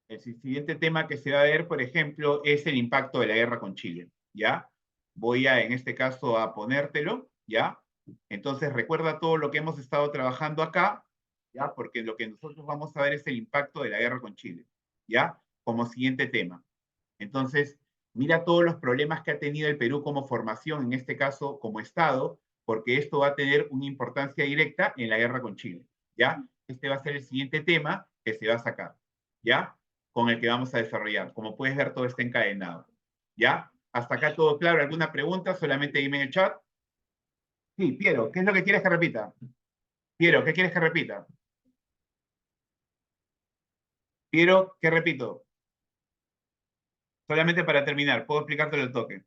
Speaker 1: El siguiente tema que se va a ver, por ejemplo, es el impacto de la guerra con Chile, ¿ya? Voy a, en este caso, a ponértelo, ¿ya? Entonces, recuerda todo lo que hemos estado trabajando acá, ¿ya? Porque lo que nosotros vamos a ver es el impacto de la guerra con Chile, ¿ya? Como siguiente tema. Entonces, mira todos los problemas que ha tenido el Perú como formación, en este caso como Estado, porque esto va a tener una importancia directa en la guerra con Chile, ¿ya? Este va a ser el siguiente tema que se va a sacar, ¿ya? Con el que vamos a desarrollar. Como puedes ver, todo está encadenado, ¿ya? Hasta acá todo claro. ¿Alguna pregunta? Solamente dime en el chat. Sí, Piero, ¿qué es lo que quieres que repita? Piero, ¿qué quieres que repita? Piero, ¿qué repito? Solamente para terminar, puedo explicártelo el toque.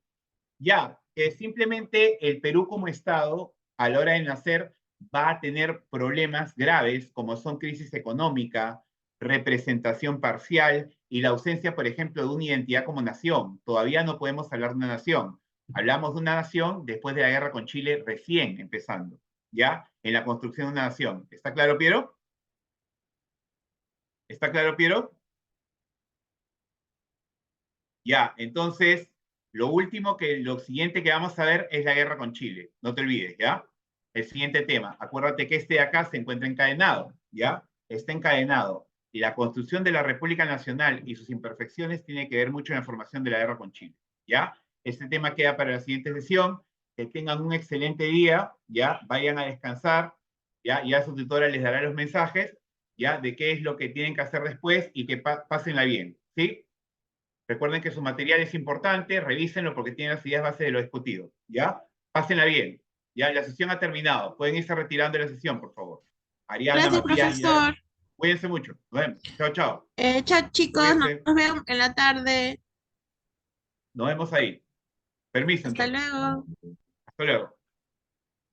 Speaker 1: Ya, simplemente el Perú como Estado, a la hora de nacer, va a tener problemas graves como son crisis económica, representación parcial y la ausencia, por ejemplo, de una identidad como nación. Todavía no podemos hablar de una nación. Hablamos de una nación después de la guerra con Chile recién empezando, ¿ya? En la construcción de una nación. ¿Está claro, Piero? ¿Está claro, Piero? Ya, entonces, lo siguiente que vamos a ver es la guerra con Chile. No te olvides, ¿ya? El siguiente tema. Acuérdate que este de acá se encuentra encadenado, ¿ya? Está encadenado. Y la construcción de la República Nacional y sus imperfecciones tiene que ver mucho en la formación de la guerra con Chile, ¿ya? Este tema queda para la siguiente sesión. Que tengan un excelente día, ¿ya? Vayan a descansar, ¿ya? Ya su tutora les dará los mensajes, ¿ya? De qué es lo que tienen que hacer después y que pásenla bien, ¿sí? Recuerden que su material es importante, revísenlo porque tiene las ideas base de lo discutido. ¿Ya? Pásenla bien. Ya, la sesión ha terminado. Pueden irse retirando de la sesión, por favor. Ariana,
Speaker 2: Gracias,
Speaker 1: Matías, ya.
Speaker 2: profesor.
Speaker 1: Cuídense mucho. Nos vemos. Chao, chao.
Speaker 2: Chao, chicos.
Speaker 1: Cuídense.
Speaker 2: Nos vemos en la tarde.
Speaker 1: Nos vemos ahí. Permiso,
Speaker 2: Hasta
Speaker 1: entonces.
Speaker 2: luego.
Speaker 1: Hasta luego.